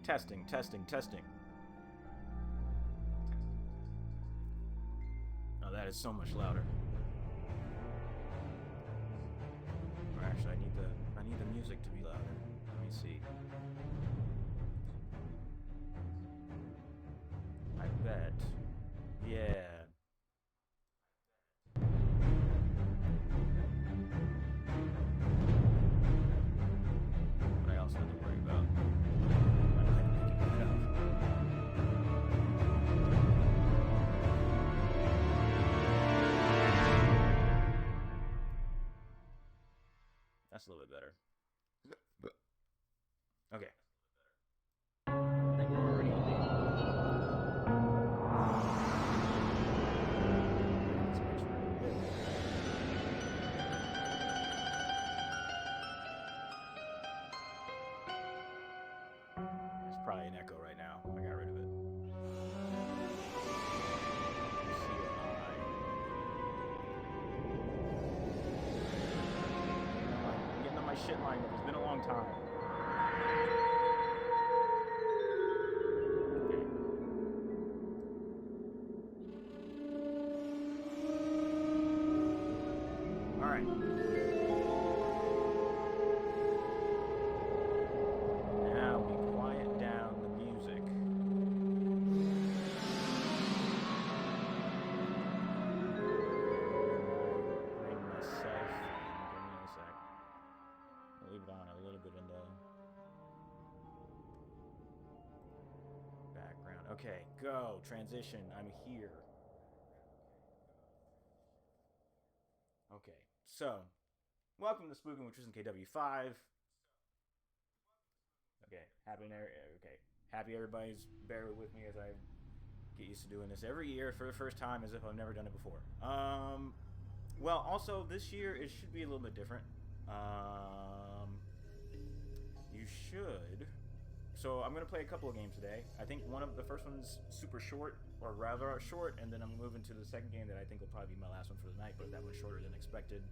Testing, testing, testing. Oh, that is so much louder. Or actually, I need the music to be louder. Let me see. I bet. Yeah. But I also have to worry about. I don't think picking it up. That's a little bit better. Okay. I think we're already in the There's probably an echo right now. I got rid of it. I'm getting on my shit lined up. It's been a long time. Alright. Now we quiet down the music. Bring myself. Give me a sec. I'll leave it on a little bit in the background. Okay, go. Transition. I'm here. Okay, so welcome to Spook'n with Tristenkw5. Okay, happy everybody's bear with me as I get used to doing this every year for the first time as if I've never done it before. Well, also this year it should be a little bit different. You should. So I'm gonna play a couple of games today. I think the first one's super short, or rather short, and then I'm moving to the second game that I think will probably be my last one for the night. But that one's shorter than expected.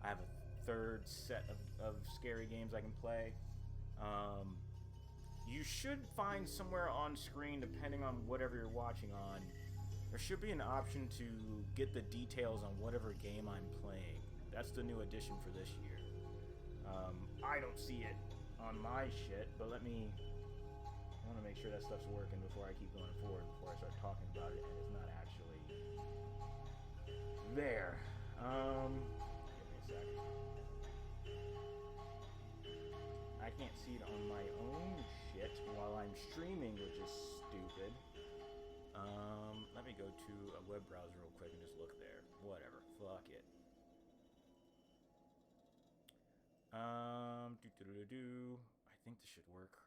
I have a third set of scary games I can play. You should find somewhere on screen, depending on whatever you're watching on, there should be an option to get the details on whatever game I'm playing. That's the new addition for this year. I don't see it on my shit, but I want to make sure that stuff's working before I keep going forward, before I start talking about it and it's not actually there. Give me a sec. I can't see it on my own shit while I'm streaming, which is stupid. Let me go to a web browser real quick and just look there. Whatever. Fuck it. I think this should work.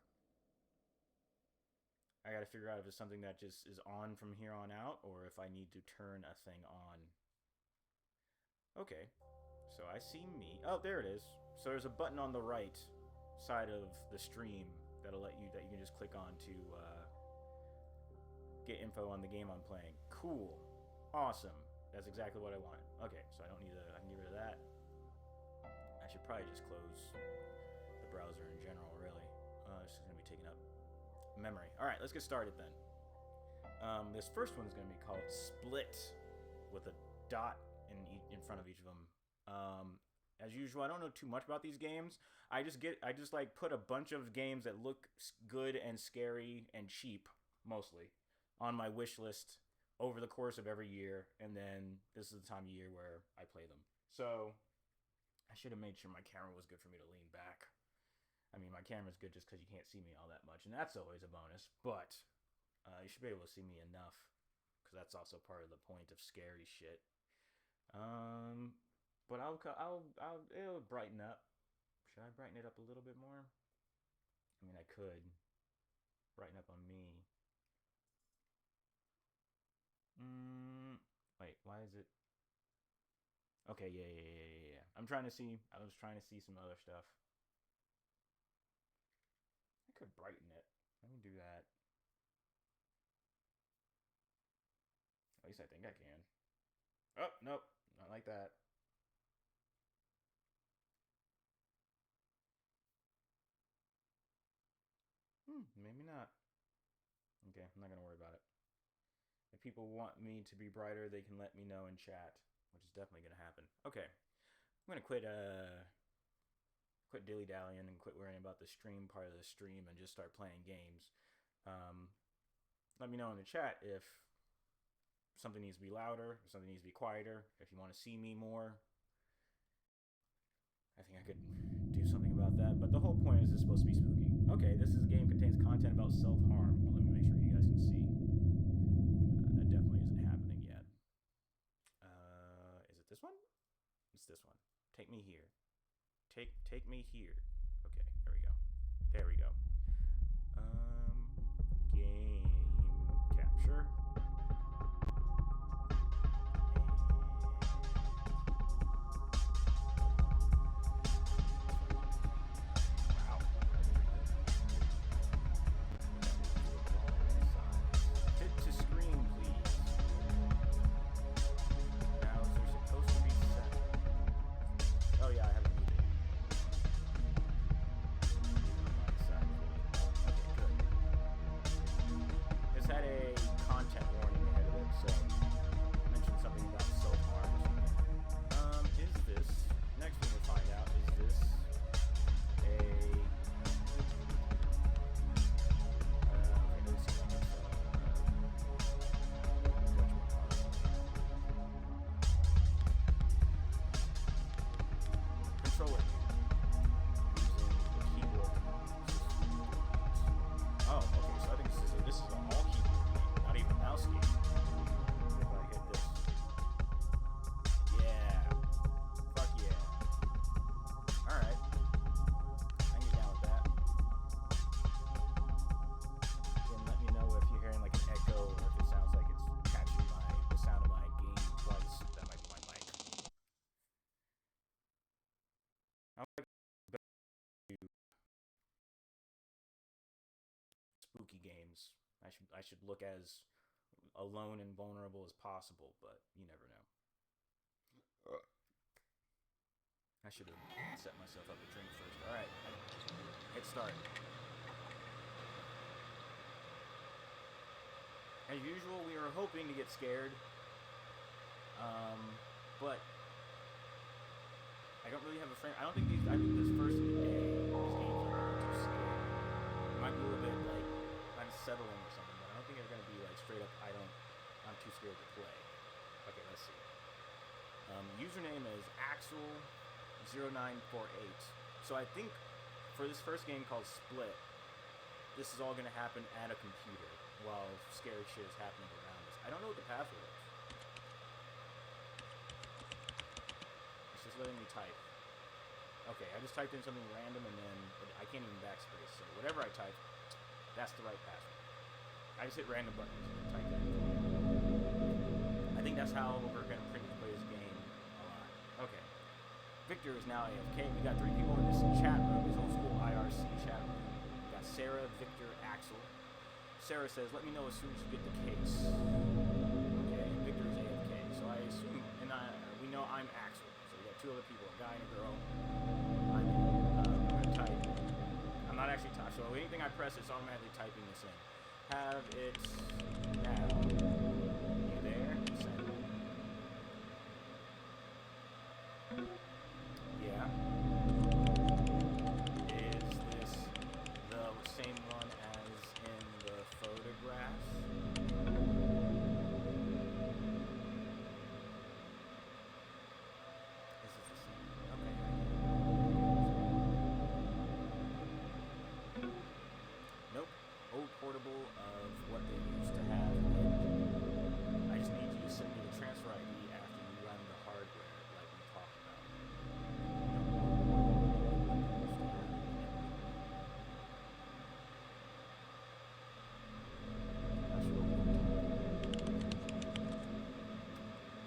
I gotta figure out if it's something that just is on from here on out, or if I need to turn a thing on. Okay, so I see me. Oh, there it is. So there's a button on the right side of the stream that you can just click on to get info on the game I'm playing. Cool, awesome. That's exactly what I wanted. Okay, so I don't need I can get rid of that. I should probably just close the browser in general, really. This is going to be taking up memory. All right, let's get started then. This first one is going to be called Split, with a dot in front of each of them. As usual, I don't know too much about these games. I just like put a bunch of games that look good and scary and cheap, mostly, on my wish list over the course of every year, and then this is the time of year where I play them. So I should have made sure my camera was good for me to lean back. I mean, my camera's good just because you can't see me all that much, and that's always a bonus, but you should be able to see me enough, because that's also part of the point of scary shit. But it'll brighten up. Should I brighten it up a little bit more? I mean, I could brighten up on me. Wait, why is it? Okay, yeah. I was trying to see some other stuff. I could brighten it. Let me do that. At least I think I can. Oh, nope. Not like that. Maybe not. Okay, I'm not gonna worry about it. If people want me to be brighter, they can let me know in chat, which is definitely gonna happen. Okay, I'm gonna quit dilly dallying and quit worrying about the stream part of the stream and just start playing games. Let me know in the chat if something needs to be louder, if something needs to be quieter, if you want to see me more. I think I could do something about that, but the whole point is it's supposed to be spooky. Okay, this is a game contains content about self-harm. Well, let me make sure you guys can see. That definitely isn't happening yet. Is it this one? It's this one. Take me here. Take me here. Okay, there we go. There we go. Game capture. Spooky games. I should look as alone and vulnerable as possible, but you never know. I should have set myself up a drink first. All right, hit start. As usual, we were hoping to get scared, but I don't really have a frame. I think this first day, these games are too scary. It might be a little bit like unsettling or something, but I don't think they're gonna be like straight up. I'm too scared to play. Okay, let's see. Username is Axel0948. So I think for this first game called Split, this is all gonna happen at a computer while scary shit is happening around us. I don't know what the password is. It's just letting me type. Okay, I just typed in something random and then I can't even backspace. So whatever I type, that's the right password. I just hit random buttons and type that in. I think that's how we're gonna pretty much play this game a lot. Okay. Victor is now AFK. We got 3 people in this chat room, this old school IRC chat room. We got Sarah, Victor, Axel. Sarah says, let me know as soon as you get the case. Okay, Victor is AFK. So I assume, we know I'm Axel. So we got 2 other people, a guy and a girl. I'm gonna type. I'm not actually typing. So anything I press, it's automatically typing this in. Have it now. You there? Send. Yeah. Is this the same one as in the photographs? Is this the same? Okay. Nope. Old portable of what they used to have. I just need you to send me the transfer ID after you run the hardware like we talked about.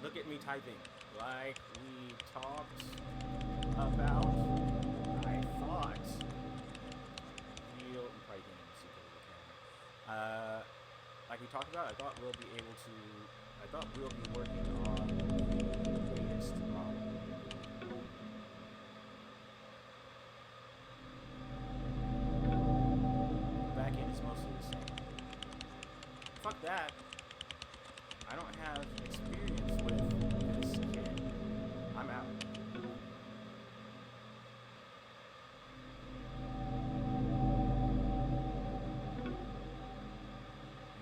Look at me typing like we talked about. I thought we'll probably can't even see because of the camera. Like we talked about, I thought we'll be working on the latest model. Back end is mostly the same. fuck that. I don't have experience with this kid. I'm out.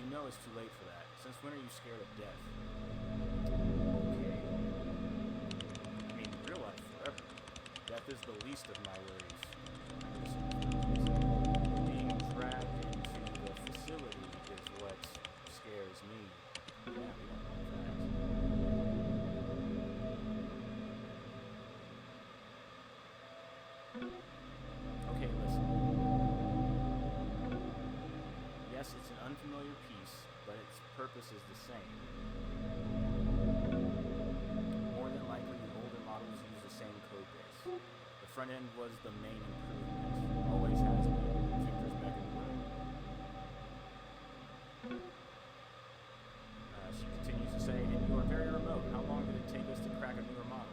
You know it's too late for that. Since when are you scared of death? Okay. I mean, in real life, forever. Death is the least of my worries. Being dragged into the facility is what scares me. Yeah, we don't want that. Okay, listen. Yes, it's an unfamiliar piece, but its purpose is the same. More than likely, the older models use the same code base. The front end was the main improvement. Always has been. Victor's back in the room. She continues to say, and you are very remote. How long did it take us to crack a newer model?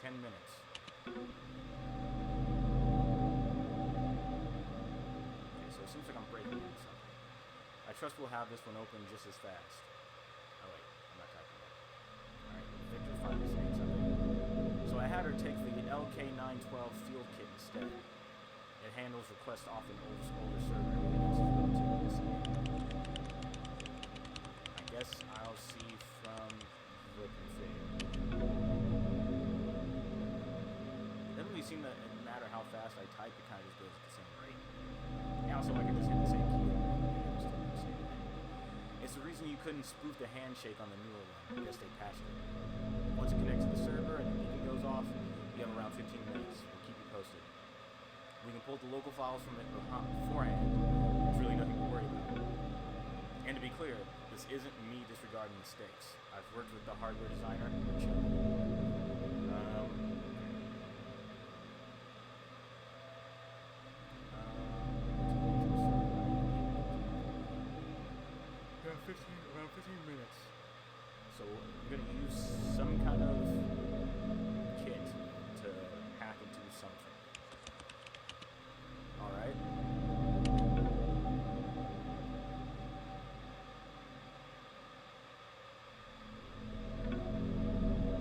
10 minutes. Okay, so it seems like I'm breaking into something. I trust we'll have this one open just as fast. Oh wait, I'm not typing that. Alright, Victor's finally saying something. So I had her take the LK912 field kit instead. It handles requests off an older server. Everything else is relatively the same. I guess I'll see from Tristenkw5. Doesn't really seem to matter how fast I type, it kind of just goes at the same rate. Now, so I can just hit the same key. It's the reason you couldn't spoof the handshake on the newer one. I guess they patched it. Once it connects to the server and the beacon goes off, you have around 15 minutes. We'll keep you posted. We can pull the local files from it beforehand. There's really nothing to worry about. And to be clear, this isn't me disregarding mistakes. I've worked with the hardware designer. We're chilling. Around 15 minutes. So I'm going to use some kind of kit to hack into something. Alright.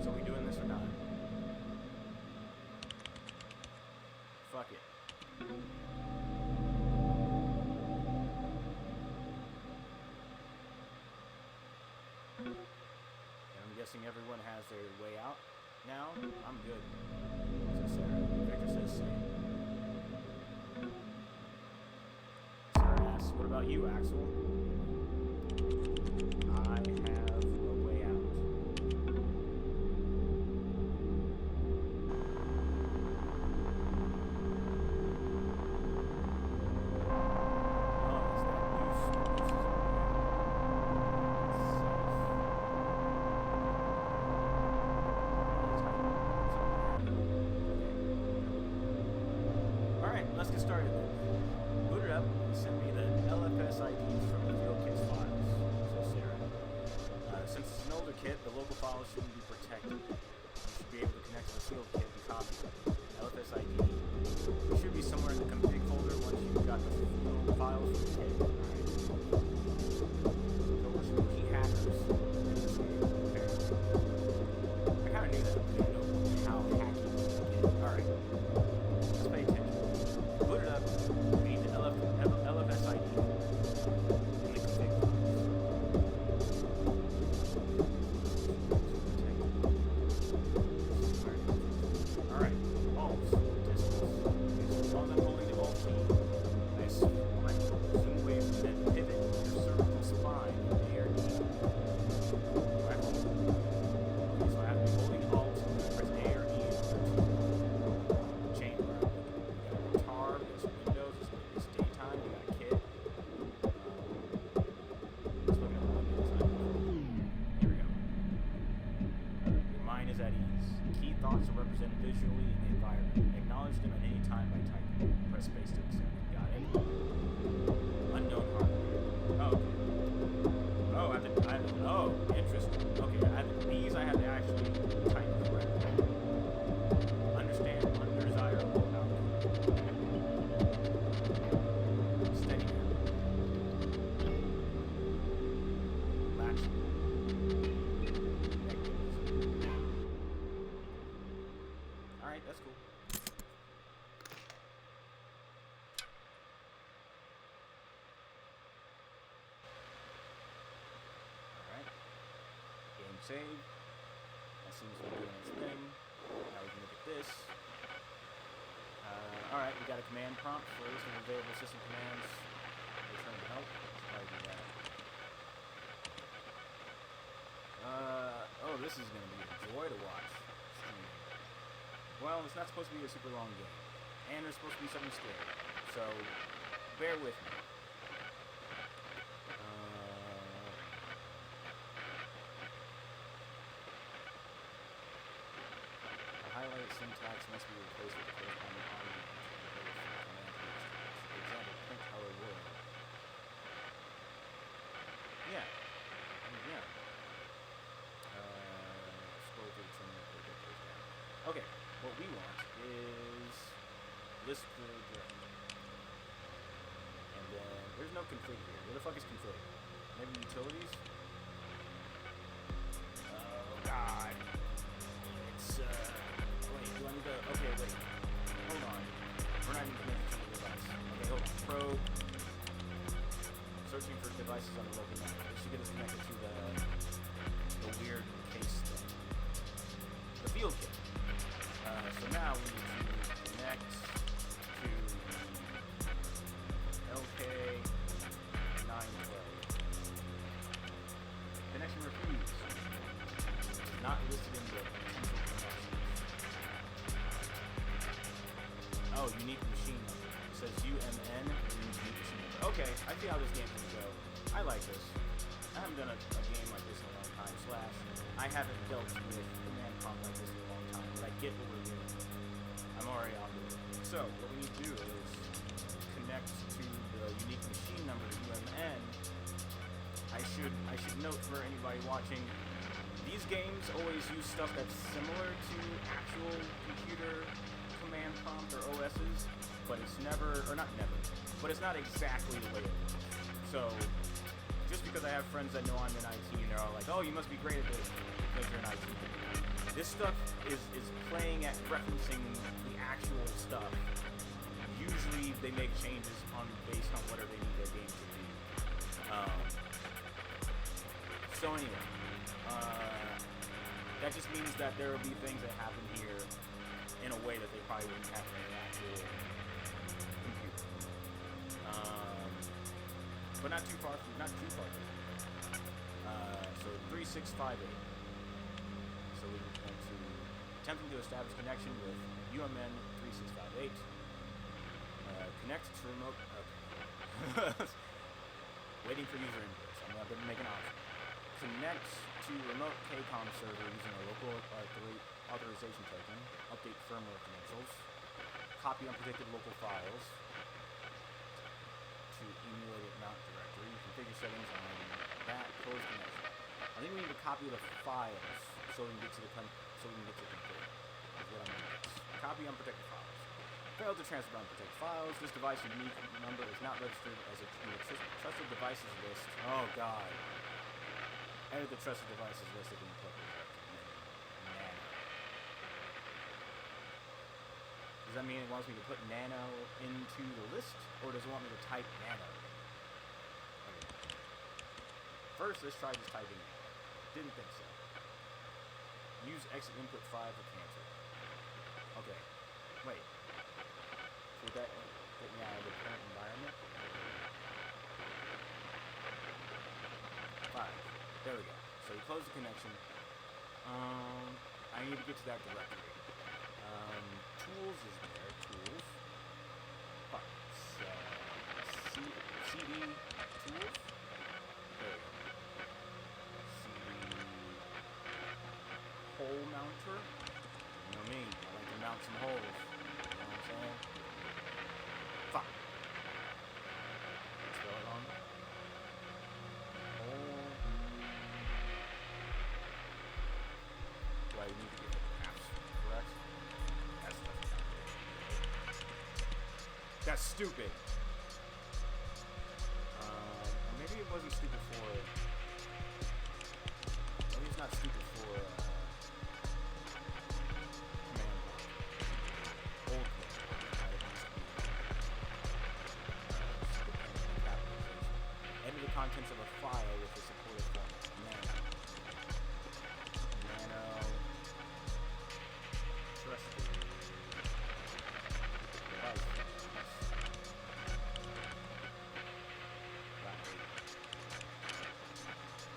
So we doing this or not? Fuck it. Everyone has their way out now. I'm good. So Sarah, Victor says same. Sarah asks, what about you, Axel? I have a way out. Let's get started then. Boot it up and send me the LFS IDs from the field kit's files. So Sarah. Since it's an older kit, the local files shouldn't be protected. You should be able to connect to the field kit and copy them. LFS ID. It should be somewhere in the config folder once you've got the field files from the kit. Alright. So we're spooky hackers in this game, apparently. I kinda knew that, but I didn't know how hacky it was gonna get. Alright. Let's pay attention. Boot it up, we need the LFS ID in the config files. Alright, alts, distance. As long as I'm holding the alt key, I select zoom wave and then pivot your cervical spine in A or D. Right. Okay, so I have to be holding alt and then press A or E in order to change where I'm looking. We got a guitar, we got some windows, it's daytime, we got a kid. Let's look at the windows. Here we go. Your mind is at ease. Key thoughts are represented visually in the environment. Acknowledge them at any time by typing. Press space to accept. Got it? Unknown hardware. Oh, okay. Oh, oh, interesting. Okay, these I have to actually type correctly. Understand undesirable outcome. Steady. save. That seems to be doing its thing. Now we can look at this. Alright, we got a command prompt for list of available system commands. Return to help. Let's probably do that. Oh, this is going to be a joy to watch. Well, it's not supposed to be a super long game. And there's supposed to be something scary. So, bear with me. The highlighted syntax must be replaced with the corresponding audio. For example, print hello world. Yeah. Yeah. Scroll through the terminal. Okay, what we want is list the directory. And then there's no config here. Where the fuck is config? Maybe utilities? Oh god. It's wait, do I need to okay, wait. Hold on. We're not even connected to the device. Okay, hold on. Probe. Searching for devices on the local network. This should get us connected to the weird case thing. The field kit. So now we need to connect to LK912. Connection refused. Not listed in the potential connections. Oh, unique machine number. It says UMN means unique machine number. Okay, I see how this game can go. I like this. I haven't done a game like this in a long time. / I haven't dealt with command prompt like this in a long time, but I get what we're doing. I'm already on with it. So, what we need to do is connect to the unique machine number, the UMN. I should note for anybody watching, these games always use stuff that's similar to actual computer command prompt or OSs, but it's never, or not never, but it's not exactly the way it works. So, just because I have friends that know I'm in IT and they're all like, oh, you must be great at this because you're in IT. This stuff is playing at referencing the actual stuff. Usually they make changes based on whatever they need their game to be. So anyway, that just means that there will be things that happen here in a way that they probably wouldn't happen in an actual computer. But not too far. So 3658. So we can connect to attempting to establish connection with UMN 3658. Connect to remote. Okay. Waiting for user input. So I'm going to make an option. Connect to remote KCOM server using a local authorization token. Update firmware credentials. Copy unprotected local files to emulate mount directory. Configure settings on that. Close connection. I think we need to copy the files so we can get to the config. Is what I'm going to guess. Copy unprotected files. Failed to transfer unprotected files. This device unique number is not registered as a trusted devices list. Oh god. Edit the trusted devices listed in the public directory. Nano. Does that mean it wants me to put Nano into the list, or does it want me to type Nano? Okay. First, let's try just typing Nano. Didn't think so. Use exit input 5 for cancel. Okay. Wait. Would that get me out of the current environment? 5. There we go. So we close the connection. I need to get to that directory. Tools is there. Tools. Fuck. CD tools. There we go. CD hole mounter. You know me. I like to mount some holes. You know what I'm saying? Fuck. Spell it wrong. Hole. Do I need to get the apps correct? That's stupid. Maybe it wasn't stupid for. Maybe it's not stupid for command block. Old capitalization. Enter the contents of a file with the supported format. Command. Nano. Trusted. Device.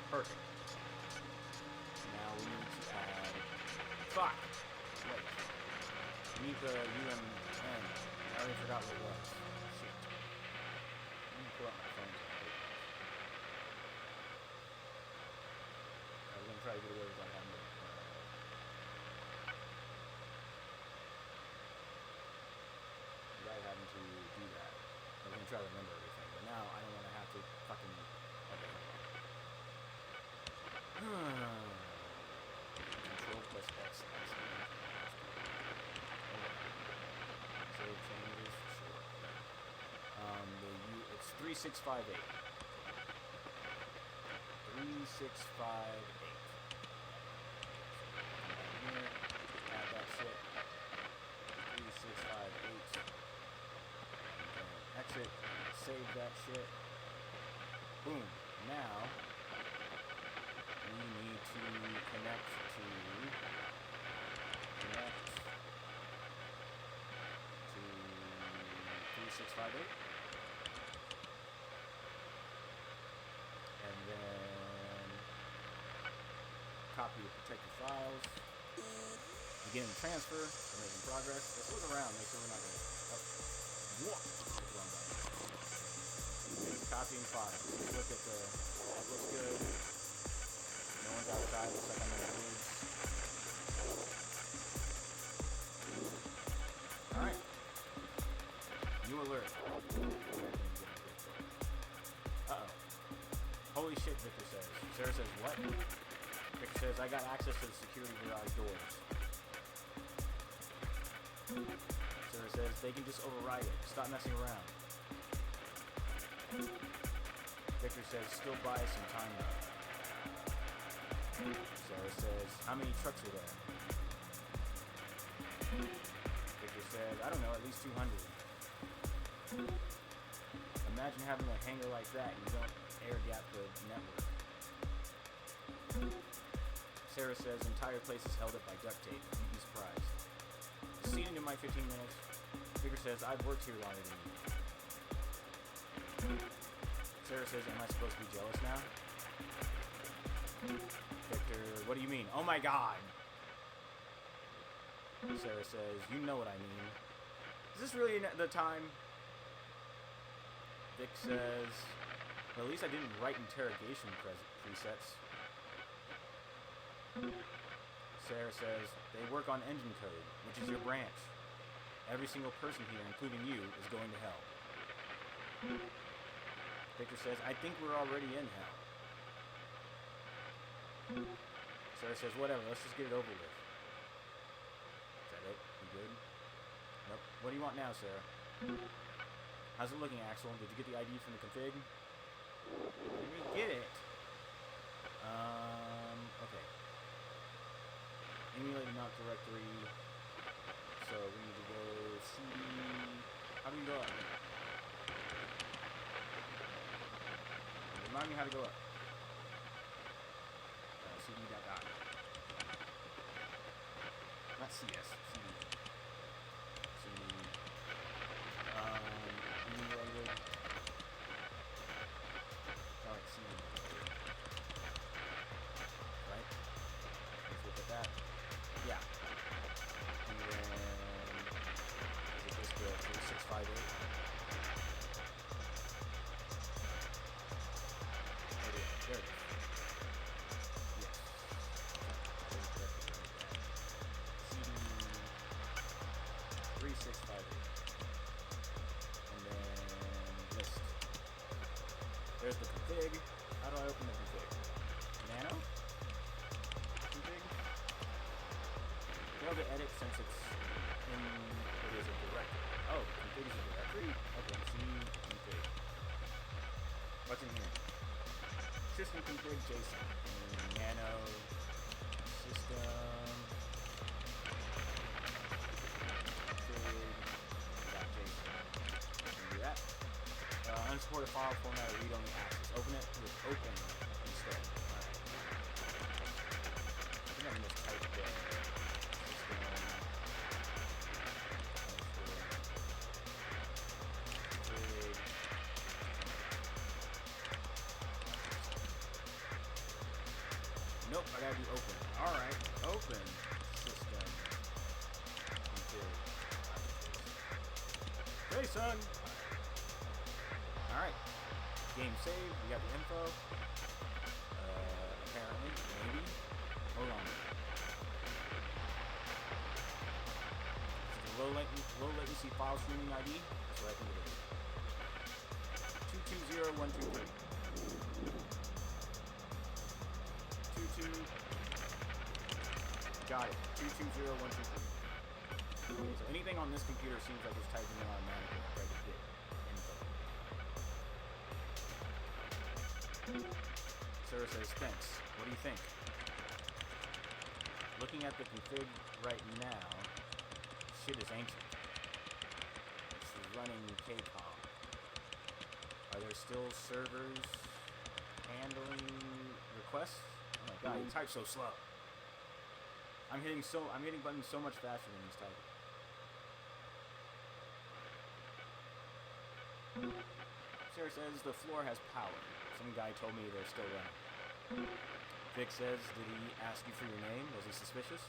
Perfect. Now we need to add. Fuck! Wait. We need the UMN. I already forgot what it was. Shit. Let me pull up my phone. I was gonna try to get away without having to. Without having to do that. I was gonna try to remember everything, but now I don't want to have to fucking. Okay. Control plus X. Save changes. Sure. It's 3658. 3658. Here, add that shit. 3658. And then exit. Save that shit. Boom. Now we need to connect to 3658. And then copy the protected files. Beginning transfer. We're making progress. Let's look around, make sure we're not gonna. Oh. What? Wrong button. Copying files. Let's look at the. That looks good. No one's outside. Looks like I'm in the woods. Alright. New alert. Uh-oh. Holy shit, Victor says. Sarah says, what? Victor says, I got access to the security garage doors. Sarah says, they can just override it. Stop messing around. Victor says, still buy some time though. Sarah says, how many trucks are there? Victor says, I don't know, at least 200. Imagine having a hangar like that and you don't air gap the network. Sarah says, entire place is held up by duct tape. You'd be surprised. Proceeding to my 15 minutes, Victor says, I've worked here longer than you. Sarah says, am I supposed to be jealous now? Victor, what do you mean? Oh my god! Sarah says, you know what I mean. Is this really the time? Vic says, well, at least I didn't write interrogation presets. Sarah says, they work on engine code, which is your branch. Every single person here, including you, is going to hell. Victor says, I think we're already in hell. Sarah says, whatever, let's just get it over with. Is that it? You good? Nope. What do you want now, Sarah? How's it looking, Axel? Did you get the ID from the config? Let me get it. Okay. Emulated not directory. So we need to go CD. How do you go up? Remind me how to go up. CD.doc. Not CS. CD. CD. Emulated. Alright, CD. Right? Let's look at that. Yeah. And then is it just the 3658? There it is. Yes. CD 3658. And then list. There's the config. How do I open the config? Nano? Config? Fail to edit since it's in. It is a directory. Oh, config is a directory? Okay, CD config. What's in here? System config JSON. Nano system config.json. Do that. Unsupported file format or read-only access. Open it with open instead. Alright. I think I missed I gotta do open. Alright, open system. Hey, son! Alright. Game saved. We got the info. Apparently. Maybe. Hold on. Low latency file streaming ID. That's what I think it is. 220123. 22. Got it. 220123. So anything on this computer seems like it's typing in automatically. I tried to get info. Sarah says, thanks. What do you think? Looking at the config right now, shit is ancient. It's running KCOM. Are there still servers handling requests? Oh my god, he types so slow. I'm hitting buttons so much faster than he's typing. Sarah says the floor has power. Some guy told me they're still running. Vic says, did he ask you for your name? Was he suspicious?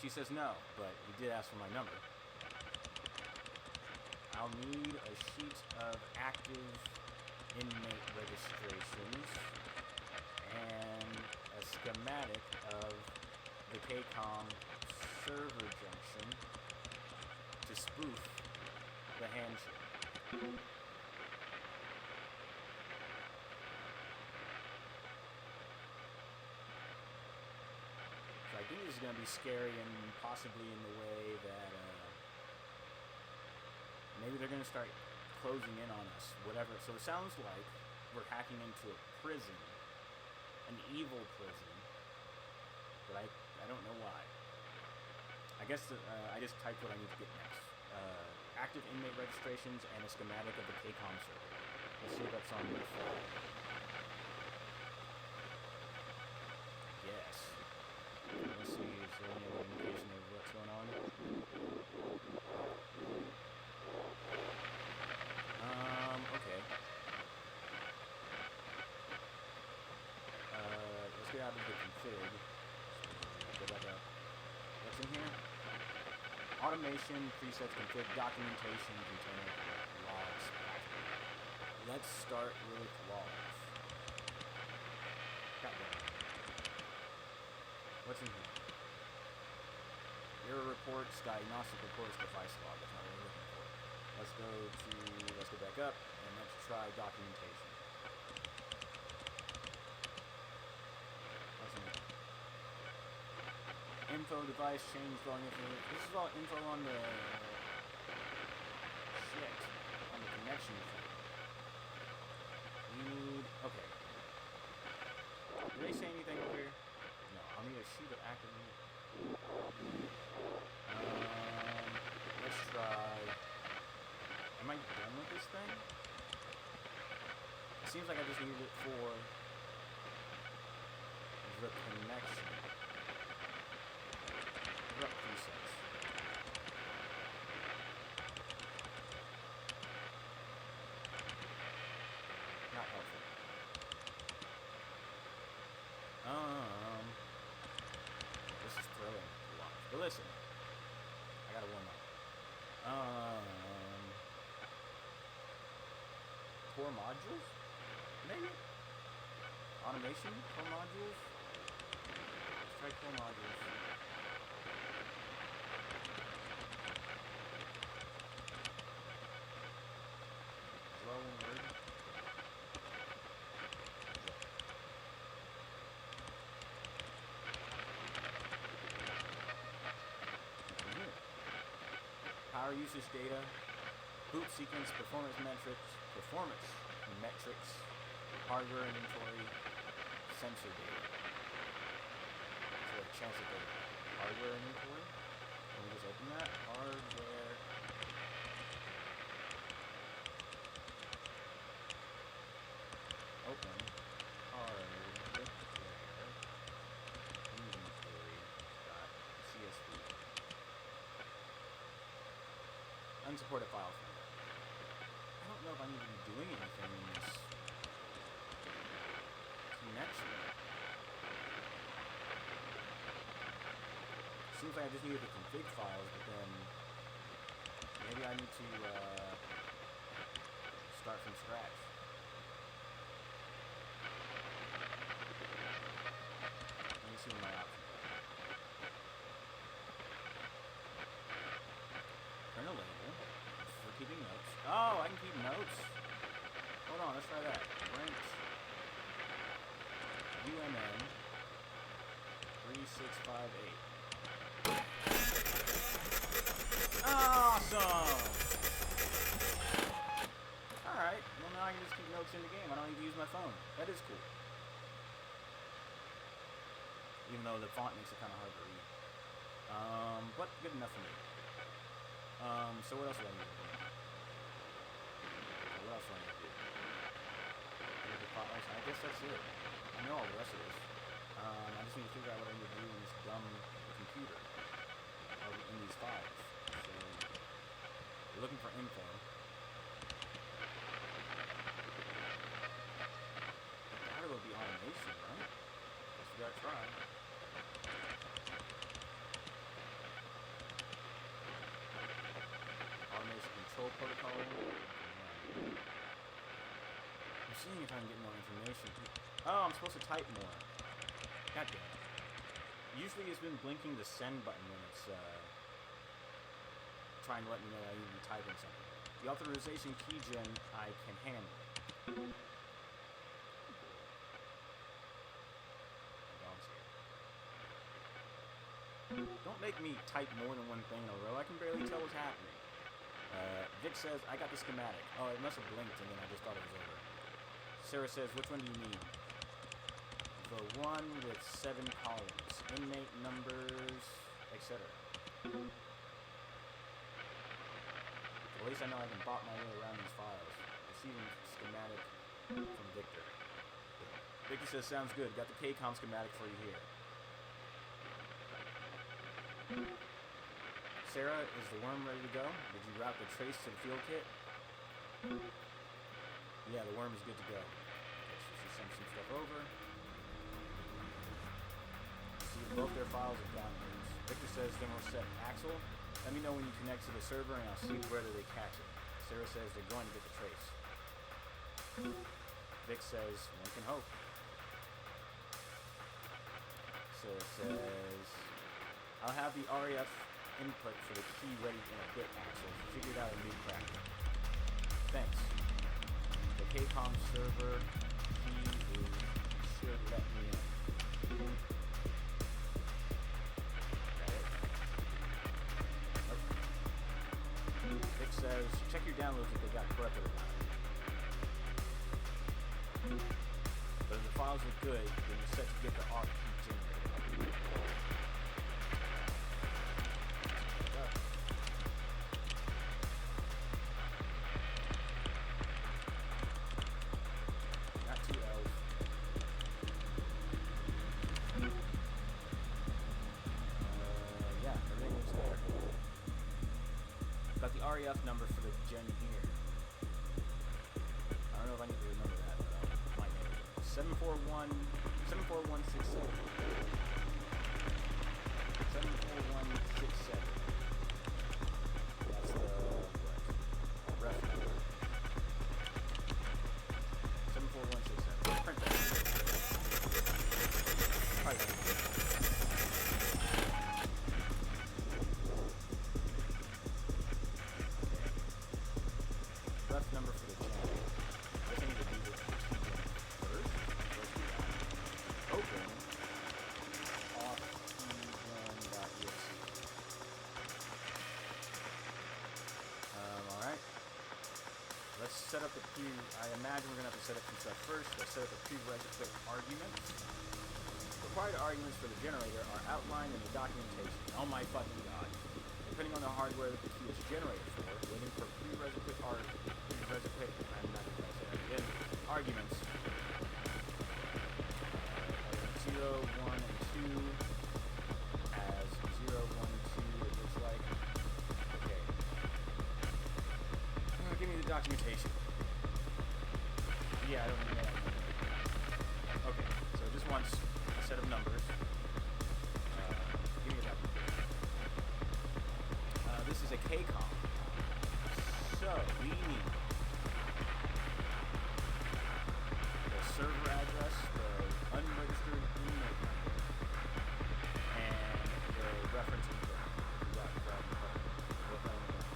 She says no, but he did ask for my number. I'll need a sheet of active inmate registrations and a schematic of the KCOM server junction to spoof the handshake. So I think this is going to be scary and possibly in the way that maybe they're going to start closing in on us, whatever. So it sounds like we're hacking into a prison, an evil prison, but I don't know why. I guess I just typed what I need to get next. Active inmate registrations and a schematic of the KCOM server. Let's see if that's on the phone. Yes. Let's see, is there any other indication of what's going on? Okay. Let's get out of the config. So, go back up. What's in here? Automation, presets, config, documentation, container, logs. Let's start with logs. Got that. What's in here? Error reports, diagnostic reports, device log. That's not what we're looking for. Let's go back up and let's try documentation. What's in here? Info, device, change, volume info. This is all info on the connection thing. We need, okay. Do they say anything over here? No, I'll need a sheet of active. Let's try. Am I done with this thing? It seems like I just needed it for the connection. Presets. Not helpful. This is thrilling to watch. But listen, I gotta warm up. Core modules? Maybe? Automation? Core modules? Let's try core modules. Power usage data, boot sequence, performance metrics, hardware inventory, sensor data. So a chance at the hardware inventory. Can we just open that? Hardware. Open. Hardware. Inventory.csv. Unsupported file format. I don't know if I need to be doing anything in this connection. seems like I just needed the config files, but then maybe I need to start from scratch. Let me see what my options are. Print a label for keeping notes. Oh, I can keep notes. Hold on, let's try that. Print UMN 3658. Awesome! Alright, well now I can just keep notes in the game. I don't need to use my phone. That is cool. Even though the font makes it kind of hard to read. But good enough for me. So what else do I need to do? What else do I need to do? I guess that's it. I know all the rest of this. I just need to figure out what I need to do in this dumb computer. Or in these files. So, we're looking for info. That would be automation, right? Guess we gotta try. Automation control protocol. I'm seeing if I can get more information. Oh, I'm supposed to type more. God damn it. Usually it's been blinking the send button when it's trying to let me know I need to be typing something. The authorization key gen I can handle. My dog's here. Don't make me type more than one thing in a row. I can barely tell what's happening. Vic says, I got the schematic. Oh, it must have blinked and then I just thought it was over. Sarah says, which one do you need? The one with 7 columns, inmate numbers, etc. At least I know I can bop my way around these files. Receiving schematic from Victor. Victor says, sounds good. Got the KCOM schematic for you here. Sarah, is the worm ready to go? Did you route the trace to the field kit? Yeah, the worm is good to go. Okay, so she sent some stuff over. See both their files are downloads. Victor says, then we'll set Axel. Let me know when you connect to the server and I'll see whether they catch it. Sarah says they're going to get the trace. Vic says, one can hope. Sarah says, I'll have the RAF input for the key ready in a bit, Axel. Figured out a new crack. Thanks. The KCOM server key should let me in. Vic says, check your downloads if they got corrupted or not. But if the files look good, then you're set to get the ARC key generated. Not 2 L's. Yeah, everything looks there. Got the REF number for the gen here. I don't know if I need to remember that, but I might know it. 74167. 74167. That's the ref number. 74167. Print that. Alright. Ref number for the channel. I guess I need to do this first. Let's do that. Open off-cgen.exe. Alright. Let's set up the I imagine we're going to have to set up some stuff first. Let's set up the prerequisite arguments. Required arguments for the generator are outlined in the documentation. Oh my fucking god. Depending on the hardware that the key is generated for, waiting for prerequisite I'm not going to say that again. Arguments. 0, 1, and 2 as 0, 1, 2, it looks like. Okay. Give me the documentation. Yeah, I don't need that. Okay, so this wants a set of numbers. Give me the documentation. is a KCOM. So we need the server address, the unregistered email number, and the reference info.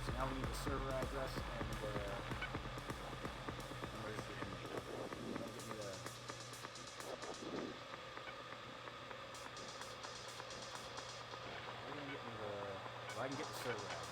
So now we need the server address and the unregistered email number. Don't give me the... Why are you gonna get me the... Well, I can get the server address.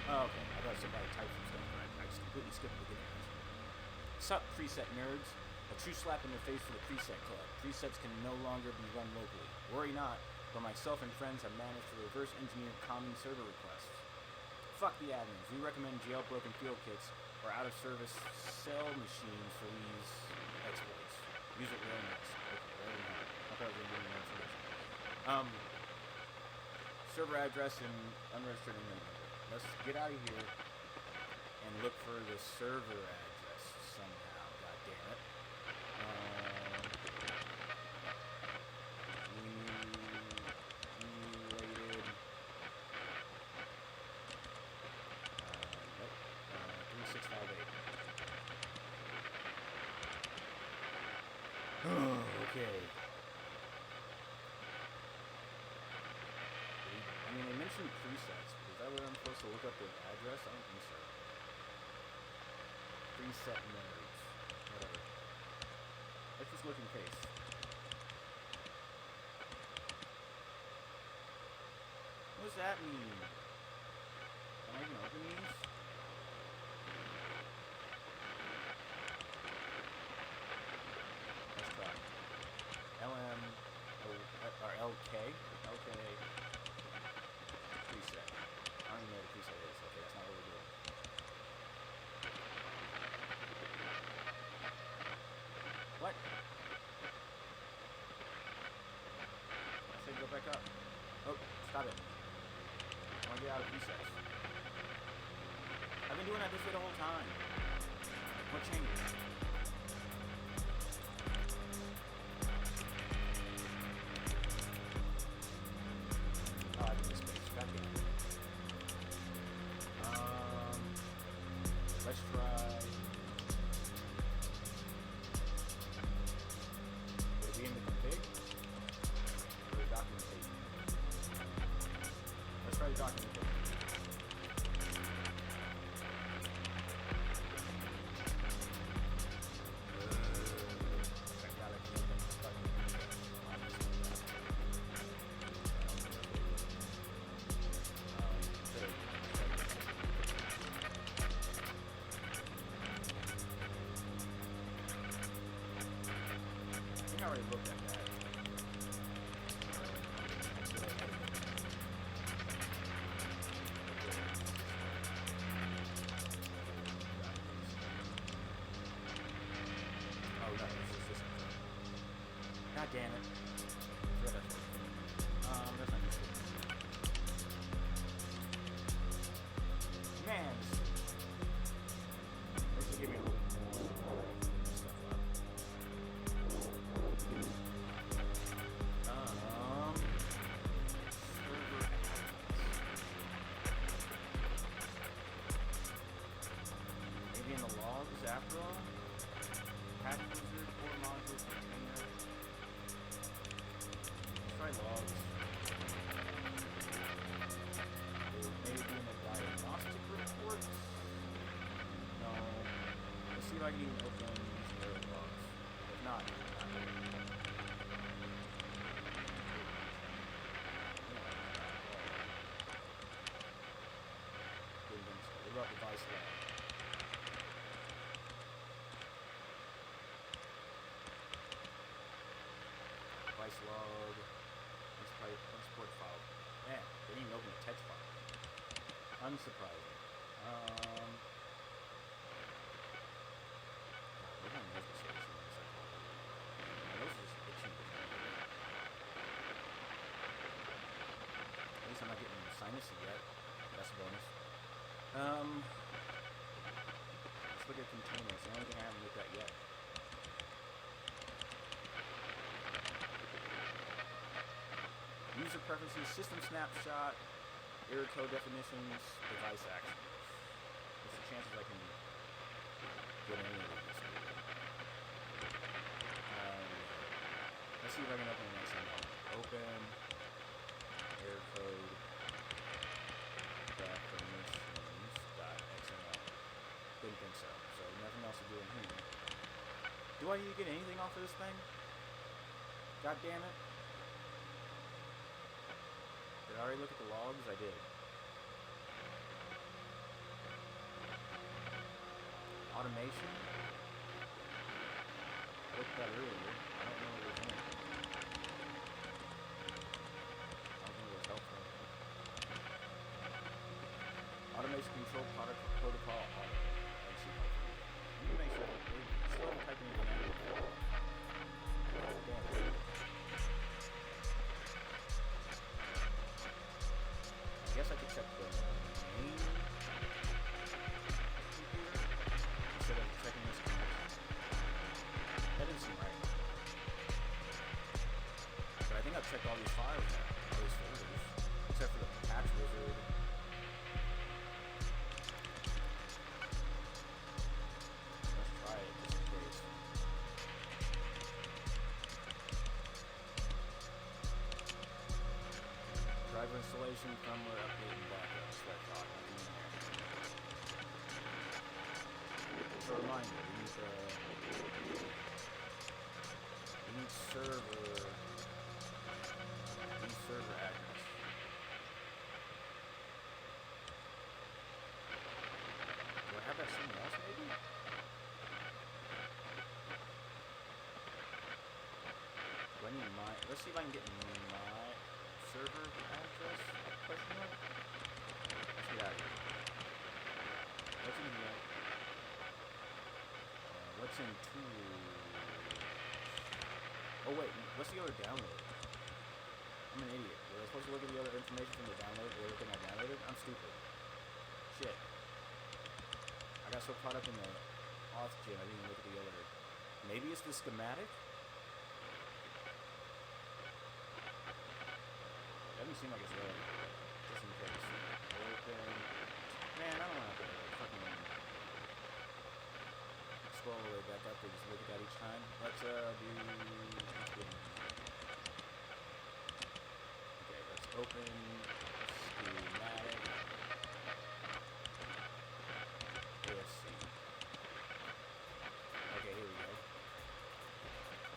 Oh, okay. I thought somebody typed some stuff, but I just completely skipped the beginning. Sup, preset nerds. A true slap in the face for the preset club. Presets can no longer be run locally. Worry not, but myself and friends have managed to reverse engineer common server requests. Fuck the admins. We recommend jailbroken field kits or out-of-service cell machines for these exploits. Use it real nice. Okay, there we go. I thought I was going to give you more information. Server address and unregistered email number. Let's get out of here and look for the server address somehow. God damn it. Emulated. Nope. 3658. Okay. I mean, they mentioned presets. Is that where I'm supposed to look up the address? I don't think so. Preset nerds. Whatever. Let's just look in case. What does that mean? Can I even open these? Let's try. LM or LK? LK. Preset. I don't even know what a preset is. Okay, that's not what we're doing. What? I said go back up. Oh, stop it. I want to get out of presets. I've been doing that this way the whole time. What changes? Oh, I did space. God damn it. Let's try. Would it be in the config? Or the documentation? Let's try the documentation. I already looked at that. Oh no, it's just this one. God damn it. That's not useful. Man, this should give me a little more stuff up. Maybe in the logs after all? Patch wizard, core module, container. Let's try logs. Maybe in the diagnostic reports? No. Let's see if I can even open these error logs. If not, what about device log? log. Unsupport file. Man, they didn't even open a text file. Unsurprising. What am I supposed to say? My nose is just itching. At least I'm not getting sinusy yet. That's a bonus. Let's look at containers. The only thing I haven't looked at yet. User preferences, system snapshot, error code definitions, device actions. What's the chances I can get any of these? Let's see if I can open the next one. Open error code definitions.xml. Didn't think so. So nothing else to do in here. Do I need to get anything off of this thing? God damn it. Did I already look at the logs? I did. Automation? I looked at that earlier. I don't know what was in it. I don't think it was helpful. Automation control product protocol audit. Let's see. Let me make sure they still haven't typed anything out. Damn it. I guess I could check the name instead of checking this connection. That didn't seem right. But I think I've checked all these files now, all these folders, except for the patch wizard. Let's try it just in case. Driver installation, firmware update, and backup. So I thought nothing in there. Just a reminder, we need server address. Do I have that somewhere else maybe? Do I need my, let's see if I can get my server address, question mark? Let's get out of here. What's in here? What's in tools? Oh wait, what's the other download? I'm an idiot. Was I supposed to look at the other information from the download, the other thing I downloaded? I'm stupid. Shit. I got so caught up in the auth gen, I didn't even look at the other. Maybe it's the schematic? Doesn't seem like it's there. Just in case. Open. Man, I don't want to fucking scroll all the way back up and just look at that each time. Let's do. Okay, let's open schematic. ASC. Okay, here we go.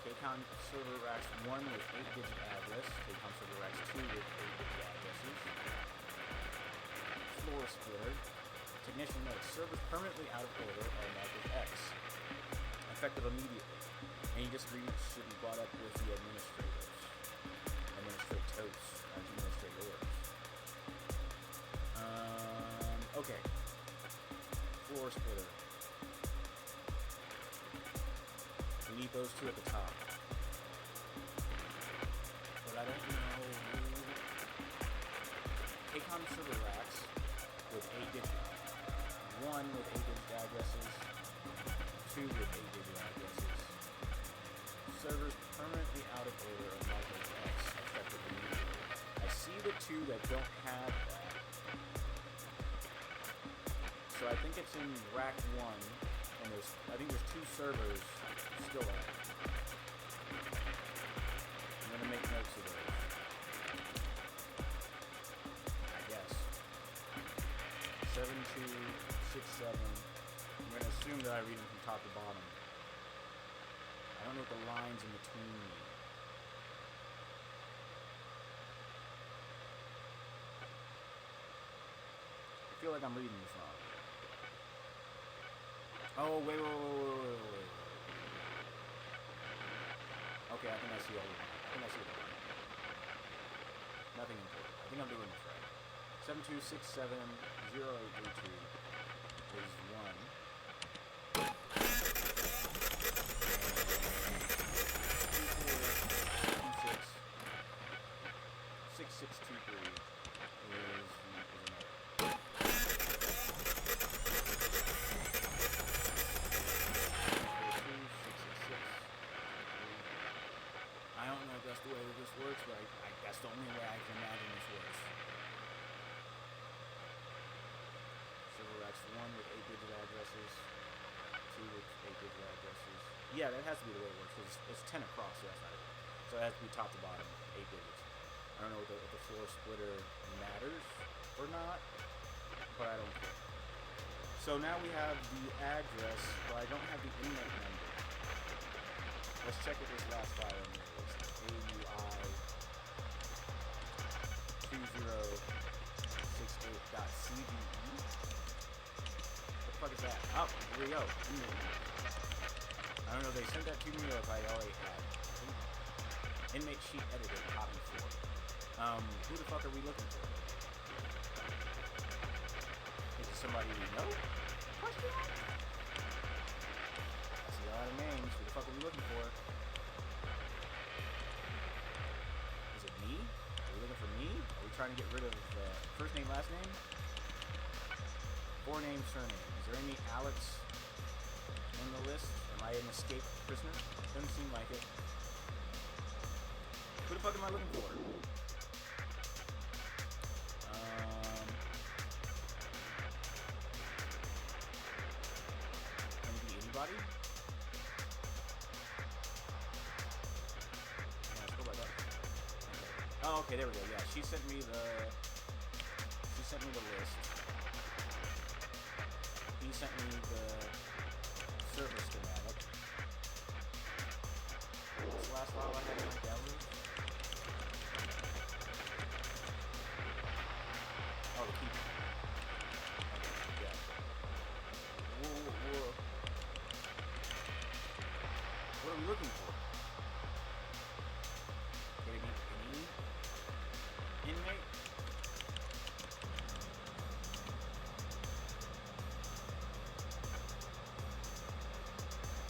KCON server racks 1 with 8-digit address. KCON server racks 2 with 8-digit addresses. Floor splitter. Technician notes. Servers permanently out of order are marked with X. Effective immediately. Any disagreement should be brought up with the administrators. Administrators. Okay. Floor splitter. We need those two at the top. But I don't know. KCON server racks with 8-digit. 1 with 8-digit addresses. 2 with 8-digit addresses. Servers permanently out of order are marked as X, effective immediately. I see the 2 that don't have that. So I think it's in rack 1, and I think there's 2 servers still at. I'm gonna make notes of those. I guess. 7267. I'm gonna assume that I read them from top to bottom. I don't know what the lines in between mean. I feel like I'm reading this wrong. Oh, wait. Okay, I think I see all of them. think I see the one. Nothing important. I think I'm doing this right. 72670832 is 1. 6623 is another. I don't know if that's the way that this works, but that's the only way I can imagine this works. Silver X 1 with 8-digit addresses, 2 with 8-digit addresses. Yeah, that has to be the way it works, because it's 10 across, so that's not it. So it has to be top to bottom, 8 digits. I don't know if the floor splitter matters or not, but I don't care. So now we have the address, but I don't have the inmate number. Let's check what this last file in here is. AUI2068.cde. What the fuck is that? Oh, here we go. I don't know if they sent that to me or if I already had. Inmate sheet editor, copy 4. Who the fuck are we looking for? Is it somebody we know? Question mark? I see a lot of names. Who the fuck are we looking for? Is it me? Are we looking for me? Are we trying to get rid of first name, last name? Forename, surname. Is there any Alex in the list? Am I an escaped prisoner? Doesn't seem like it. Who the fuck am I looking for? Can it be anybody? Yeah, let's go by that. Okay. Oh, okay, there we go. Yeah, she sent me the list. He sent me the server schematic. What's the last file I had in download? Oh, the key. Okay, yeah. Whoa. What are we looking for? Can it be any inmate?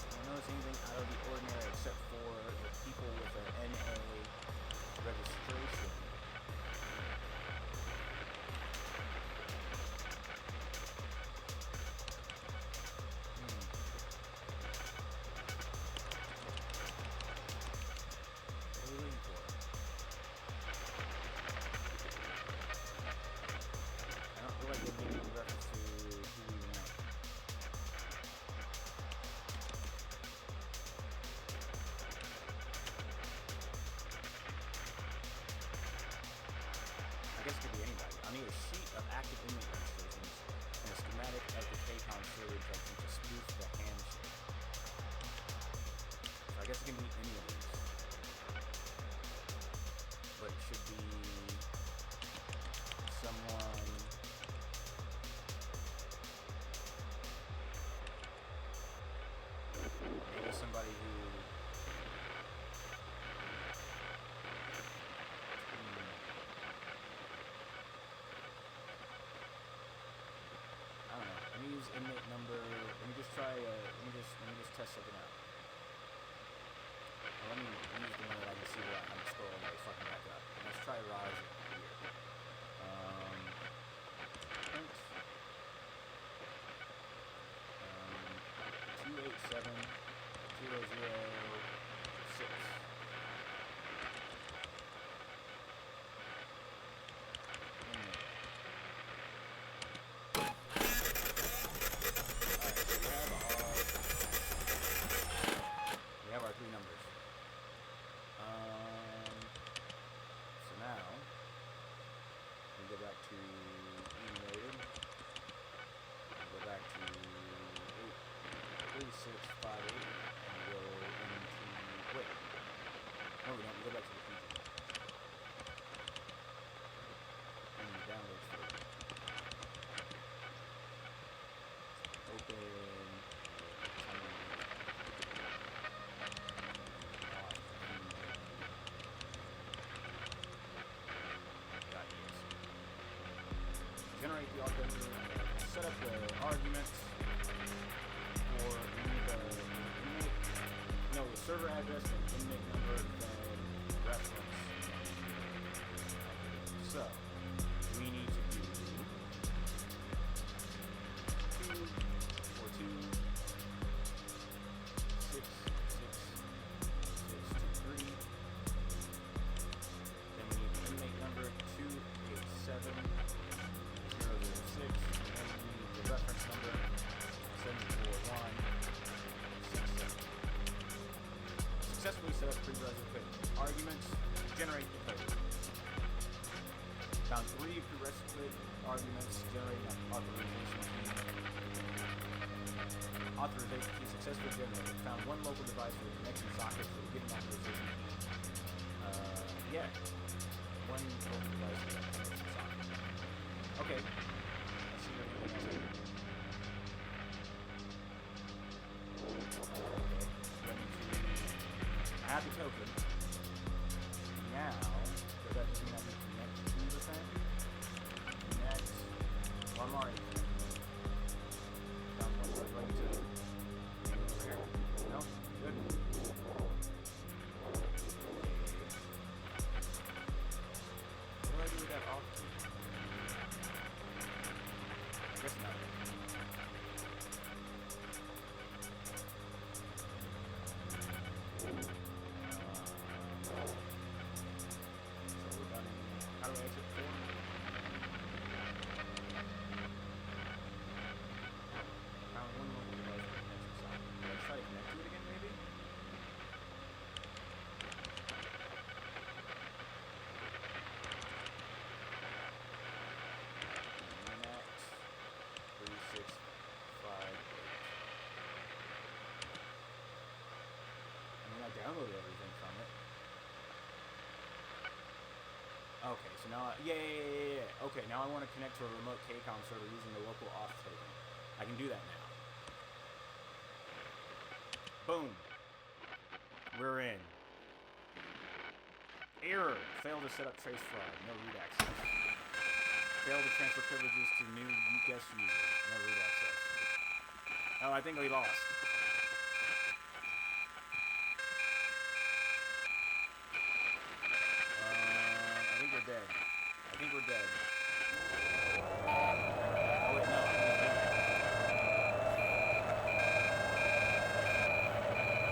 I don't notice anything out of the ordinary except for the people with an NA registration. I guess it could be anybody. I'll need a sheet of active inmate registrations and a schematic of the KCON server junction to spoof the handshake. So I guess it can be any of these. But it should be someone... maybe somebody who... Let me use inmate number. Let me just try. Let me just test something out. Well, let me use the one that I can see where I'm scrolling right fucking back up. Let's try Raj here. Print. 287006. We have our 3 numbers. So now set up the arguments for the server address and inmate number, then reference. So we need to do 242666623. Then we need inmate number 287006, and then we need the reference number 74167. Successfully set up prerequisite code. Arguments, generate the code. Found 3 prerequisite arguments generating an authorization key. Authorization key successfully generated. Found 1 local device with a connection socket for the given authorization key. Yeah. 1 local device with a connection socket. Okay. Let's see what anything else I can do. Add the token. Now, does that just mean I can connect to the thing? Connect. Well, I'm already connected. Down one side, right to over here. No? Good. What do I do with that off key? I guess not. How do I exit 4? Found 1 local device with connection socket. Let's try to connect to it again, maybe? Connect 3658. And then I downloaded everything from it. Okay, so now, yeah. Okay, now I want to connect to a remote KCOM server using the local auth token. I can do that now. Boom. We're in. Error. Failed to set up trace fraud. No root access. Failed to transfer privileges to new guest user. No root access. Oh, I think we lost. Dead. I think we're dead. Oh wait, no.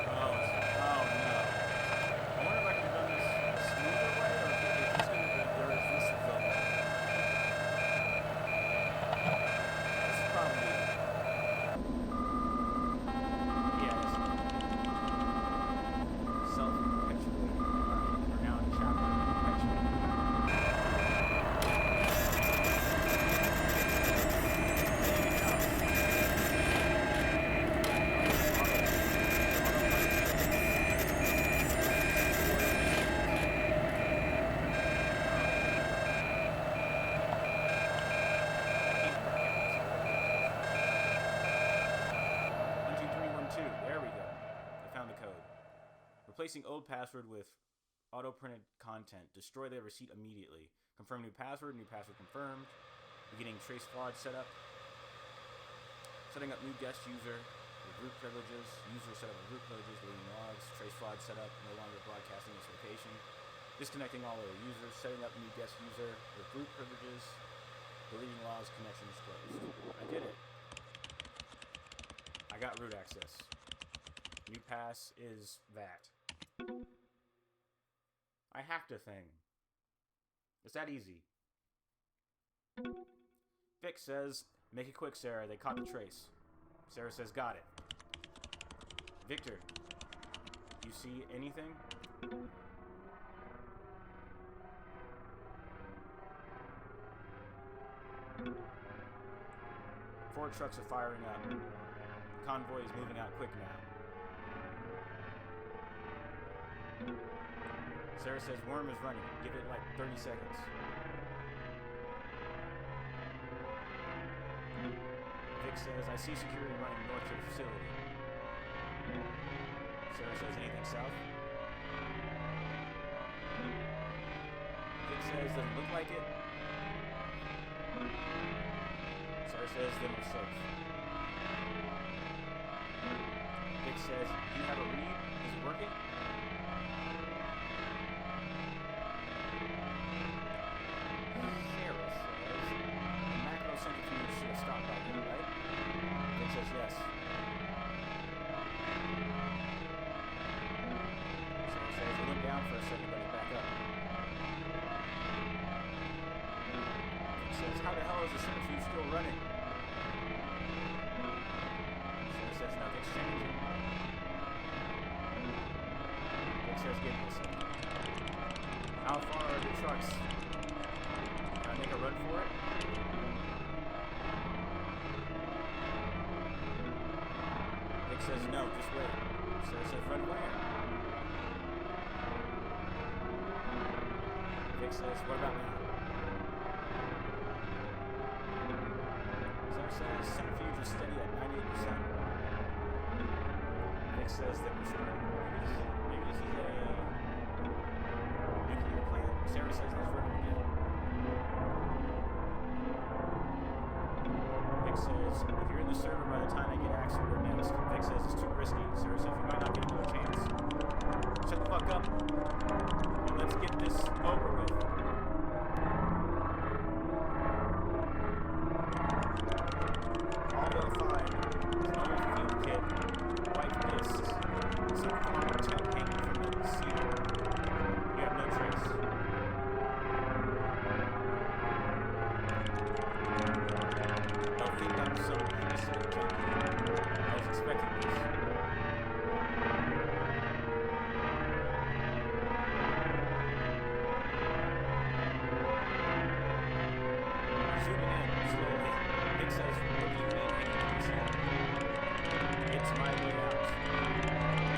Oh no. I wonder if I could have done this a smoother way, or if it's going to be where it's this is the... This is probably... Yes. Self-perpetuating. We're now in chapter perpetuating. Replacing old password with auto-printed content. Destroy the receipt immediately. Confirm new password confirmed. Beginning trace fraud setup. Setting up new guest user with root privileges. User set up with root privileges, deleting logs. Trace fraud setup, no longer broadcasting this location. Disconnecting all other users. Setting up new guest user with root privileges. Deleting logs, connections closed. I did it. I got root access. New pass is that. I hacked a thing. It's that easy. Vic says, make it quick, Sarah. They caught the trace. Sarah says, got it. Victor, you see anything? Four trucks are firing up. Convoy is moving out quick now. Sarah says worm is running. Give it like 30 seconds. Vic says, I see security running north to the facility. Sarah says, anything south? Vic says, doesn't look like it. Sarah says, then we're safe. Vic says, you have a read? Is it working? Sarah says, the macro centrifuge should have stopped by now, right? Vic says, yes. Sarah says, it went down for a second, but it's back up. Vic says, how the hell is the centrifuge still running? Sarah says, nothing's changing. Vic says, give me a second. How far are the trucks? Can I make a run for it? Vic says, no, just wait. Sarah says, run where? Vic says, what about now? Sarah says, centrifuge is steady at 98%. Vic says that we're sure. Maybe this is a nuclear plant. Sarah says, let's run it again. Vic says, if you're in the server by the time I get axed, we're next. Vic says, it's too risky. Sarah says, we might not get another chance. Shut the fuck up. And let's get this over with. All they'll find is an old field kit, white discs, some form of tail hanging from the ceiling. You have no trace. They'll think I'm some innocent junkie. I was expecting this. Zooming in slowly, Vic says, what do you mean hanging from the ceiling? It's my way out.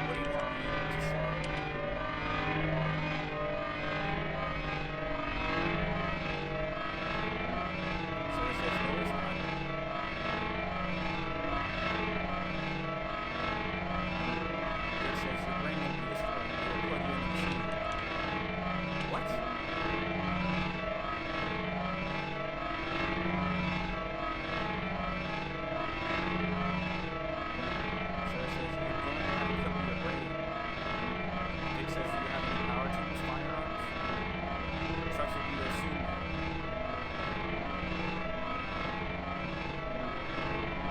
What do you want me to say? Sarah says, no, it's not. Vic says, your brain won't be destroyed. We'll plug you in the machine. What? Sarah says, you're going to have to clip your brain. Vic says, do you have any power tools, firearms? Trucks will be there soon now.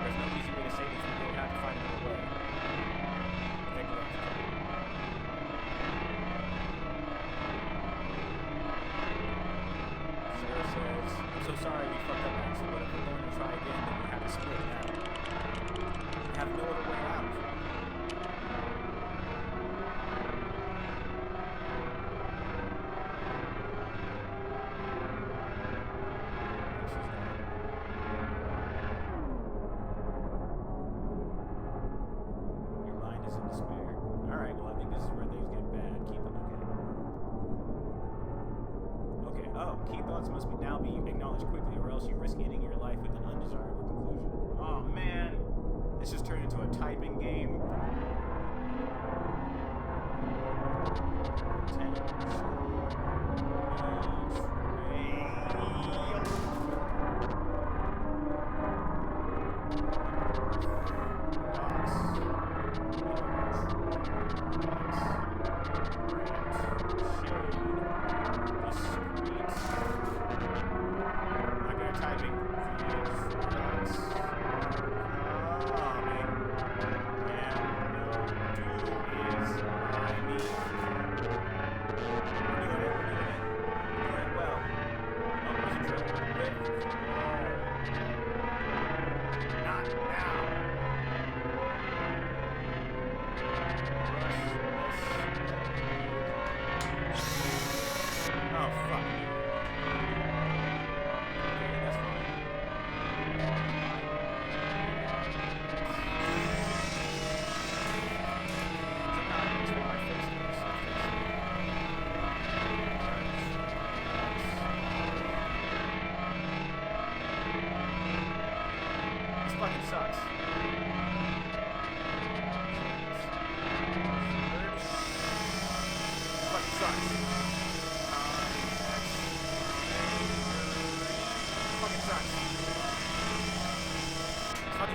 There's no easy way to save it, we'll have to find another way. Vic left. Sarah says, I'm so sorry we fucked up, Axel, but if we're going to try again, then we have to split now. We have no other way out. Your mind is in despair. Alright, well, I think this is where things get bad. Keep it okay. Okay, oh, key thoughts must now be acknowledged quickly, or else you risk ending your life with an undesirable conclusion. Oh, man. This just turned into a typing game.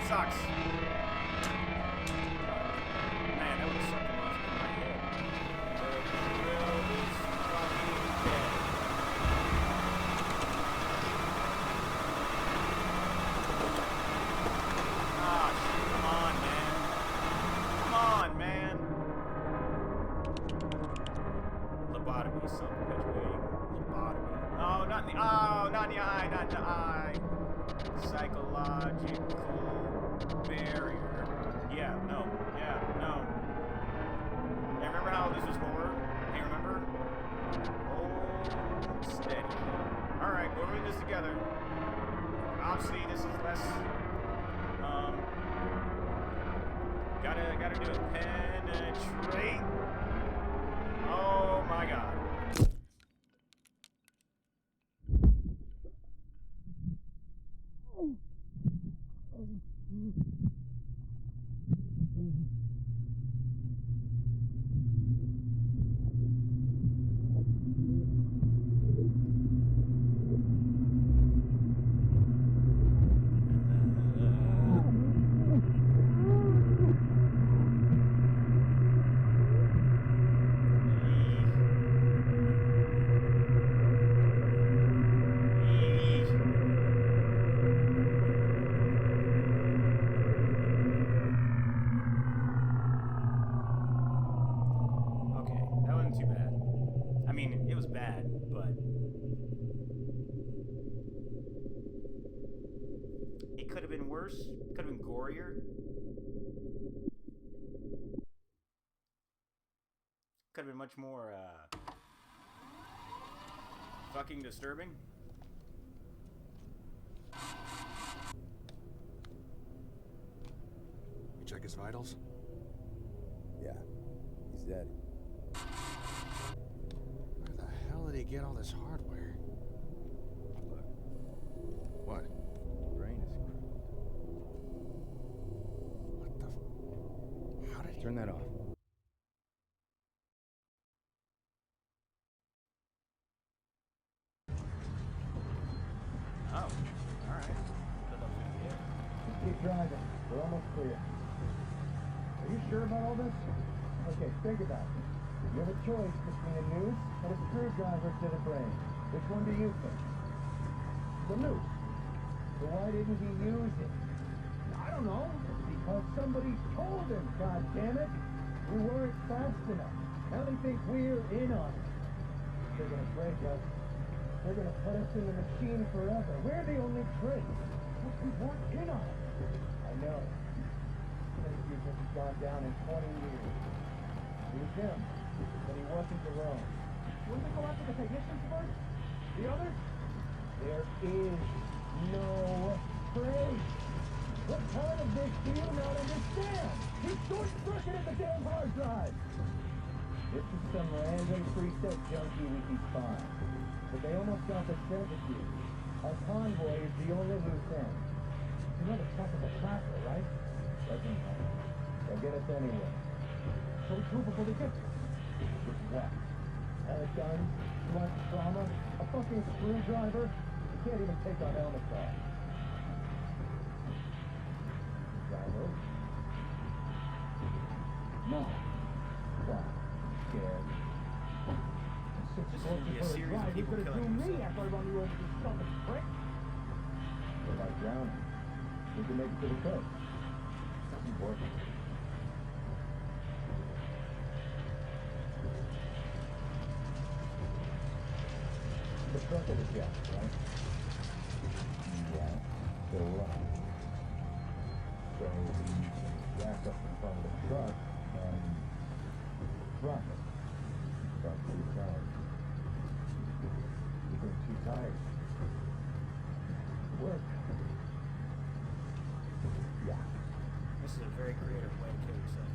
sucks. Man, that would have sucked in my head. The drill is fucking dead. Ah, shit, come on, man. Come on, man. Lobotomy, self-perpetuating lobotomy. Oh, not in the, oh, not in the eye, not in the eye. Psychological barrier. Yeah, no. Yeah, no. Hey, remember how this was horror? Hey, remember? Hold steady. Alright, we're doing this together. Obviously, this is less, gotta do it. Penetrate. Oh my god. Too bad. I mean, it was bad, but it could have been worse. Could have been gorier. Could have been much more fucking disturbing. You check his vitals? Yeah, he's dead. Where the hell did he get all this hardware? Look, What? brain is cracked. What the How did he... Turn that off. Oh, alright. Thought that was gonna be it. Just keep driving. We're almost clear. Are you sure about all this? Okay, think about it. You have a choice between a noose and a screwdriver to the brain. Which one do you think? The noose. So why didn't he use it? I don't know. Because somebody told him, God damn it. We weren't fast enough. Now they think we're in on it. They're gonna break us. They're gonna put us in the machine forever. We're the only trace. We weren't in on it. I know. Tristenkw5 has gone down in 20 years. It was him, but he wasn't alone. Wouldn't we go after the technicians first? The others? There is no trace. What part of this do you not understand? He short-circuited the damn hard drive. This is some random preset junkie we can find. But they almost got the centrifuge. Our convoy is the only loose end. You know the truck is a tracker, right? Doesn't matter. They'll get us anyway. So it's provable to get to. With what? Guns, blunt trauma, a fucking screwdriver. You can't even take our helmets off. Driver? No. Why? Scared. This is gonna be a series of people killing me themselves. after I run you over this fucking prick. We're like drowning. We can make it to the coast. That's important. The front of the jet, right? Yeah, so so we jack up in front of the truck and drop it. About 2 tires. Between 2 tires. Work. Yeah. This is a very creative way to kill yourself.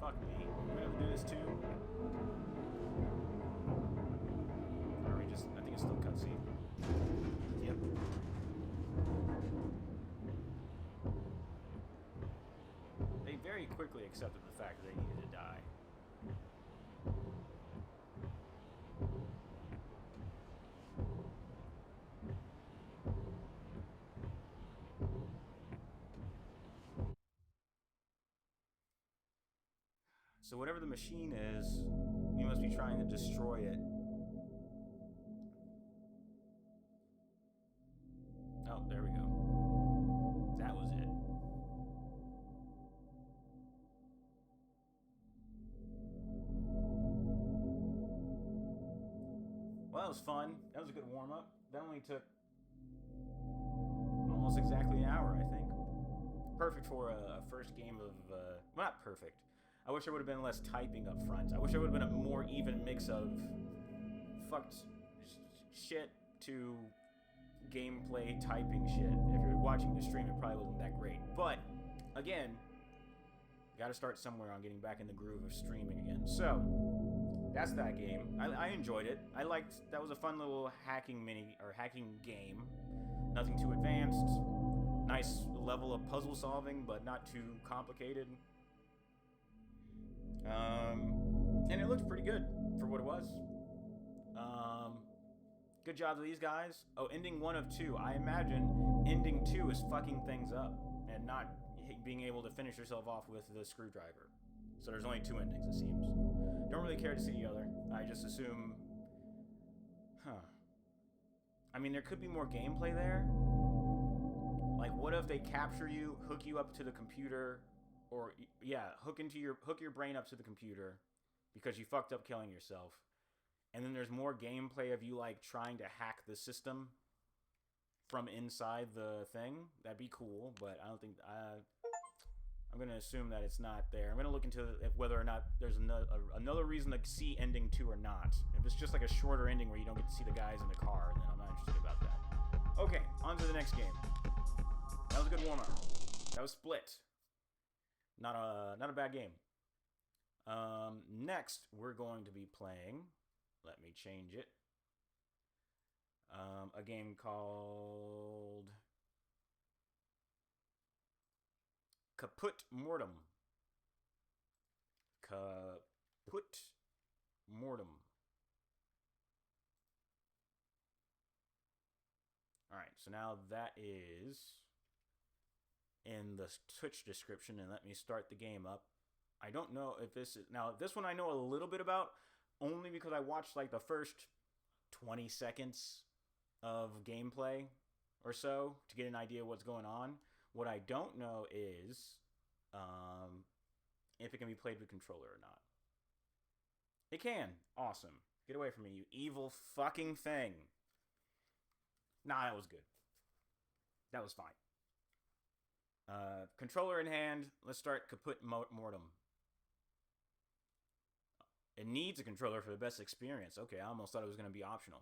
Fuck me. We're gonna do this too. Or are we just, I think it's still cutscene. Yep. very quickly accepted the fact that they needed to die. So whatever the machine is, you must be trying to destroy it. Oh, there we go. That was it. Well, that was fun. That was a good warm-up. That only took almost exactly an hour, I think. Perfect for a first game of... well, not perfect. I wish there would have been less typing up front. I wish there would have been a more even mix of fucked shit to gameplay typing shit. If you're watching the stream, it probably wasn't that great. But, again, gotta start somewhere on getting back in the groove of streaming again. So, that's that game. I enjoyed it. I liked... That was a fun little hacking game. Nothing too advanced. Nice level of puzzle solving, but not too complicated. And it looked pretty good for what it was. Good job to these guys. Oh, ending 1 of 2. I imagine ending 2 is fucking things up and not being able to finish yourself off with the screwdriver. So there's only 2 endings, it seems. Don't really care to see the other. I just assume... I mean, there could be more gameplay there. Like, what if they capture you, hook you up to the computer... Or, yeah, hook your brain up to the computer because you fucked up killing yourself. And then there's more gameplay of you, like, trying to hack the system from inside the thing. That'd be cool, but I don't think... I'm going to assume that it's not there. I'm going to look into whether or not there's another reason to see ending 2 or not. If it's just, like, a shorter ending where you don't get to see the guys in the car, then I'm not interested about that. Okay, on to the next game. That was a good warm-up. That was Split. Not a bad game. Next, we're going to be playing... Let me change it. A game called... Kaput Mortem. Kaput Mortem. Alright, so now that is... in the Twitch description, and let me start the game up. I don't know if this is... Now, this one I know a little bit about, only because I watched, like, the first 20 seconds of gameplay or so to get an idea of what's going on. What I don't know is if it can be played with controller or not. It can. Awesome. Get away from me, you evil fucking thing. Nah, that was good. That was fine. Controller in hand. Let's start Kaput Mortem. It needs a controller for the best experience. Okay, I almost thought it was going to be optional.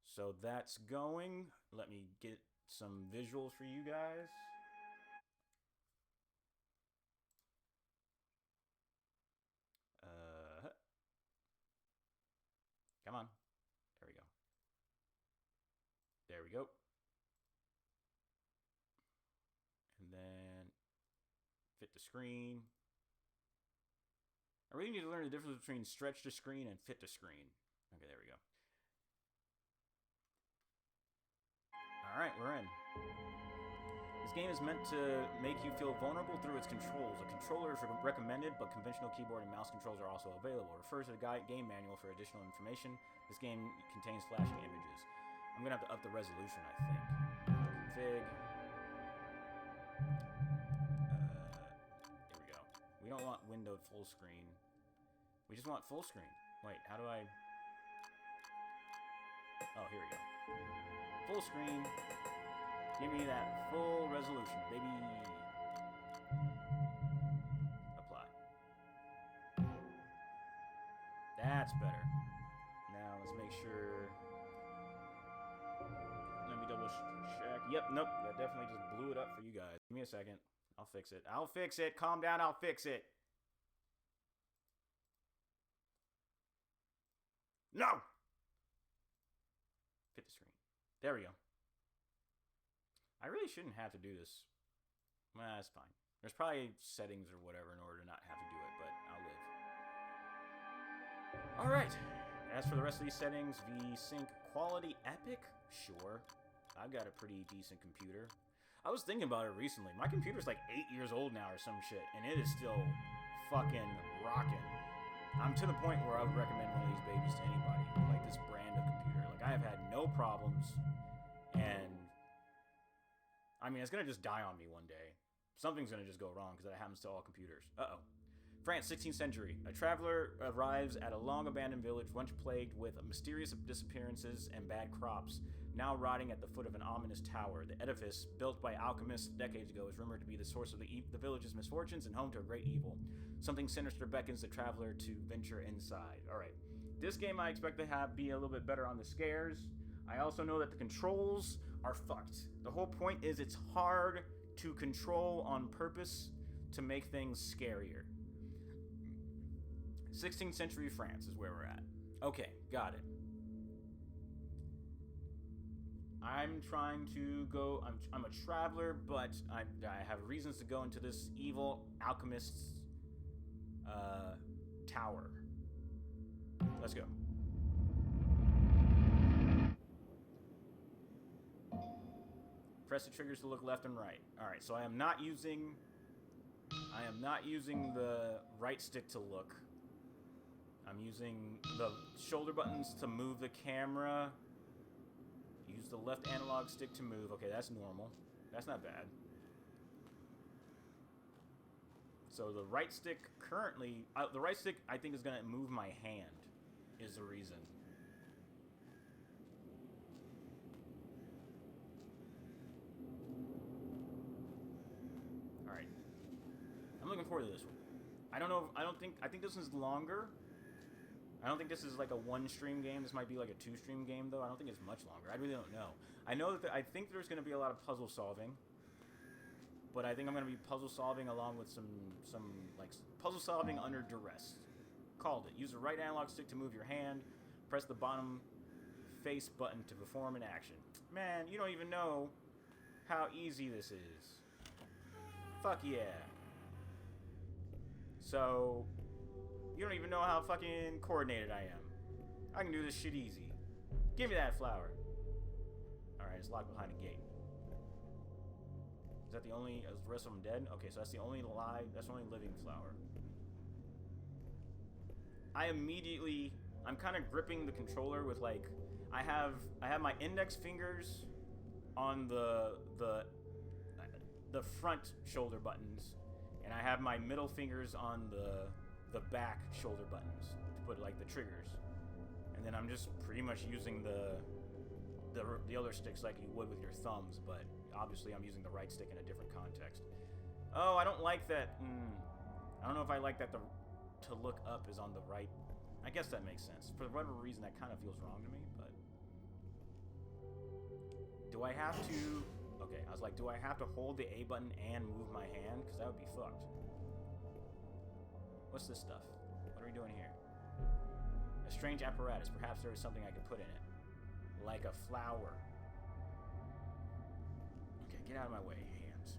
So that's going. Let me get some visuals for you guys. Come on. There we go. There we go. And then fit to screen. I really need to learn the difference between stretch to screen and fit to screen. Okay, there we go. Alright, we're in. This game is meant to make you feel vulnerable through its controls. A controller is recommended, but conventional keyboard and mouse controls are also available. Refer to the game manual for additional information. This game contains flashing images. I'm going to have to up the resolution, I think. Config. Here we go. We don't want windowed full screen. We just want full screen. Wait, how do I... Oh, here we go. Full screen. Give me that full resolution, baby. Apply. That's better. Now, let's make sure... Let me double check. Yep, nope. That definitely just blew it up for you guys. Give me a second. I'll fix it. I'll fix it. Calm down. I'll fix it. No! Fit the screen. There we go. I really shouldn't have to do this That's fine. There's probably settings or whatever in order to not have to do it, but I'll live. Alright. As for the rest of these settings, V-Sync quality epic? Sure. I've got a pretty decent computer. I was thinking about it recently. My computer's like 8 years old now or some shit, and it is still fucking rocking. I'm to the point where I would recommend one of these babies to anybody, like this brand of computer. Like, I have had no problems, and I mean, it's gonna just die on me one day. Something's gonna just go wrong, because that happens to all computers. Uh-oh. France, 16th century. A traveler arrives at a long-abandoned village once plagued with mysterious disappearances and bad crops, now rotting at the foot of an ominous tower. The edifice, built by alchemists decades ago, is rumored to be the source of the village's misfortunes and home to a great evil. Something sinister beckons the traveler to venture inside. Alright. This game I expect to be a little bit better on the scares. I also know that the controls are fucked. The whole point is it's hard to control on purpose to make things scarier. 16th century France is where we're at. Okay, got it. I'm trying to go... I'm a traveler, but I have reasons to go into this evil alchemist's tower. Let's go. Press the triggers to look left and right. Alright, so I am not using the right stick to look. I'm using the shoulder buttons to move the camera. Use the left analog stick to move. Okay, that's normal. That's not bad. So the right stick currently... the right stick, I think, is going to move my hand, is the reason. Alright. I'm looking forward to this one. I think this is longer. I don't think this is like a one-stream game. This might be like a two-stream game, though. I don't think it's much longer. I really don't know. I know that I think there's going to be a lot of puzzle solving. But I think I'm going to be puzzle solving along with some like puzzle solving under duress. Called it. Use the right analog stick to move your hand. Press the bottom face button to perform an action. Man, you don't even know how easy this is. Fuck yeah. So, you don't even know how fucking coordinated I am. I can do this shit easy. Give me that flower. Alright, it's locked behind a gate. Is that the only... Is the rest of them dead? Okay, so that's the only live... That's the only living flower. I'm kind of gripping the controller with, like... I have my index fingers on the front shoulder buttons. And I have my middle fingers on the back shoulder buttons to put, like, the triggers. And then I'm just pretty much using the other sticks like you would with your thumbs, but obviously I'm using the right stick in a different context. Oh, I don't like that. I don't know if I like that to look up is on the right. I guess that makes sense. For whatever reason, that kind of feels wrong to me, but... Do I have to... Okay, I was like, do I have to hold the A button and move my hand? Because that would be fucked. What's this stuff? What are we doing here? A strange apparatus. Perhaps there is something I could put in it. Like a flower. Okay, get out of my way, hands.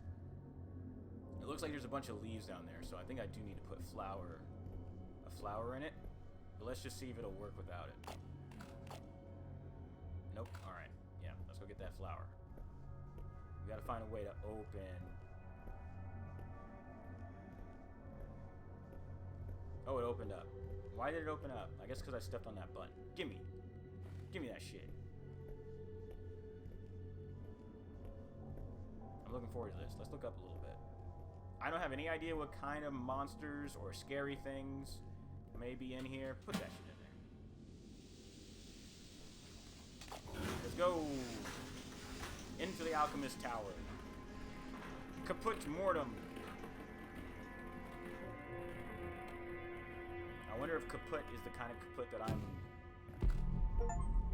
It looks like there's a bunch of leaves down there, so I think I do need to put a flower in it. But let's just see if it'll work without it. Nope. Alright. Yeah, let's go get that flower. We gotta find a way to open... Oh, it opened up. Why did it open up? I guess because I stepped on that button. Gimme that shit. I'm looking forward to this. Let's look up a little bit. I don't have any idea what kind of monsters or scary things may be in here. Put that shit in there. Let's go. Into the Alchemist Tower. Kaput mortem. I wonder if kaput is the kind of kaput that I'm...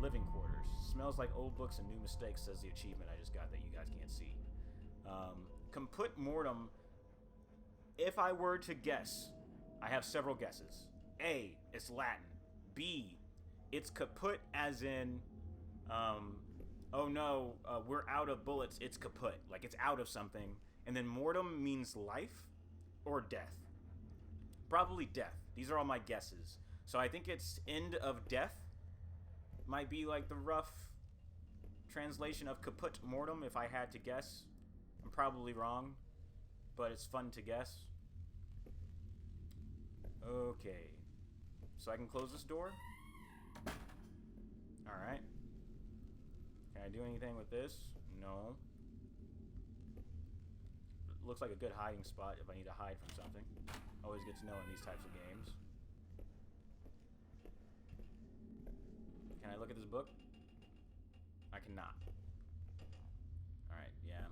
Living quarters. Smells like old books and new mistakes, says the achievement I just got that you guys can't see. Kaput mortem. If I were to guess, I have several guesses. A, it's Latin. B, it's kaput as in, oh no, we're out of bullets, it's kaput. Like, it's out of something, And then mortem means life or death. Probably death. These are all my guesses. So I think it's end of death. Might be like the rough translation of kaput mortem if I had to guess. I'm probably wrong, but it's fun to guess. Okay. So I can close this door? Alright. Can I do anything with this? No. Looks like a good hiding spot if I need to hide from something. Always good to know in these types of games. Can I look at this book? I cannot. Alright, yeah.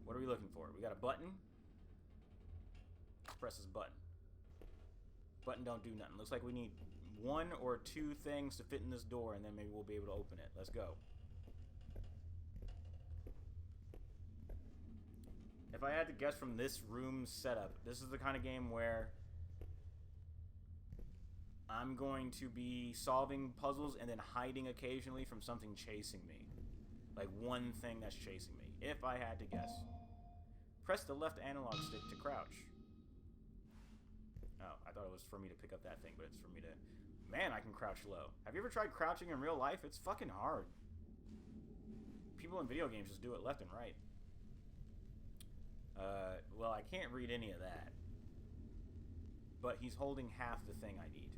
What are we looking for? We got a button. Let's press this button. Button don't do nothing. Looks like we need 1 or 2 things to fit in this door, and then maybe we'll be able to open it. Let's go. If I had to guess from this room setup, this is the kind of game where I'm going to be solving puzzles and then hiding occasionally from something chasing me. Like one thing that's chasing me. If I had to guess. Press the left analog stick to crouch. Oh, I thought it was for me to pick up that thing, but it's for me to... Man, I can crouch low. Have you ever tried crouching in real life? It's fucking hard. People in video games just do it left and right. Well, I can't read any of that. But he's holding half the thing I need.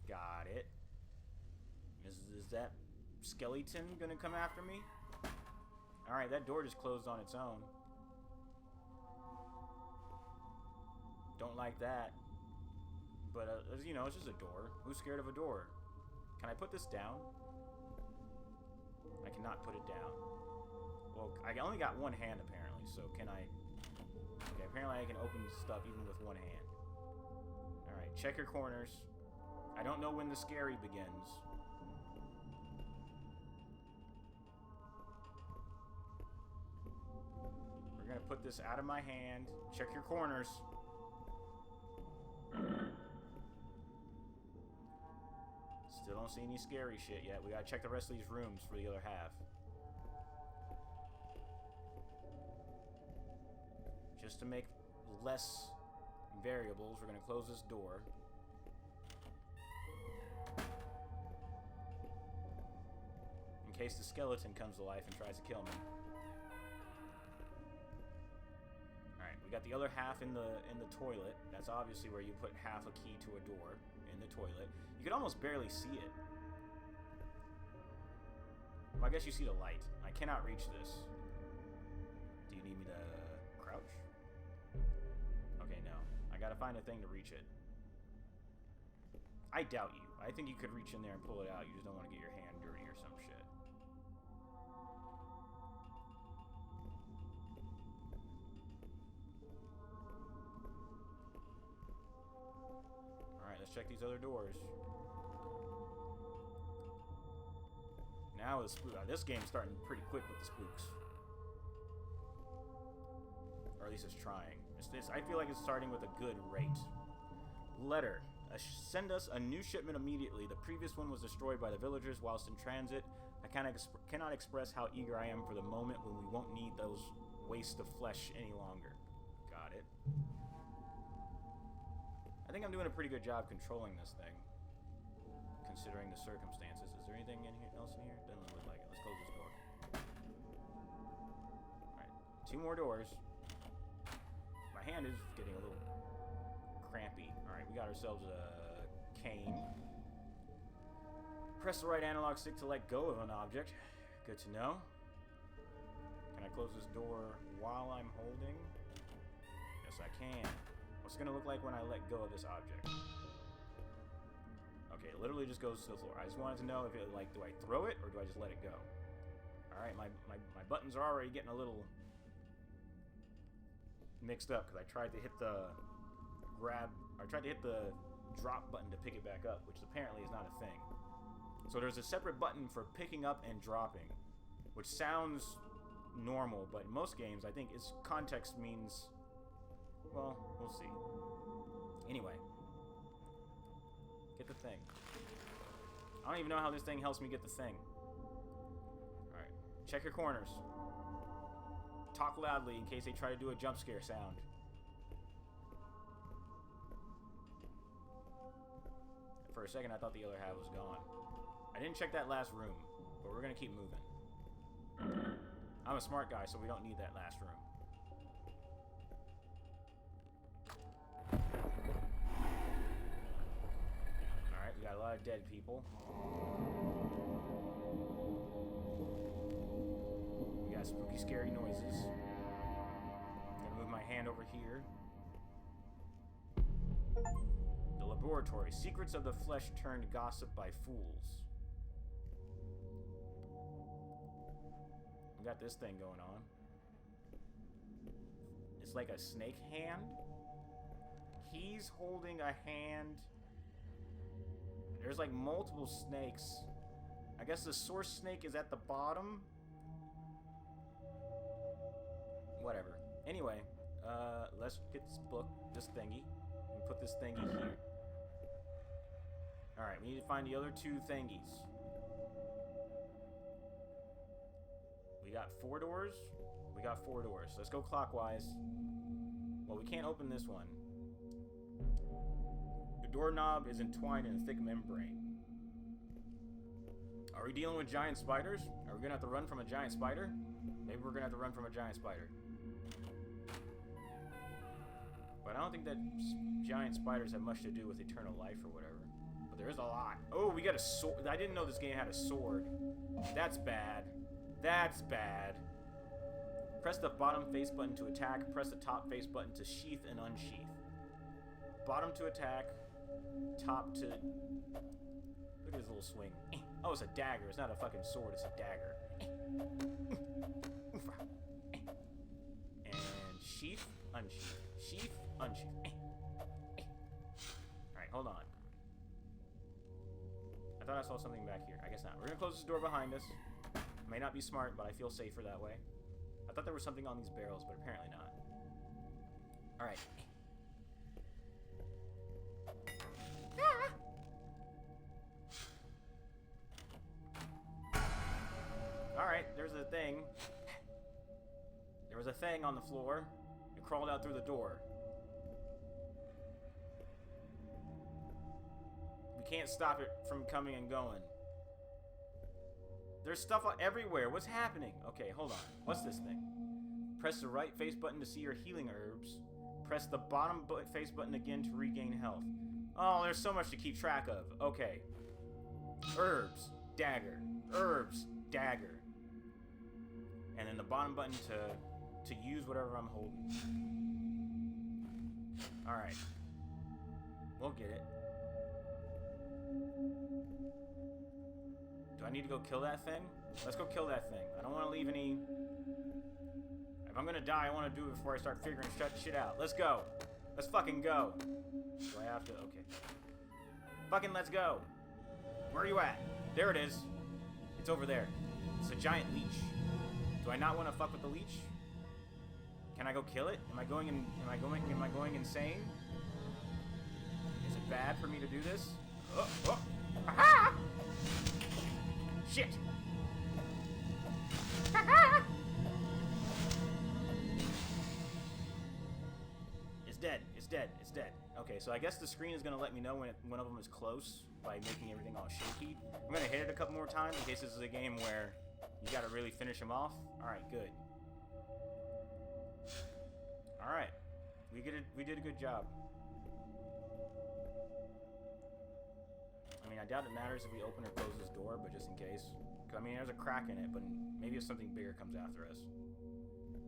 Got it. Is that skeleton gonna come after me? Alright, that door just closed on its own. Don't like that. But, you know, it's just a door. Who's scared of a door? Can I put this down? I cannot put it down. Well, I only got one hand, apparently, so can I... Okay, apparently I can open stuff even with one hand. Alright, check your corners. I don't know when the scary begins. We're gonna put this out of my hand. Check your corners. Still don't see any scary shit yet. We gotta check the rest of these rooms for the other half. Just to make less variables, we're gonna close this door. In case the skeleton comes to life and tries to kill me. Alright, we got the other half in the toilet. That's obviously where you put half a key to a door in the toilet. You can almost barely see it. Well, I guess you see the light. I cannot reach this. Do you need me to crouch? Okay, no. I gotta find a thing to reach it. I doubt you. I think you could reach in there and pull it out. You just don't want to get your hand dirty or some shit. Alright, let's check these other doors. Now the spook. This game's starting pretty quick with the spooks. Or at least it's trying. I feel like it's starting with a good rate. Letter. Send us a new shipment immediately. The previous one was destroyed by the villagers whilst in transit. I cannot express how eager I am for the moment when we won't need those wastes of flesh any longer. Got it. I think I'm doing a pretty good job controlling this thing, considering the circumstances. Is there anything else in here? Doesn't look like it. Let's close this door. Alright, 2 more doors. My hand is getting a little crampy. Alright, we got ourselves a cane. Press the right analog stick to let go of an object. Good to know. Can I close this door while I'm holding? Yes, I can. What's it gonna look like when I let go of this object? Okay, it literally just goes to the floor. I just wanted to know if it, like, do I throw it or do I just let it go? Alright, my buttons are already getting a little mixed up because I tried to hit the drop button to pick it back up, which apparently is not a thing. So there's a separate button for picking up and dropping, which sounds normal, but in most games I think its context means, well, we'll see. Anyway, get the thing. I don't even know how this thing helps me get the thing. Check your corners. Talk loudly in case they try to do a jump scare sound. For a second, I thought the other half was gone. I didn't check that last room, but we're gonna keep moving. I'm a smart guy, so we don't need that last room. Alright, we got a lot of dead people. We got spooky, scary noises. I'm gonna move my hand over here. The laboratory. Secrets of the flesh turned gossip by fools. We got this thing going on. It's like a snake hand. He's holding a hand. There's like multiple snakes. I guess the source snake is at the bottom. Whatever. Anyway, let's get this book, this thingy, and put this thingy here. Alright, we need to find the other two thingies. We got 4 doors. We got 4 doors. Let's go clockwise. Well, we can't open this one. The doorknob is entwined in a thick membrane. Are we dealing with giant spiders? Are we gonna have to run from a giant spider? Maybe we're gonna have to run from a giant spider. But I don't think that giant spiders have much to do with eternal life or whatever. But there is a lot. Oh, we got a sword. I didn't know this game had a sword. That's bad. That's bad. Press the bottom face button to attack. Press the top face button to sheath and unsheath. Bottom to attack. Top to... Look at his little swing. Oh, it's a dagger. It's not a fucking sword. It's a dagger. And sheath, unsheath. Sheath, unsheath. Alright, hold on. I thought I saw something back here. I guess not. We're gonna close this door behind us. May not be smart, but I feel safer that way. I thought there was something on these barrels, but apparently not. Alright. Alright, there's a thing. There was a thing on the floor. It crawled out through the door. We can't stop it from coming and going. There's stuff everywhere. What's happening? Okay, hold on. What's this thing? Press the right face button to see your healing herbs. Press the bottom face button again to regain health. Oh, there's so much to keep track of. Okay. Herbs. Dagger. Herbs. Dagger. And then the bottom button to use whatever I'm holding. Alright. We'll get it. Do I need to go kill that thing? Let's go kill that thing. I don't want to leave any... If I'm gonna die, I want to do it before I start figuring shit out. Let's go. Let's fucking go. Do I have to? Okay. Fucking let's go. Where are you at? There it is. It's over there. It's a giant leech. Do I not want to fuck with the leech? Can I go kill it? Am I going insane? Is it bad for me to do this? Oh, oh. Aha! Shit! It's dead. It's dead. It's dead. Okay, so I guess the screen is going to let me know when one of them is close by making everything all shaky. I'm going to hit it a couple more times in case this is a game where you got to really finish him off. Alright, good. Alright. We did a good job. I mean, I doubt it matters if we open or close this door, but just in case. I mean, there's a crack in it, but maybe if something bigger comes after us.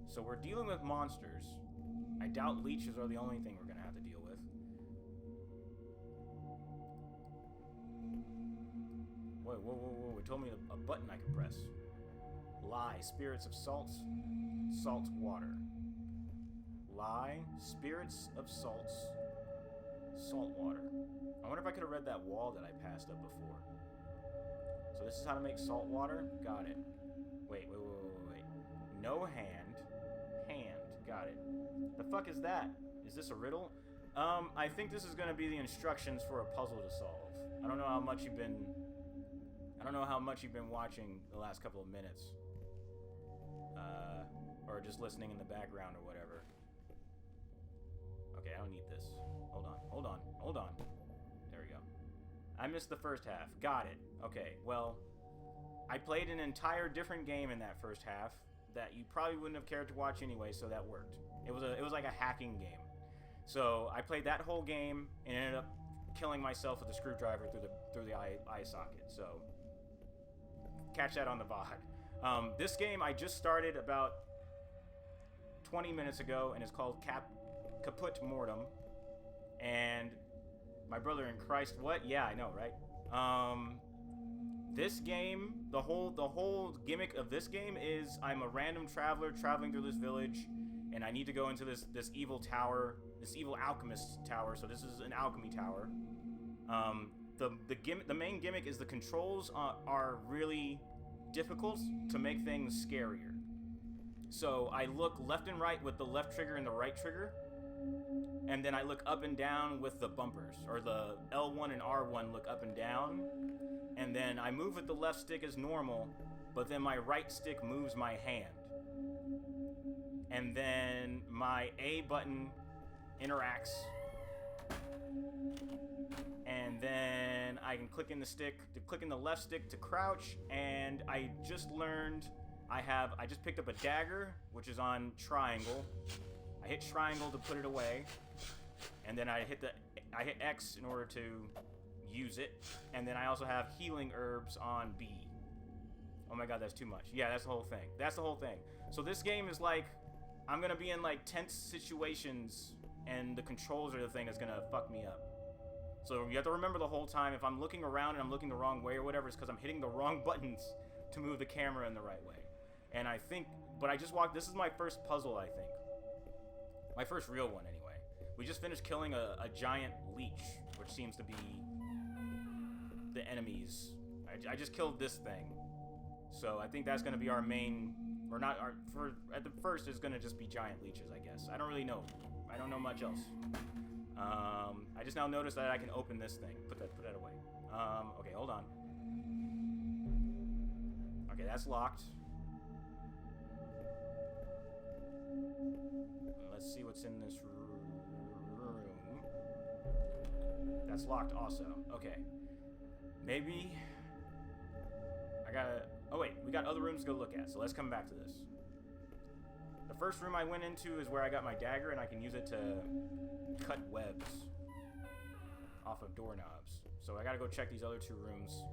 So we're dealing with monsters. I doubt leeches are the only thing we're going to have to deal with. Whoa, whoa, whoa, whoa. It told me a button I could press. Lie. Spirits of salts. Salt water. Lie. Spirits of salts. Salt water. I wonder if I could have read that wall that I passed up before. So this is how to make salt water? Got it. Wait. No hand. Hand. Got it. The fuck is that? Is this a riddle? I think this is going to be the instructions for a puzzle to solve. I don't know how much you've been watching the last couple of minutes. just listening in the background or whatever. Okay, I don't need this. Hold on, hold on, hold on. There we go. I missed the first half. Got it. Okay, well, I played an entire different game in that first half that you probably wouldn't have cared to watch anyway, so that worked. It was like a hacking game. So I played that whole game and ended up killing myself with a screwdriver through the eye socket. So catch that on the VOD. This game I just started about 20 minutes ago, and it's called Kaput Mortem. And my brother in Christ, what? Yeah, I know, right? This game, the whole gimmick of this game is I'm a random traveler traveling through this village, and I need to go into this evil tower, this evil alchemist tower. So this is an alchemy tower. The main gimmick is the controls are really difficult to make things scarier. So I look left and right with the left trigger and the right trigger, and then I look up and down with the bumpers, or the L1 and R1 look up and down, and then I move with the left stick as normal, but then my right stick moves my hand. And then my A button interacts, and then I can click in the left stick to crouch. And I just learned I just picked up a dagger, which is on triangle. I hit triangle to put it away, and then I hit X in order to use it, and then I also have healing herbs on B. Oh my god, that's too much. Yeah, that's the whole thing. That's the whole thing. So this game is like, I'm gonna be in like tense situations, and the controls are the thing that's gonna fuck me up. So you have to remember the whole time, if I'm looking around and I'm looking the wrong way or whatever, it's because I'm hitting the wrong buttons to move the camera in the right way. And I think, but I just walked, this is my first puzzle, I think. My first real one, anyway. We just finished killing a giant leech, which seems to be the enemies. I just killed this thing. So I think that's going to be our main, or not, at the first it's going to just be giant leeches, I guess. I don't really know. I don't know much else. I just now noticed that I can open this thing. Put that away. Okay, hold on. Okay, that's locked. Let's see what's in this room. That's locked also. Okay. Maybe I gotta... Oh wait, we got other rooms to go look at, so let's come back to this. The first room I went into is where I got my dagger, and I can use it to cut webs off of doorknobs. So I gotta go check these other two rooms.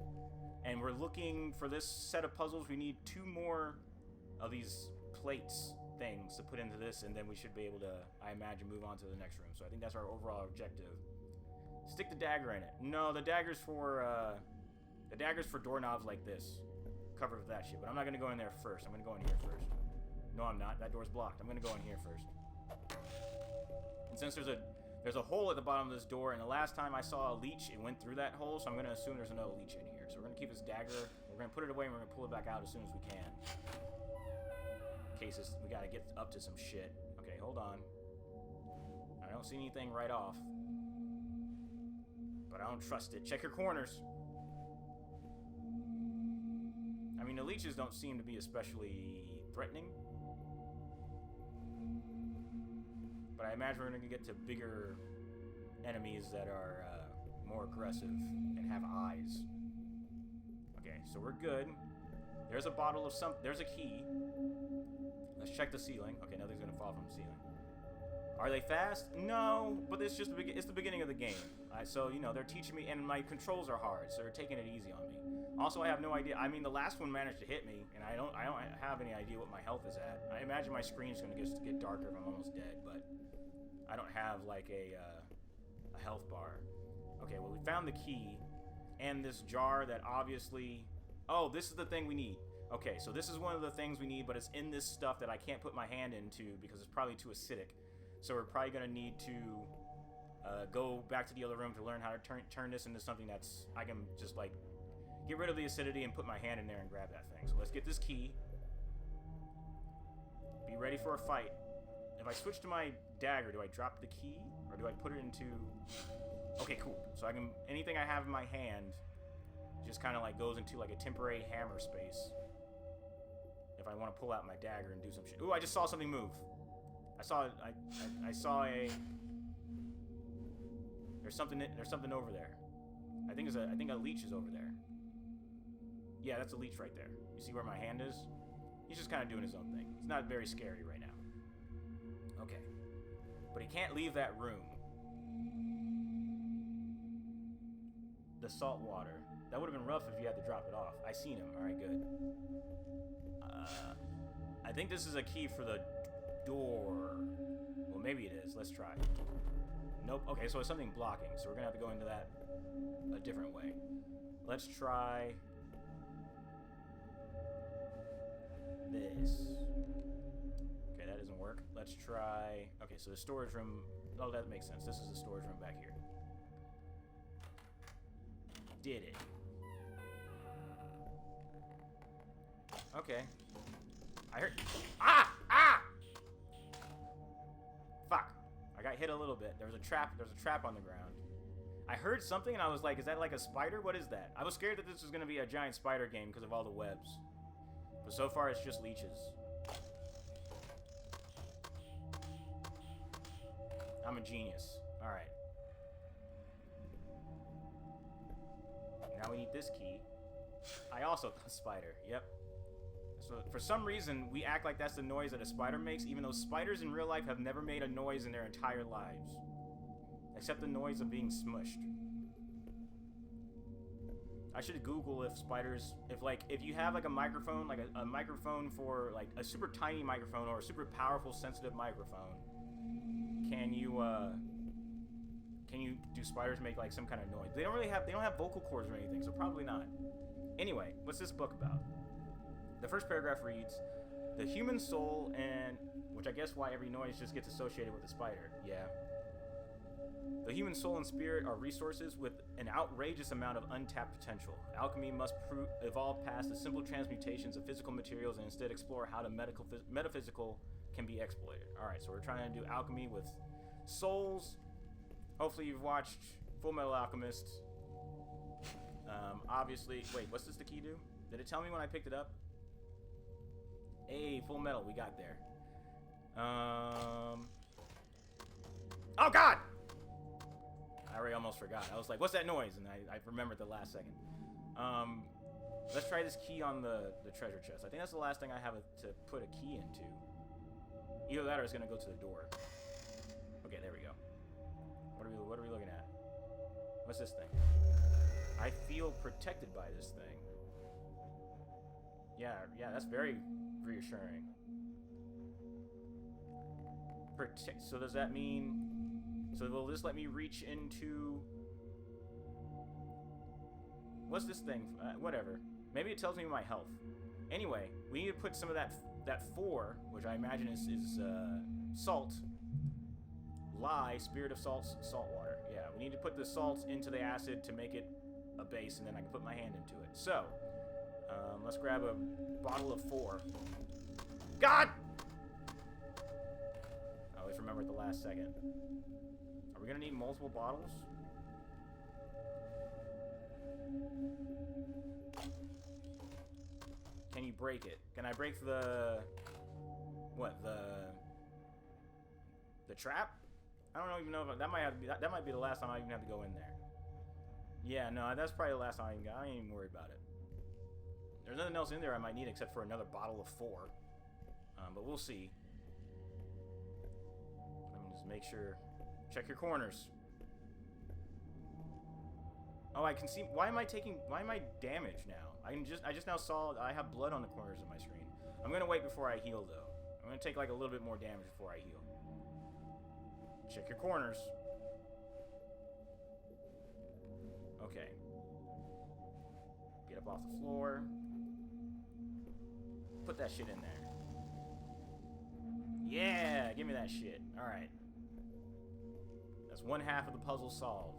And we're looking for this set of puzzles. We need 2 more of these plates things to put into this, and then we should be able to, I imagine, move on to the next room. So I think that's our overall objective. Stick the dagger in it. No, the dagger's for doorknobs like this. Covered with that shit. But I'm not gonna go in there first. I'm gonna go in here first. No, I'm not. That door's blocked. I'm gonna go in here first. And since there's a hole at the bottom of this door, and the last time I saw a leech, it went through that hole, so I'm gonna assume there's another leech in here. So we're gonna keep this dagger. We're gonna put it away, and we're gonna pull it back out as soon as we can. In case we gotta get up to some shit. Okay, hold on. I don't see anything right off, but I don't trust it. Check your corners. I mean, the leeches don't seem to be especially threatening, but I imagine we're gonna get to bigger enemies that are more aggressive and have eyes. Okay, so we're good. There's a bottle of there's a key. Let's check the ceiling. Okay, nothing's gonna fall from the ceiling. Are they fast? No, but it's just it's the beginning of the game. So you know, they're teaching me, and my controls are hard, so they're taking it easy on me. Also, I have no idea. I mean, the last one managed to hit me, and I don't have any idea what my health is at. I imagine my screen's gonna get darker if I'm almost dead, but I don't have like a health bar. Okay, well, we found the key and this jar that obviously. Oh, this is the thing we need. Okay, so this is one of the things we need, but it's in this stuff that I can't put my hand into because it's probably too acidic. So we're probably gonna need to go back to the other room to learn how to turn this into something that's I can just like get rid of the acidity and put my hand in there and grab that thing. So let's get this key. Be ready for a fight. If I switch to my dagger, do I drop the key or do I put it into? Okay, cool. So I can anything I have in my hand just kind of like goes into like a temporary hammer space. if I want to pull out my dagger and do some shit. Ooh, I just saw something move. I saw a. There's something over there. I think a leech is over there. Yeah, that's a leech right there. You see where my hand is? He's just kind of doing his own thing. It's not very scary right now. Okay. But he can't leave that room. The salt water. That would have been rough if you had to drop it off. I seen him. Alright, good. I think this is a key for the door. Well, maybe it is. Let's try. Nope. Okay, so it's something blocking. So we're going to have to go into that a different way. Let's try this. Okay, that doesn't work. Let's try... Okay, so the storage room... Oh, that makes sense. This is the storage room back here. Did it. Okay. I heard... Ah! Ah! Fuck. I got hit a little bit. There's a trap on the ground. I heard something and I was like, is that like a spider? What is that? I was scared that this was going to be a giant spider game because of all the webs. But so far it's just leeches. I'm a genius. Alright. Now we need this key. I also thought spider. Yep. So for some reason, we act like that's the noise that a spider makes, even though spiders in real life have never made a noise in their entire lives. Except the noise of being smushed. I should Google if spiders, if you have like a microphone, like a microphone for like a super tiny microphone or a super powerful sensitive microphone, can you do spiders make like some kind of noise? They don't have vocal cords or anything, so probably not. Anyway, what's this book about? The first paragraph reads, the human soul and, which I guess why every noise just gets associated with a spider. Yeah. The human soul and spirit are resources with an outrageous amount of untapped potential. Alchemy must evolve past the simple transmutations of physical materials and instead explore how the metaphysical can be exploited. Alright, so we're trying to do alchemy with souls. Hopefully you've watched Full Metal Alchemist. Obviously, wait, what's this the key do? Did it tell me when I picked it up? Hey, Full Metal, we got there. Oh God! I already almost forgot. I was like, what's that noise? And I remembered the last second. Let's try this key on the treasure chest. I think that's the last thing I have to put a key into. Either that or it's gonna go to the door. Okay, there we go. What are we looking at? What's this thing? I feel protected by this thing. Yeah, that's very reassuring. So does that mean... So will this let me reach into... What's this thing? Whatever. Maybe it tells me my health. Anyway, we need to put some of that 4, which I imagine is salt. Spirit of salt water. Yeah, we need to put the salts into the acid to make it a base, and then I can put my hand into it. So, let's grab a bottle of 4. God! I always remember at the last second. Are we gonna need multiple bottles? Can you break it? Can I break the... What, the trap? I don't even know if that might have to be, that might be the last time I even have to go in there. Yeah, no, that's probably the last time I ain't even worried about it. There's nothing else in there I might need except for another bottle of 4. But we'll see. Let me just make sure. Check your corners. Oh, I can see. Why am I damaged now? I just now saw I have blood on the corners of my screen. I'm gonna wait before I heal though. I'm gonna take like a little bit more damage before I heal. Check your corners. Okay. Get up off the floor. Put that shit in there. Yeah, give me that shit. Alright. That's 1/2 of the puzzle solved.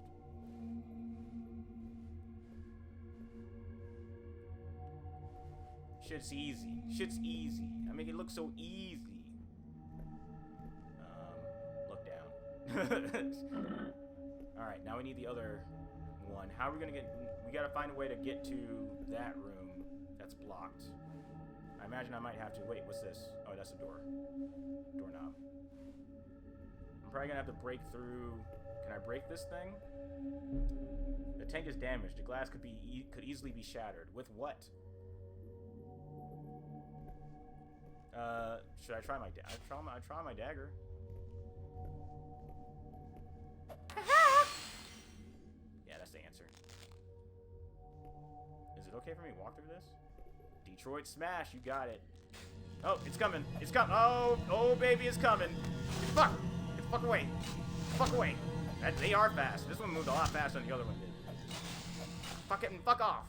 Shit's easy. Shit's easy. I make it look so easy. Look down. Alright, now we need the other one. How are we gonna get... We gotta find a way to get to that room that's blocked. I I imagine I might have to... Wait, what's this? Oh, that's a door. Doorknob. I'm probably gonna have to break through... Can I break this thing? The tank is damaged. The glass could easily be shattered. With what? Should I try my I try my dagger. Yeah, that's the answer. Is it okay for me to walk through this? Detroit Smash, you got it. Oh, it's coming. It's coming. Oh, baby, it's coming. Fuck. Get the fuck away. Fuck away. They are fast. This one moved a lot faster than the other one did. Fuck it and fuck off.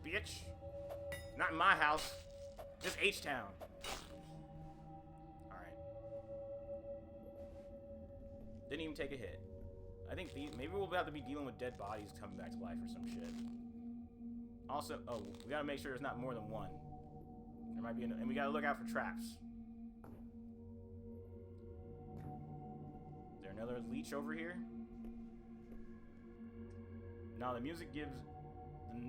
Bitch. Not in my house. Just H-Town. Alright. Didn't even take a hit. I think maybe we'll have to be dealing with dead bodies coming back to life or some shit. Also, oh, we gotta make sure there's not more than one. There might be and we gotta look out for traps. Is there another leech over here? No, the music gives...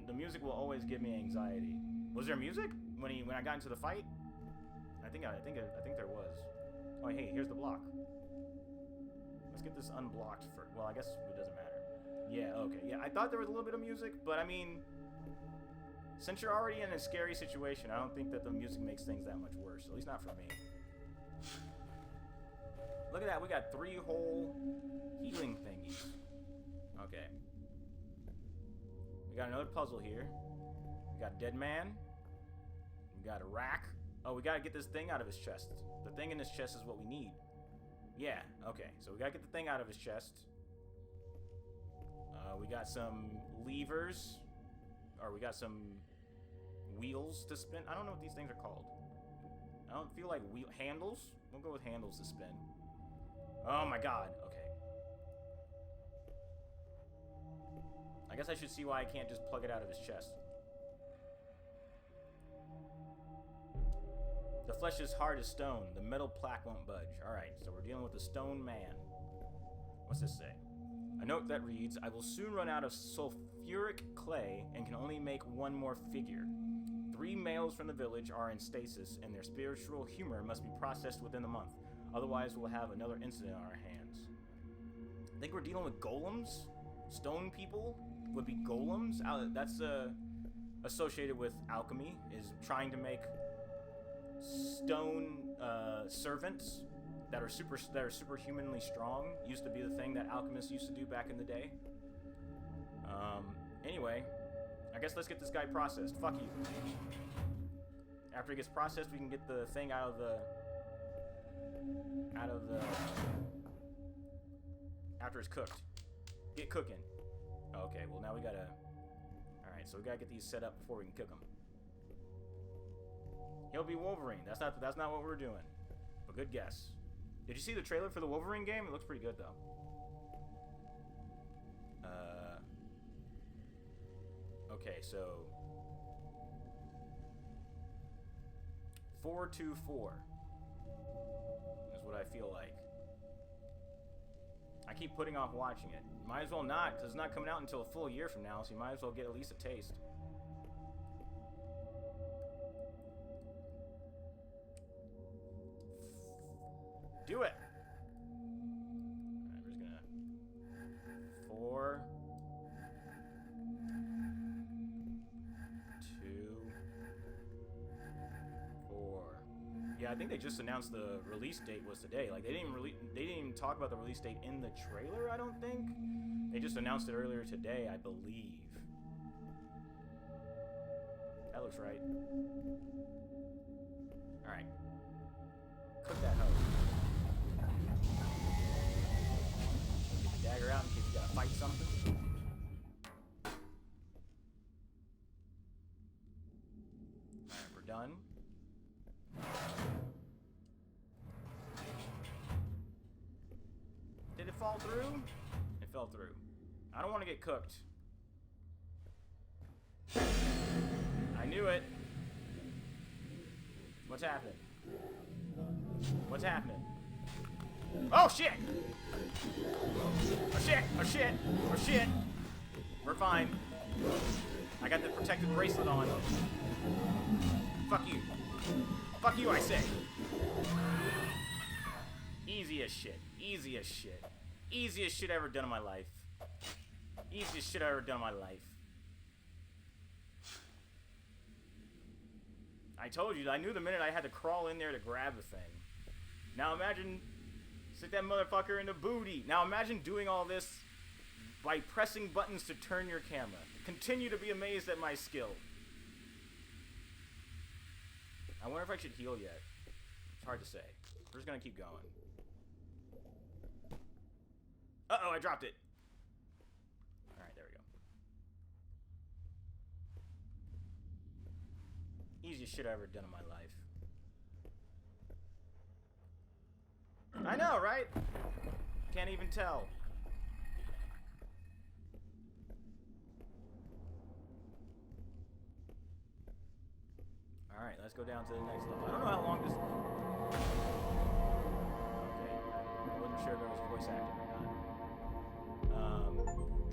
The music will always give me anxiety. Was there music when I got into the fight? I think there was. Oh, hey, here's the block. Let's get this unblocked for... Well, I guess it doesn't matter. Yeah, okay. Yeah, I thought there was a little bit of music, but I mean... Since you're already in a scary situation, I don't think that the music makes things that much worse. At least not for me. Look at that. We got 3 whole healing thingies. Okay. We got another puzzle here. We got a dead man. We got a rack. Oh, we gotta get this thing out of his chest. The thing in his chest is what we need. Yeah, okay. So we gotta get the thing out of his chest. We got some levers. Or we got some wheels to spin. I don't know what these things are called. I don't feel like handles. We'll go with handles to spin. Oh my god. Okay. I guess I should see why I can't just plug it out of his chest. The flesh is hard as stone. The metal plaque won't budge. Alright, so we're dealing with the stone man. What's this say? A note that reads, I will soon run out of sulfuric clay and can only make one more figure. 3 males from the village are in stasis, and their spiritual humor must be processed within the month. Otherwise, we'll have another incident on our hands. I think we're dealing with golems? Stone people would be golems? That's associated with alchemy, is trying to make stone servants that are superhumanly strong. Used to be the thing that alchemists used to do back in the day. Anyway, I guess let's get this guy processed. Fuck you. After he gets processed, we can get the thing out of the... After it's cooked. Get cooking. Okay, well now we gotta... Alright, so we gotta get these set up before we can cook them. He'll be Wolverine. That's not what we're doing. But good guess. Did you see the trailer for the Wolverine game? It looks pretty good, though. 424 is what I feel like. I keep putting off watching it. Might as well not, because it's not coming out until a full year from now, so you might as well get at least a taste. Do it! Alright, we're just gonna... 4... 2... 4... Yeah, I think they just announced the release date was today. Like, they didn't even talk about the release date in the trailer, I don't think. They just announced it earlier today, I believe. That looks right. Alright. Cook that hoe. Get the dagger out in case you gotta fight something. Alright, we're done. Did it fall through? It fell through. I don't want to get cooked. I knew it. What's happening? What's happening? Oh shit! Oh shit! Oh shit! Oh shit! We're fine. I got the protective bracelet on. Fuck you. Fuck you, I say. Easy as shit. Easy as shit. Easiest shit I ever done in my life. Easiest shit I ever done in my life. I told you, I knew the minute I had to crawl in there to grab the thing. Now imagine, stick that motherfucker in the booty. Now imagine doing all this by pressing buttons to turn your camera. Continue to be amazed at my skill. I wonder if I should heal yet. It's hard to say. We're just gonna keep going. Uh-oh, I dropped it. Alright, there we go. Easiest shit I ever done in my life. I know, right? Can't even tell. Alright, let's go down to the next level. I don't know how long this... Okay, I wasn't sure if there was voice acting or not.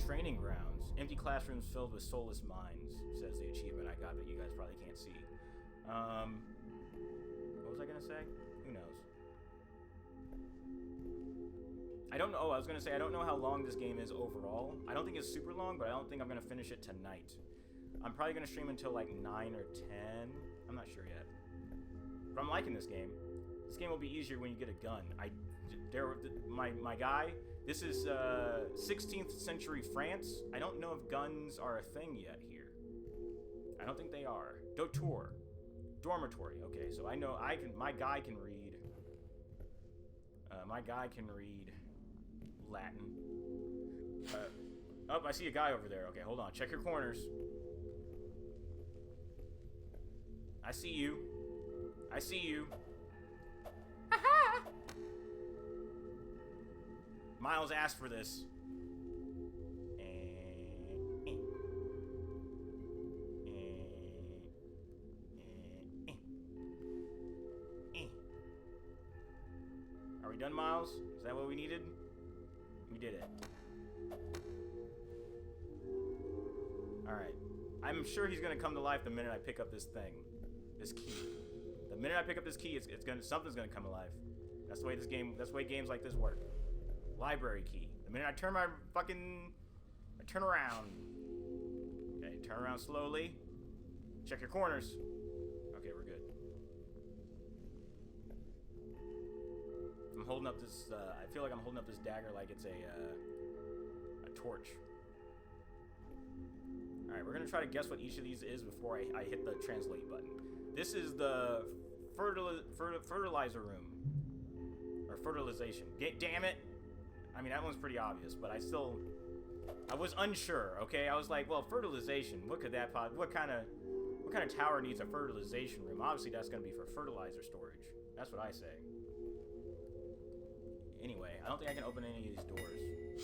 Training grounds. Empty classrooms filled with soulless minds, says the achievement I got that you guys probably can't see. What was I gonna say? Who knows? I don't know. Oh, I was gonna say I don't know how long this game is overall. I don't think it's super long, but I don't think I'm gonna finish it tonight. I'm probably gonna stream until like 9 or 10. I'm not sure yet. But I'm liking this game. This game will be easier when you get a gun. My guy. This is 16th century France. I don't know if guns are a thing yet here. I don't think they are. Dormitory. Okay, so I know my guy can read. My guy can read Latin. Oh, I see a guy over there. Okay, hold on. Check your corners. I see you. I see you. Aha! Miles asked for this. Are we done, Miles? Is that what we needed? We did it. Alright. I'm sure he's gonna come to life the minute I pick up this thing. This key. The minute I pick up this key, something's gonna come alive. That's the way games like this work. Library key. The minute I turn around. Okay, turn around slowly. Check your corners. Okay, we're good. I'm holding up this, I feel like I'm holding up this dagger like it's a torch. Alright, we're gonna try to guess what each of these is before I hit the translate button. This is the fertilizer room. Or fertilization. Damn it! I mean, that one's pretty obvious, but I was unsure, okay? I was like, well, fertilization, what could that what kind of tower needs a fertilization room? Obviously, that's gonna be for fertilizer storage. That's what I say. Anyway, I don't think I can open any of these doors.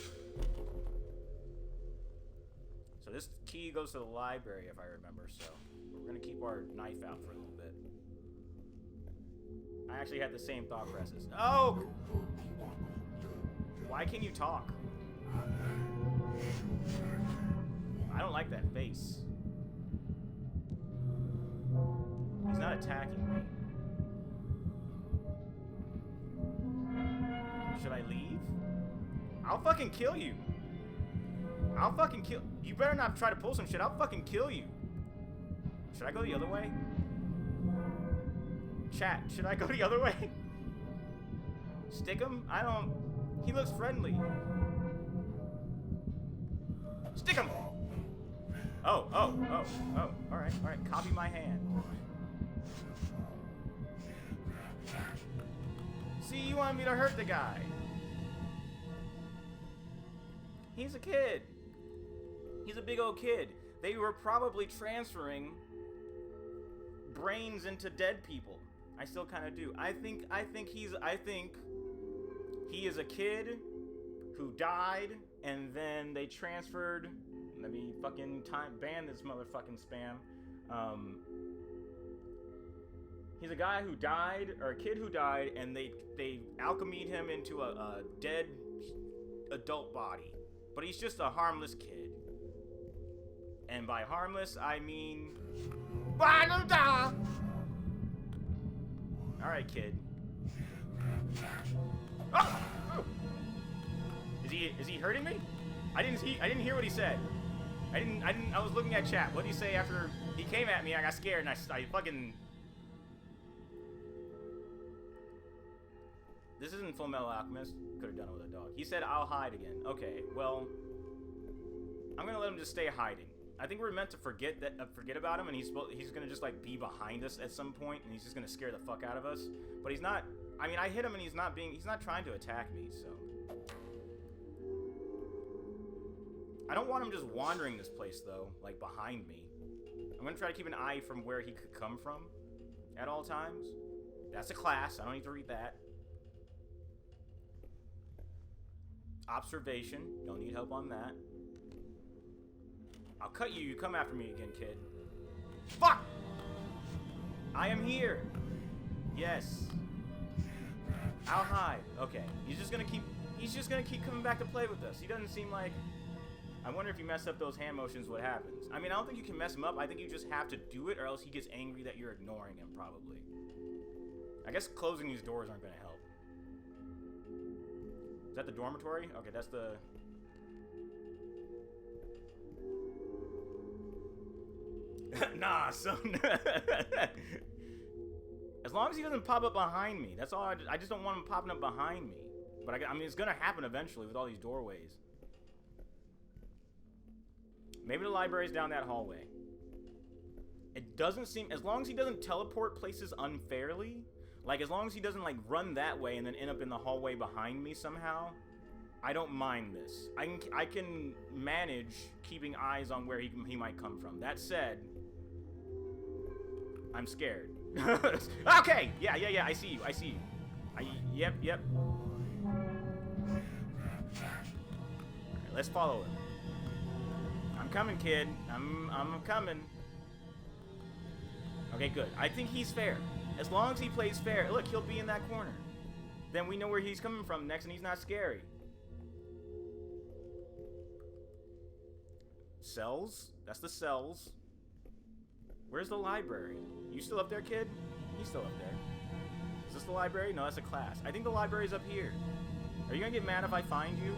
So this key goes to the library, if I remember, so we're gonna keep our knife out for a little bit. I actually had the same thought process. Oh! Why can't you talk? I don't like that face. He's not attacking me. Should I leave? I'll fucking kill you. I'll fucking kill... You better not try to pull some shit. I'll fucking kill you. Should I go the other way? Chat, should I go the other way? Stick him? I don't... He looks friendly. Stick him! Oh. Alright. Copy my hand. See, you wanted me to hurt the guy. He's a kid. He's a big old kid. They were probably transferring brains into dead people. I still kind of do. I think he is a kid who died, and then they transferred. Let me fucking ban this motherfucking spam. He's a guy who died, or a kid who died, and they alchemied him into a dead adult body. But he's just a harmless kid. And by harmless, I mean... Alright, kid. Oh! Oh! Is he hurting me? I didn't hear what he said. I was looking at chat. What did he say after he came at me? I got scared and I fucking... This isn't Full Metal Alchemist. Could have done it with a dog. He said, I'll hide again. Okay, well, I'm gonna let him just stay hiding. I think we're meant to forget about him, and he's gonna just like be behind us at some point, and he's just gonna scare the fuck out of us. But he's not. I mean, I hit him, and he's not trying to attack me. So I don't want him just wandering this place though, like behind me. I'm gonna try to keep an eye from where he could come from at all times. That's a class. I don't need to read that. Observation. Don't need help on that. I'll cut you. You come after me again, kid. Fuck! I am here. Yes. I'll hide. Okay. He's just gonna keep coming back to play with us. He doesn't seem like... I wonder if you mess up those hand motions, what happens? I mean, I don't think you can mess him up. I think you just have to do it, or else he gets angry that you're ignoring him, probably. I guess closing these doors aren't gonna help. Is that the dormitory? Okay, that's the... Nah, son. As long as he doesn't pop up behind me. That's all. I just don't want him popping up behind me. But I mean, it's gonna happen eventually with all these doorways. Maybe the library's down that hallway. It doesn't seem... As long as he doesn't teleport places unfairly... Like, as long as he doesn't, like, run that way and then end up in the hallway behind me somehow, I don't mind this. I can manage keeping eyes on where he might come from. That said, I'm scared. Okay! Yeah, I see you. Yep. Alright, let's follow him. I'm coming, kid. I'm coming. Okay, good. I think he's fair. As long as he plays fair, look, he'll be in that corner. Then we know where he's coming from next, and he's not scary. Cells? That's the cells. Where's the library? You still up there, kid? He's still up there. Is this the library? No, that's a class. I think the library's up here. Are you gonna get mad if I find you?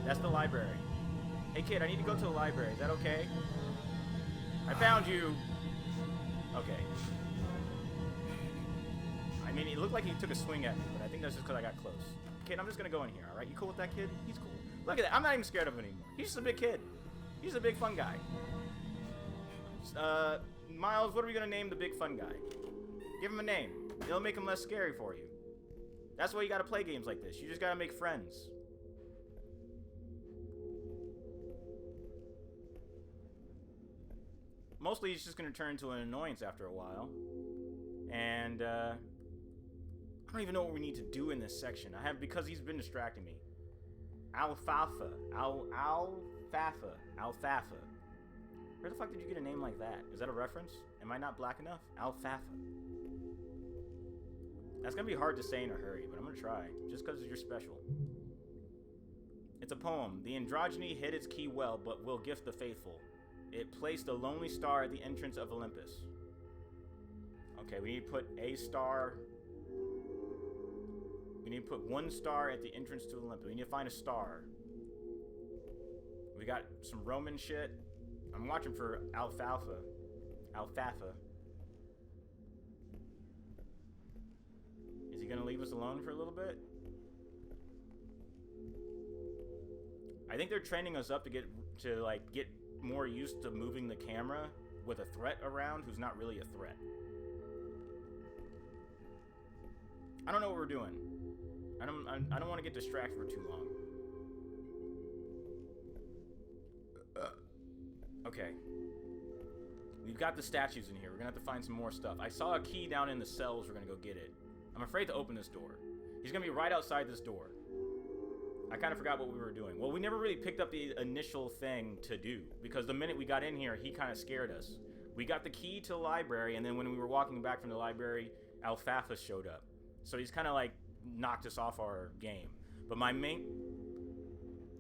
That's the library. Hey, kid, I need to go to the library. Is that okay? I found you. Okay. I mean, it looked like he took a swing at me, but I think that's just because I got close. Kid, I'm just gonna go in here, alright? You cool with that, kid? He's cool. Look at that. I'm not even scared of him anymore. He's just a big kid. He's a big fun guy. Miles, what are we gonna name the big fun guy? Give him a name. It'll make him less scary for you. That's why you gotta play games like this. You just gotta make friends. Mostly he's just going to turn into an annoyance after a while. And, I don't even know what we need to do in this section. Because he's been distracting me. Alfalfa. Alfalfa. Where the fuck did you get a name like that? Is that a reference? Am I not black enough? Alfalfa. That's going to be hard to say in a hurry, but I'm going to try. Just because you're special. It's a poem. The androgyny hid its key well, but will gift the faithful. It placed a lonely star at the entrance of Olympus. Okay, we need to put a star. We need to put one star at the entrance to Olympus. We need to find a star. We got some Roman shit. I'm watching for Alfalfa. Alfalfa. Is he gonna leave us alone for a little bit? I think they're training us up to get more used to moving the camera with a threat around who's not really a threat. I don't know what we're doing. I don't want to get distracted for too long. Okay. We've got the statues in here. We're gonna have to find some more stuff. I saw a key down in the cells. We're gonna go get it. I'm afraid to open this door. He's gonna be right outside this door. I kind of forgot what we were doing. Well, we never really picked up the initial thing to do, because the minute we got in here, he kind of scared us. We got the key to the library, and then when we were walking back from the library, Alfalfa showed up. So he's kind of like knocked us off our game. But I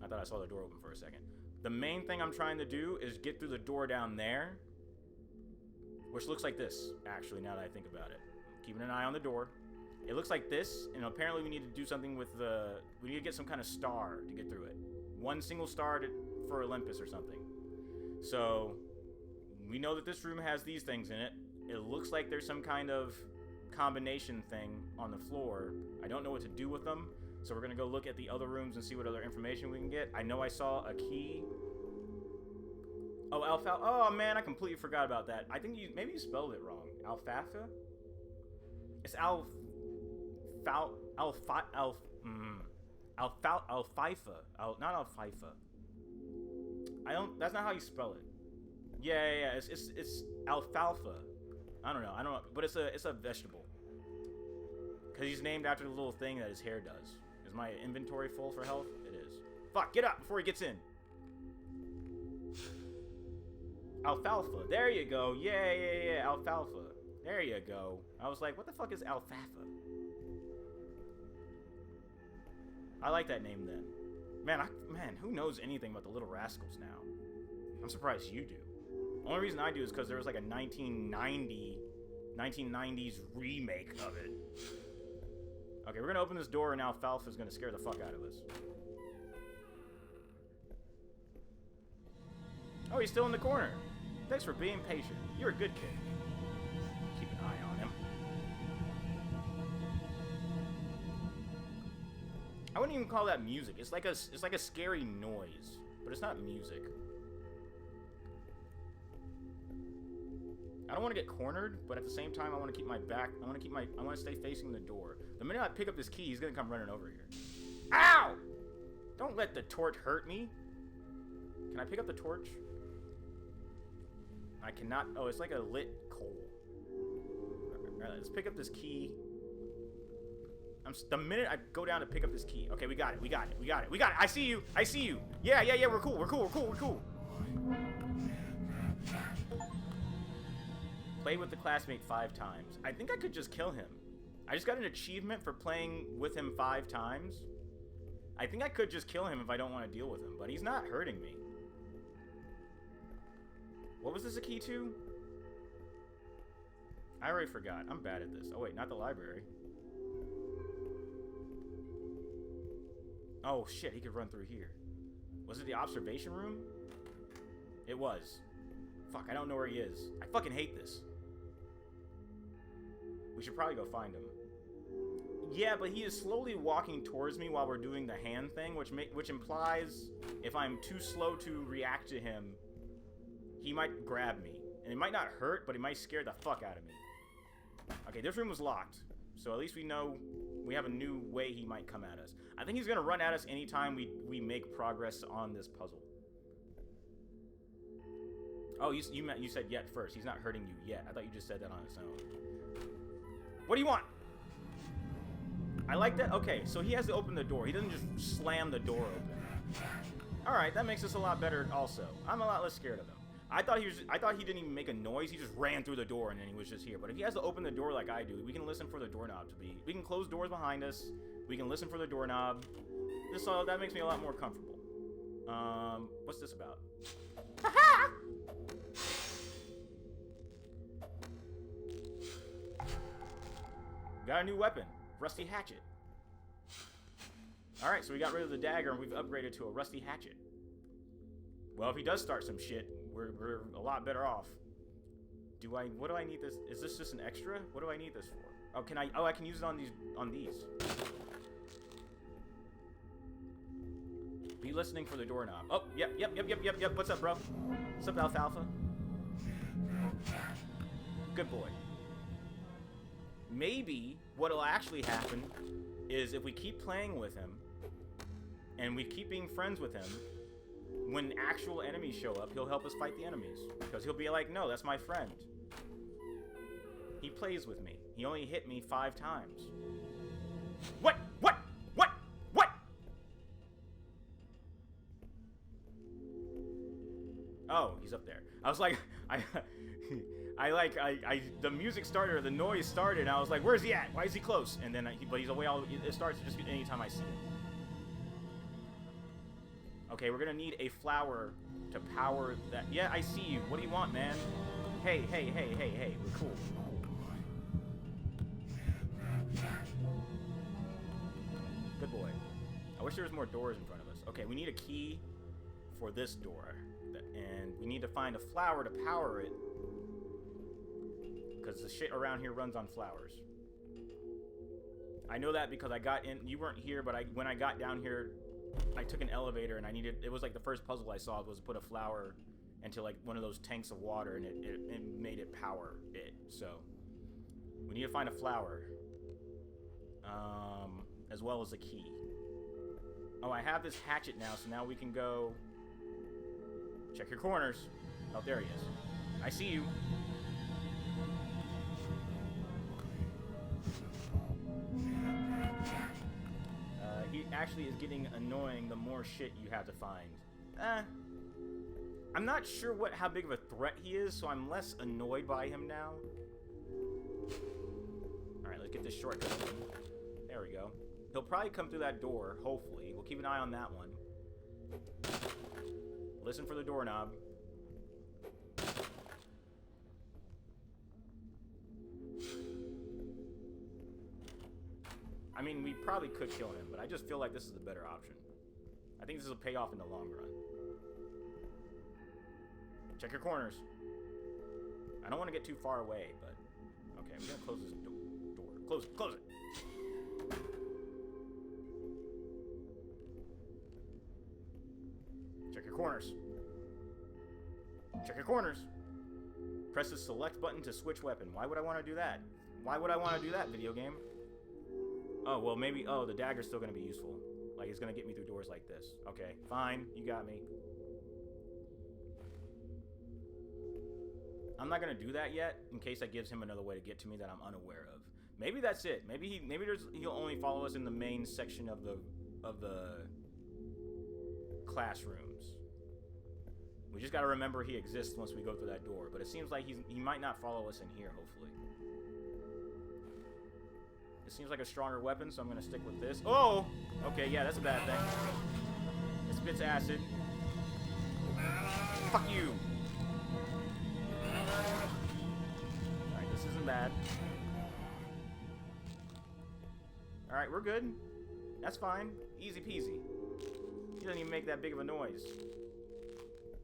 thought I saw the door open for a second. The main thing I'm trying to do is get through the door down there which looks like this, actually, now that I think about it. Keeping an eye on the door. It looks like this, and apparently we need to do something with the... We need to get some kind of star to get through it. One single star for Olympus or something. So, we know that this room has these things in it. It looks like there's some kind of combination thing on the floor. I don't know what to do with them, so we're going to go look at the other rooms and see what other information we can get. I know I saw a key... Oh, alfalfa. Oh, man, I completely forgot about that. I think maybe you spelled it wrong. Alfalfa? It's alfalfa. Not alfalfa. That's not how you spell it. Yeah. It's alfalfa. I don't know. But it's a vegetable. Because he's named after the little thing that his hair does. Is my inventory full for health? It is. Fuck, get up before he gets in. Alfalfa. There you go. Yeah. Alfalfa. There you go. I was like, what the fuck is alfalfa? I like that name then. Man, who knows anything about the Little Rascals now? I'm surprised you do. Only reason I do is because there was like a 1990s remake of it. Okay, we're gonna open this door and Alfalfa's gonna scare the fuck out of us. Oh, he's still in the corner. Thanks for being patient. You're a good kid. Keep an eye on him. I wouldn't even call that music. It's like a scary noise, but it's not music. I don't want to get cornered, but at the same time, I want to keep my back. I want to stay facing the door. The minute I pick up this key, he's gonna come running over here. Ow! Don't let the torch hurt me. Can I pick up the torch? I cannot. Oh, it's like a lit coal. Alright, let's pick up this key. The minute I go down to pick up this key. Okay, we got it. I see you. Yeah. We're cool. Play with the classmate 5 times. I think I could just kill him. I just got an achievement for playing with him 5 times. I think I could just kill him if I don't want to deal with him, but he's not hurting me. What was this a key to? I already forgot. I'm bad at this. Oh, wait, not the library. Oh, shit, he could run through here. Was it the observation room? It was. Fuck, I don't know where he is. I fucking hate this. We should probably go find him. Yeah, but he is slowly walking towards me while we're doing the hand thing, which implies if I'm too slow to react to him, he might grab me. And it might not hurt, but it might scare the fuck out of me. Okay, this room was locked. So at least we know we have a new way he might come at us. I think he's going to run at us anytime we make progress on this puzzle. Oh, you said yet first. He's not hurting you yet. I thought you just said that on its own. What do you want? I like that. Okay, so he has to open the door. He doesn't just slam the door open. Alright, that makes us a lot better also. I'm a lot less scared of him. I thought he didn't even make a noise. He just ran through the door and then he was just here. But if he has to open the door like I do, we can listen for the doorknob to be. We can close doors behind us. We can listen for the doorknob. That makes me a lot more comfortable. What's this about? Ha-ha! Got a new weapon. Rusty hatchet. Alright, so we got rid of the dagger and we've upgraded to a rusty hatchet. Well, if he does start some shit, we're a lot better off. What do I need this? Is this just an extra? What do I need this for? Oh, I can use it on these. Be listening for the doorknob. Oh, yep. What's up, bro? What's up, Alfalfa? Good boy. Maybe what'll actually happen is if we keep playing with him and we keep being friends with him, when actual enemies show up, he'll help us fight the enemies. Because he'll be like, no, that's my friend. He plays with me. He only hit me 5 times. What? Oh, he's up there. I was like, the music started, or the noise started, and I was like, where's he at? Why is he close? And then, but he's away it starts just anytime I see him. Okay, we're gonna need a flower to power that. Yeah, I see you. What do you want, man? Hey, hey, hey, hey, hey. We're cool. Good boy. I wish there was more doors in front of us. Okay, we need a key for this door. And we need to find a flower to power it. Because the shit around here runs on flowers. I know that because I got in... You weren't here, but when I got down here, I took an elevator and I needed... It was like the first puzzle I saw was to put a flower into like one of those tanks of water, and it made it power it. So we need to find a flower. As well as a key. Oh, I have this hatchet now, so now we can go... Check your corners. Oh, there he is. I see you. He actually is getting annoying the more shit you have to find. I'm not sure how big of a threat he is, so I'm less annoyed by him now. Alright, let's get this shortcut open. There we go. He'll probably come through that door, hopefully. We'll keep an eye on that one. Listen for the doorknob. I mean, we probably could kill him, but I just feel like this is the better option. I think this will pay off in the long run. Check your corners. I don't want to get too far away, but... Okay, I'm gonna close this door. Close it! Check your corners. Check your corners. Press the select button to switch weapon. Why would I want to do that? Why would I want to do that, video game? Oh, well, maybe... Oh, the dagger's still going to be useful. Like, it's going to get me through doors like this. Okay, fine. You got me. I'm not going to do that yet, in case that gives him another way to get to me that I'm unaware of. Maybe that's it. Maybe he'll only follow us in the main section of the classrooms. We just got to remember he exists once we go through that door. But it seems like he might not follow us in here, hopefully. It seems like a stronger weapon, so I'm going to stick with this. Oh! Okay, yeah, that's a bad thing. It spits acid. Fuck you! Alright, this isn't bad. Alright, we're good. That's fine. Easy peasy. He doesn't even make that big of a noise.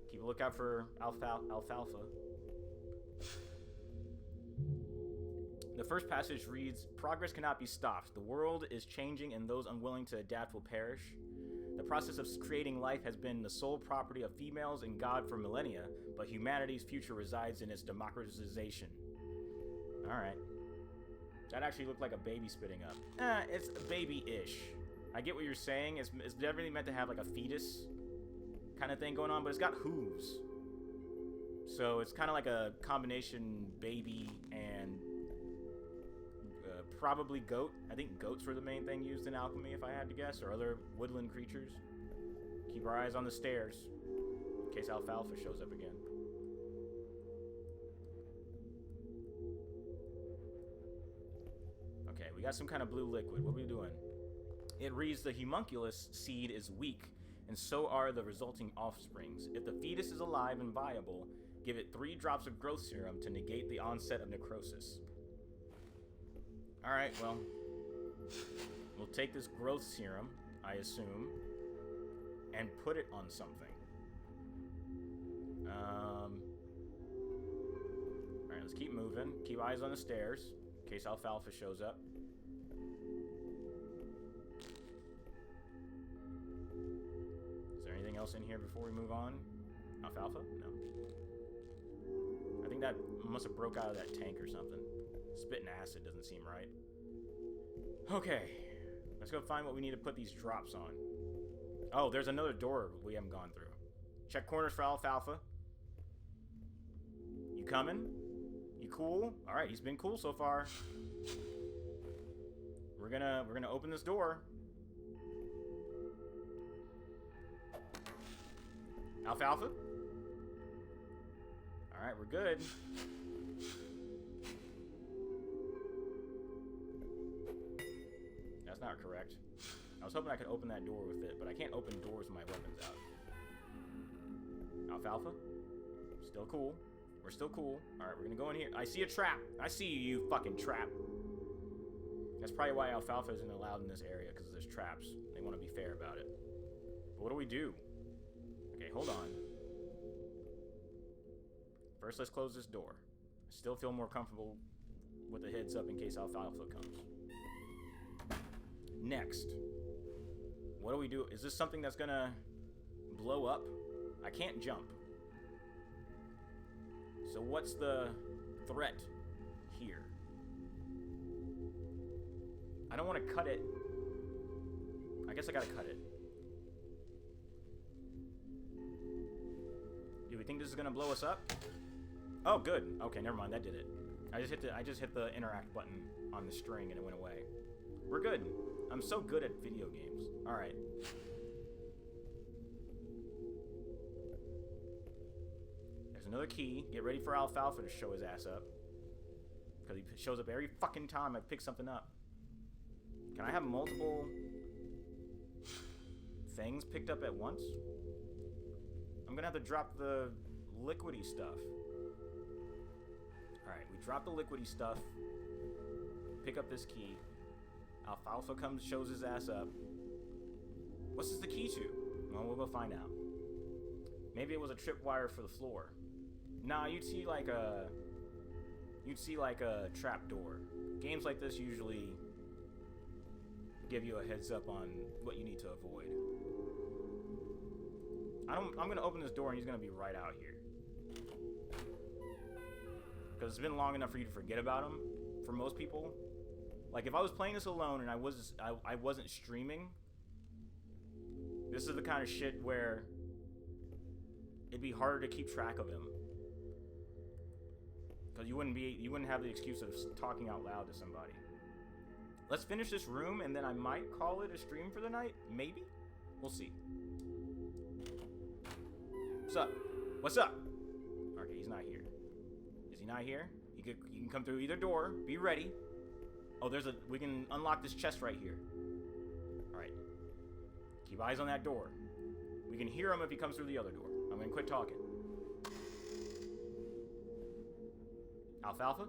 Keep a lookout for alfalfa. The first passage reads, "Progress cannot be stopped. The world is changing and those unwilling to adapt will perish. The process of creating life has been the sole property of females and God for millennia, but humanity's future resides in its democratization." Alright. That actually looked like a baby spitting up. It's baby-ish. I get what you're saying. It's definitely meant to have like a fetus kind of thing going on, but it's got hooves. So it's kind of like a combination baby and probably goat. I think goats were the main thing used in alchemy, if I had to guess, or other woodland creatures. Keep our eyes on the stairs, in case alfalfa shows up again. Okay, we got some kind of blue liquid. What are we doing? It reads, "The homunculus seed is weak, and so are the resulting offsprings. If the fetus is alive and viable, give it 3 drops of growth serum to negate the onset of necrosis." Alright, well, we'll take this growth serum, I assume, and put it on something. Alright, let's keep moving. Keep eyes on the stairs, in case alfalfa shows up. Is there anything else in here before we move on? Alfalfa? No. I think that must have broke out of that tank or something. Spitting acid doesn't seem right. Okay. Let's go find what we need to put these drops on. Oh, there's another door we haven't gone through. Check corners for alfalfa. You coming? You cool? Alright, he's been cool so far. We're gonna open this door. Alfalfa? Alright, we're good. That's not correct. I was hoping I could open that door with it, but I can't open doors with my weapons out. Alfalfa? Still cool. We're still cool. Alright, we're gonna go in here. I see a trap. I see you, you fucking trap. That's probably why alfalfa isn't allowed in this area, because there's traps. They want to be fair about it. But what do we do? Okay, hold on. First, let's close this door. I still feel more comfortable with the heads up in case alfalfa comes. Next. What do we do? Is this something that's gonna blow up? I can't jump. So what's the threat here? I don't want to cut it. I guess I gotta cut it. Do we think this is gonna blow us up? Oh, good. Okay, never mind. That did it. I just hit the interact button on the string and it went away. We're good. I'm so good at video games. All right. There's another key. Get ready for alfalfa to show his ass up, because he shows up every fucking time I pick something up. Can I have multiple things picked up at once? I'm gonna have to drop the liquidy stuff. Alright, we drop the liquidy stuff. Pick up this key. Alfalfa comes, shows his ass up. What's this the key to? Well, we'll go find out. Maybe it was a tripwire for the floor. Nah, you'd see like a trap door. Games like this usually give you a heads up on what you need to avoid. I'm gonna open this door and he's gonna be right out here. Because it's been long enough for you to forget about him. For most people. Like, if I was playing this alone and I wasn't streaming, this is the kind of shit where it'd be harder to keep track of him. Because you wouldn't have the excuse of talking out loud to somebody. Let's finish this room and then I might call it a stream for the night. Maybe? We'll see. What's up? What's up? Okay, he's not here. Is he not here? You can come through either door. Be ready. Oh, we can unlock this chest right here. Alright. Keep eyes on that door. We can hear him if he comes through the other door. I'm gonna quit talking. Alfalfa?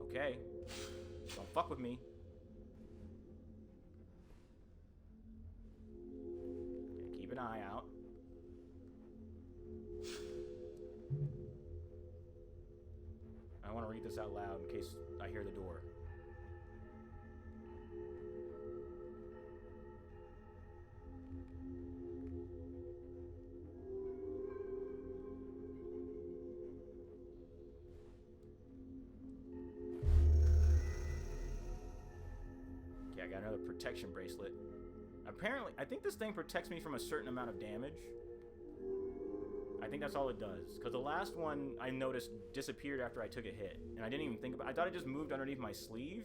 Okay. Don't fuck with me. Okay, keep an eye out. I want to read this out loud in case I hear the door. Okay, I got another protection bracelet. Apparently, I think this thing protects me from a certain amount of damage. I think that's all it does. Because the last one I noticed disappeared after I took a hit. And I didn't even think about it. I thought it just moved underneath my sleeve.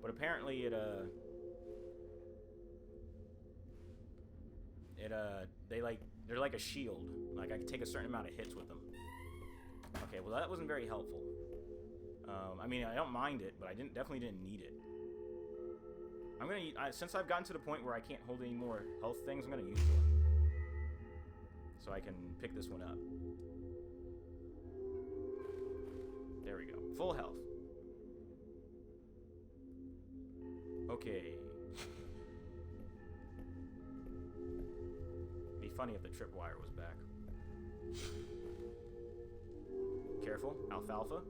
But apparently they're like a shield. Like I can take a certain amount of hits with them. Okay, well that wasn't very helpful. I mean, I don't mind it, but I definitely didn't need it. I'm gonna since I've gotten to the point where I can't hold any more health things, I'm gonna use one. So I can pick this one up. There we go. Full health. Okay. Be funny if the tripwire was back. Careful, alfalfa.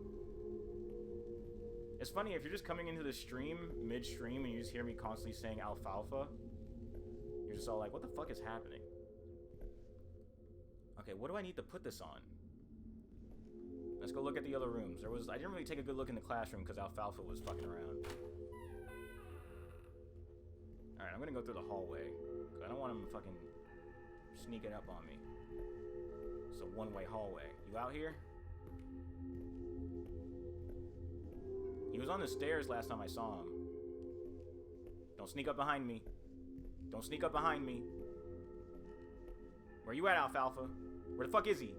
It's funny if you're just coming into the stream, mid-stream, and you just hear me constantly saying alfalfa. You're just all like, what the fuck is happening? Okay, what do I need to put this on? Let's go look at the other rooms. I didn't really take a good look in the classroom because Alfalfa was fucking around. Alright, I'm gonna go through the hallway. Cause I don't want him fucking sneaking up on me. It's a one-way hallway. You out here? He was on the stairs last time I saw him. Don't sneak up behind me. Don't sneak up behind me. Where you at, Alfalfa? Where the fuck is he?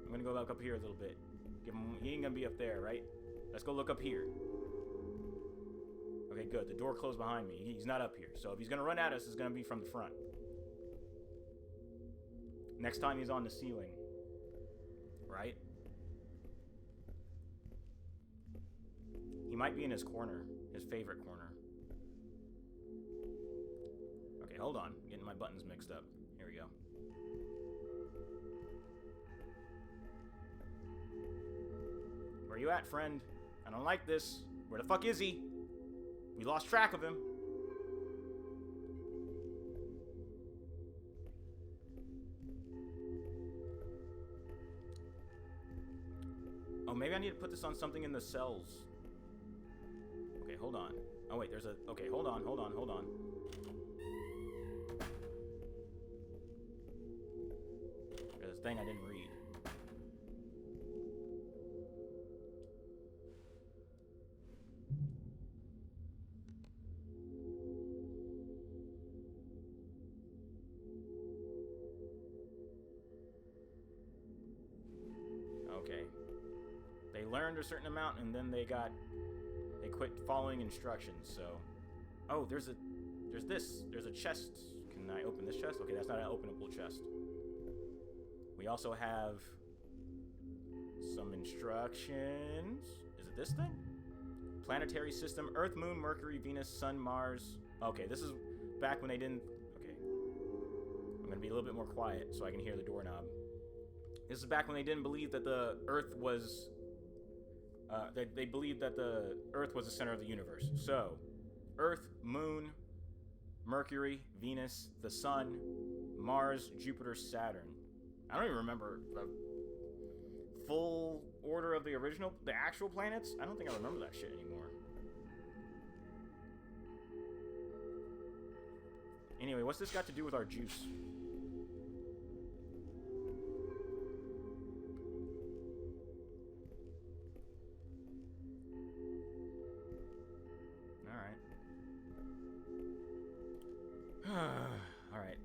I'm gonna go back up here a little bit. He ain't gonna be up there, right? Let's go look up here. Okay, good. The door closed behind me. He's not up here. So if he's gonna run at us, it's gonna be from the front. Next time he's on the ceiling. Right? He might be in his corner. His favorite corner. Okay, hold on. I'm getting my buttons mixed up. Here we go. Where you at, friend? I don't like this. Where the fuck is he? We lost track of him. Oh, maybe I need to put this on something in the cells. Okay, hold on. Oh, wait, there's a... Okay, hold on. There's a thing I didn't read. Okay. They learned a certain amount, and then they quit following instructions, so... Oh, there's this. There's a chest. Can I open this chest? Okay, that's not an openable chest. We also have some instructions. Is it this thing? Planetary system, Earth, Moon, Mercury, Venus, Sun, Mars. Okay, this is back when they didn't... Okay. I'm gonna be a little bit more quiet so I can hear the doorknob. This is back when they didn't believe that the Earth was... They believed that the Earth was the center of the universe. So, Earth, Moon, Mercury, Venus, the Sun, Mars, Jupiter, Saturn. I don't even remember the full order of the actual planets. I don't think I remember that shit anymore. Anyway, what's this got to do with our juice? Alright.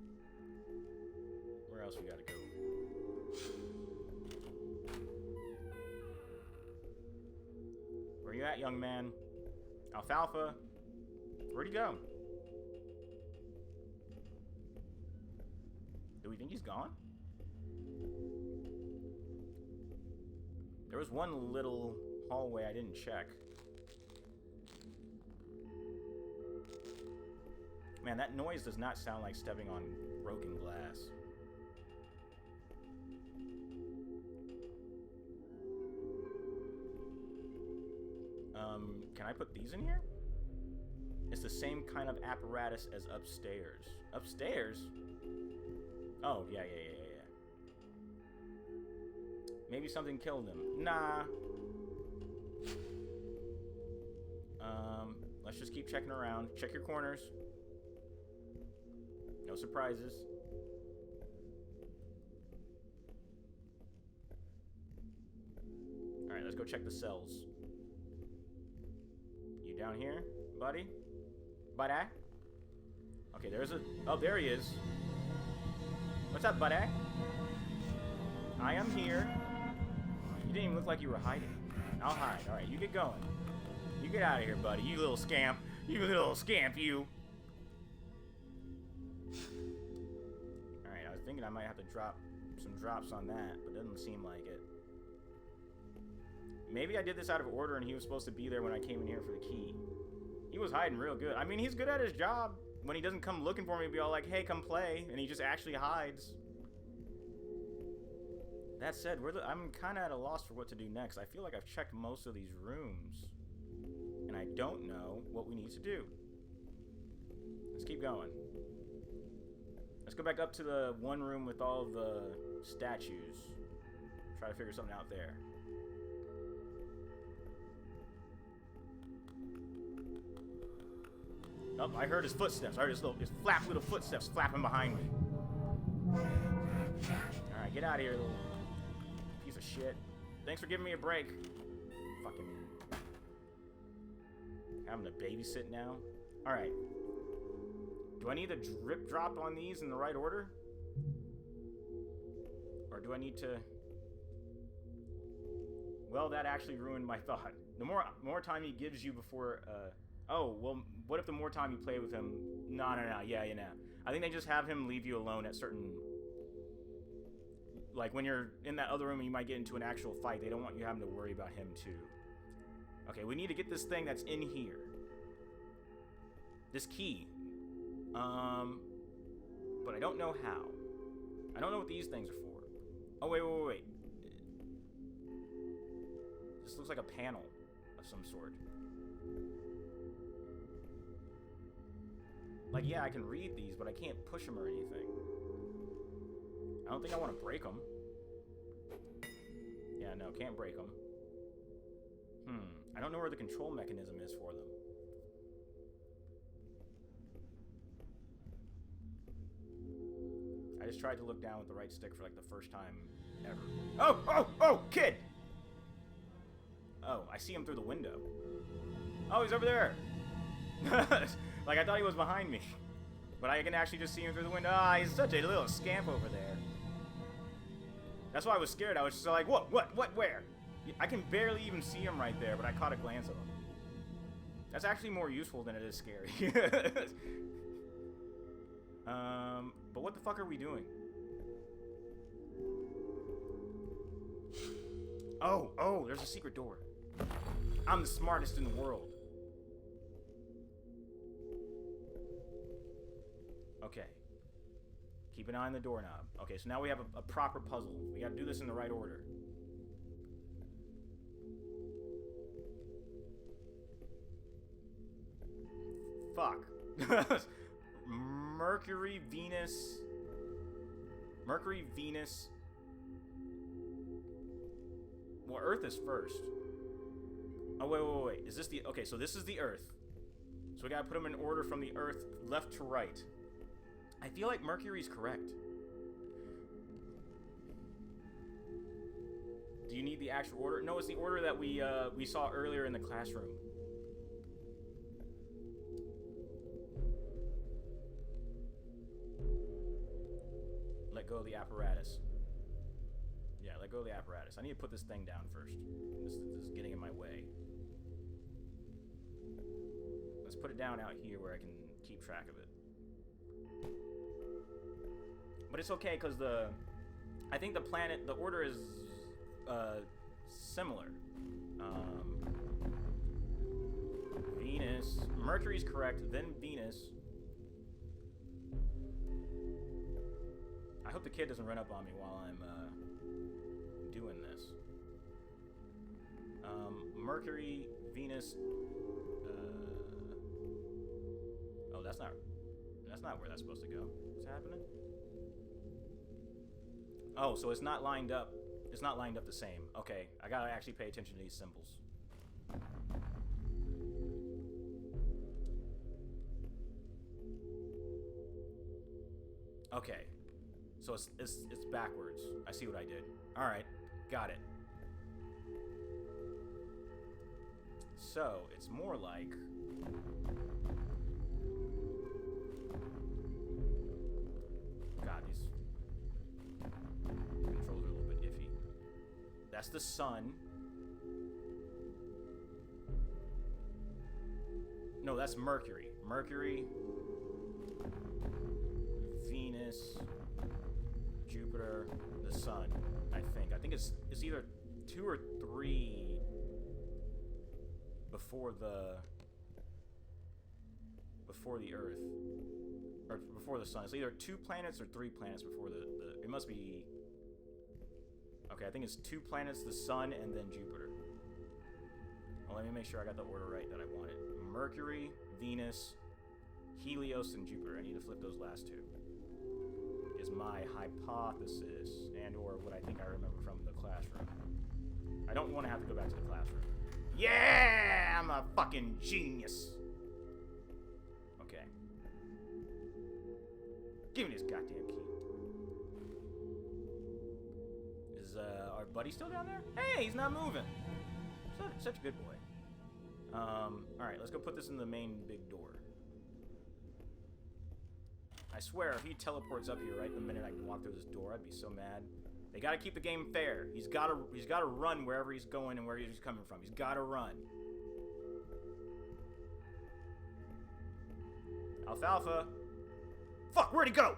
Where else we gotta go? Where you at, young man? Alfalfa? Where'd he go? Do we think he's gone? There was one little hallway I didn't check. Man, that noise does not sound like stepping on broken glass. Can I put these in here? It's the same kind of apparatus as upstairs. Upstairs? Oh, yeah. Maybe something killed him. Nah. Let's just keep checking around. Check your corners. No surprises. Alright, let's go check the cells. You down here, buddy? Buddy? Okay, there's a... Oh, there he is. What's up, buddy? I am here. You didn't even look like you were hiding. I'll hide. Alright, you get going. You get out of here, buddy. You little scamp. You little scamp, you. Alright, I was thinking I might have to drop some drops on that, but it doesn't seem like it. Maybe I did this out of order and he was supposed to be there when I came in here for the key. He was hiding real good. I mean, he's good at his job. When he doesn't come looking for me, be all like, hey, come play. And he just actually hides. That said, I'm kind of at a loss for what to do next. I feel like I've checked most of these rooms. And I don't know what we need to do. Let's keep going. Let's go back up to the one room with all of the statues. Try to figure something out there. Oh, I heard his footsteps. I heard his little footsteps flapping behind me. Alright, get out of here, little piece of shit. Thanks for giving me a break. Fucking having to babysit now. Alright. Do I need to drip drop on these in the right order? Or do I need to... Well, that actually ruined my thought. The more time he gives you before... Oh, well, what if the more time you play with him... No. Yeah. I think they just have him leave you alone at certain Like, when you're in that other room and you might get into an actual fight, they don't want you having to worry about him, too. Okay, we need to get this thing that's in here. This key. But I don't know how. I don't know what these things are for. Oh, wait. This looks like a panel of some sort. Like, yeah, I can read these, but I can't push them or anything. I don't think I want to break them. Yeah, no, can't break them. I don't know where the control mechanism is for them. I just tried to look down with the right stick for like the first time ever. Oh, kid! Oh, I see him through the window. Oh, he's over there. Like, I thought he was behind me. But I can actually just see him through the window. Ah, he's such a little scamp over there. That's why I was scared. I was just like, what, where? I can barely even see him right there, but I caught a glance of him. That's actually more useful than it is scary. But what the fuck are we doing? Oh, there's a secret door. I'm the smartest in the world. Okay. Keep an eye on the doorknob. Okay, so now we have a proper puzzle. We gotta do this in the right order. Fuck. Mercury, Venus. Well, Earth is first. Oh, wait. Is this the... Okay, so this is the Earth. So we gotta put them in order from the Earth, left to right. I feel like Mercury's correct. Do you need the actual order? No, it's the order that we saw earlier in the classroom. Let go of the apparatus. Yeah, let go of the apparatus. I need to put this thing down first. This is getting in my way. Let's put it down out here where I can keep track of it. But it's okay, because I think the order is similar. Venus. Mercury's correct, then Venus. I hope the kid doesn't run up on me while I'm doing this. Mercury, Venus. Oh, that's not where that's supposed to go. What's happening? Oh, so it's not lined up. It's not lined up the same. Okay, I gotta actually pay attention to these symbols. Okay, so it's backwards. I see what I did. All right, got it. So it's more like. God, these controls are a little bit iffy. That's the sun. No, that's Mercury. Mercury, Venus, Jupiter, the sun. I think it's either 2 or 3 before the Earth. Or before the sun. It's either 2 planets or 3 planets before the it must be. Okay, I think it's 2 planets, the sun, and then Jupiter. Well, let me make sure I got the order right that I wanted. Mercury, Venus, Helios, and Jupiter. I need to flip those last 2. Is my hypothesis, and or what I think I remember from the classroom. I don't want to have to go back to the classroom. Yeah! I'm a fucking genius! Okay. Give me this goddamn key. Is our buddy still down there? Hey, he's not moving. Such a good boy. Alright, let's go put this in the main big door. I swear, if he teleports up here right the minute I can walk through this door, I'd be so mad. They gotta keep the game fair. He's gotta run wherever he's going and where he's coming from. He's gotta run. Alfalfa. Fuck, where'd he go?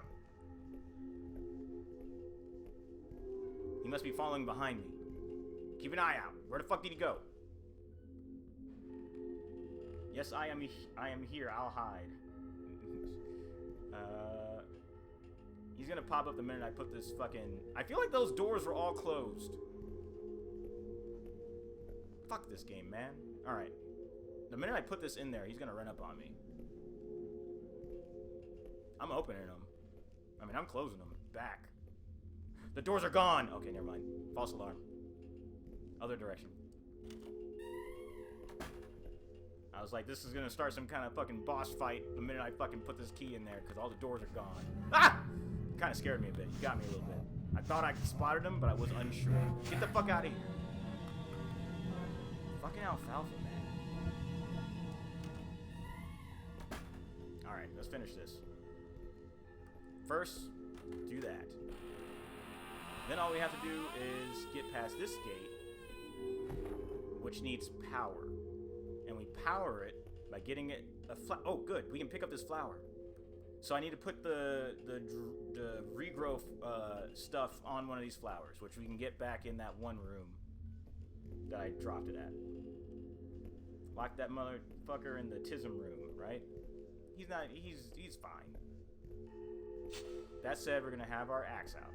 He must be following behind me. Keep an eye out. Where the fuck did he go? Yes, I am here. I'll hide. He's gonna pop up the minute I put this fucking... I feel like those doors were all closed. Fuck this game, man. Alright. The minute I put this in there, he's gonna run up on me. I'm opening them. I mean, I'm closing them. Back. The doors are gone! Okay, never mind. False alarm. Other direction. I was like, this is gonna start some kind of fucking boss fight the minute I fucking put this key in there, because all the doors are gone. Ah! Kind of scared me a bit. You got me a little bit. I thought I spotted him, but I was unsure. Get the fuck out of here. Fucking alfalfa, man. Alright, let's finish this. First, do that. Then all we have to do is get past this gate, which needs power. And we power it by getting it a oh, good. We can pick up this flower. So I need to put the regrowth stuff on one of these flowers, which we can get back in that one room that I dropped it at. Lock that motherfucker in the tism room, right? He's fine. That said, we're gonna have our axe out.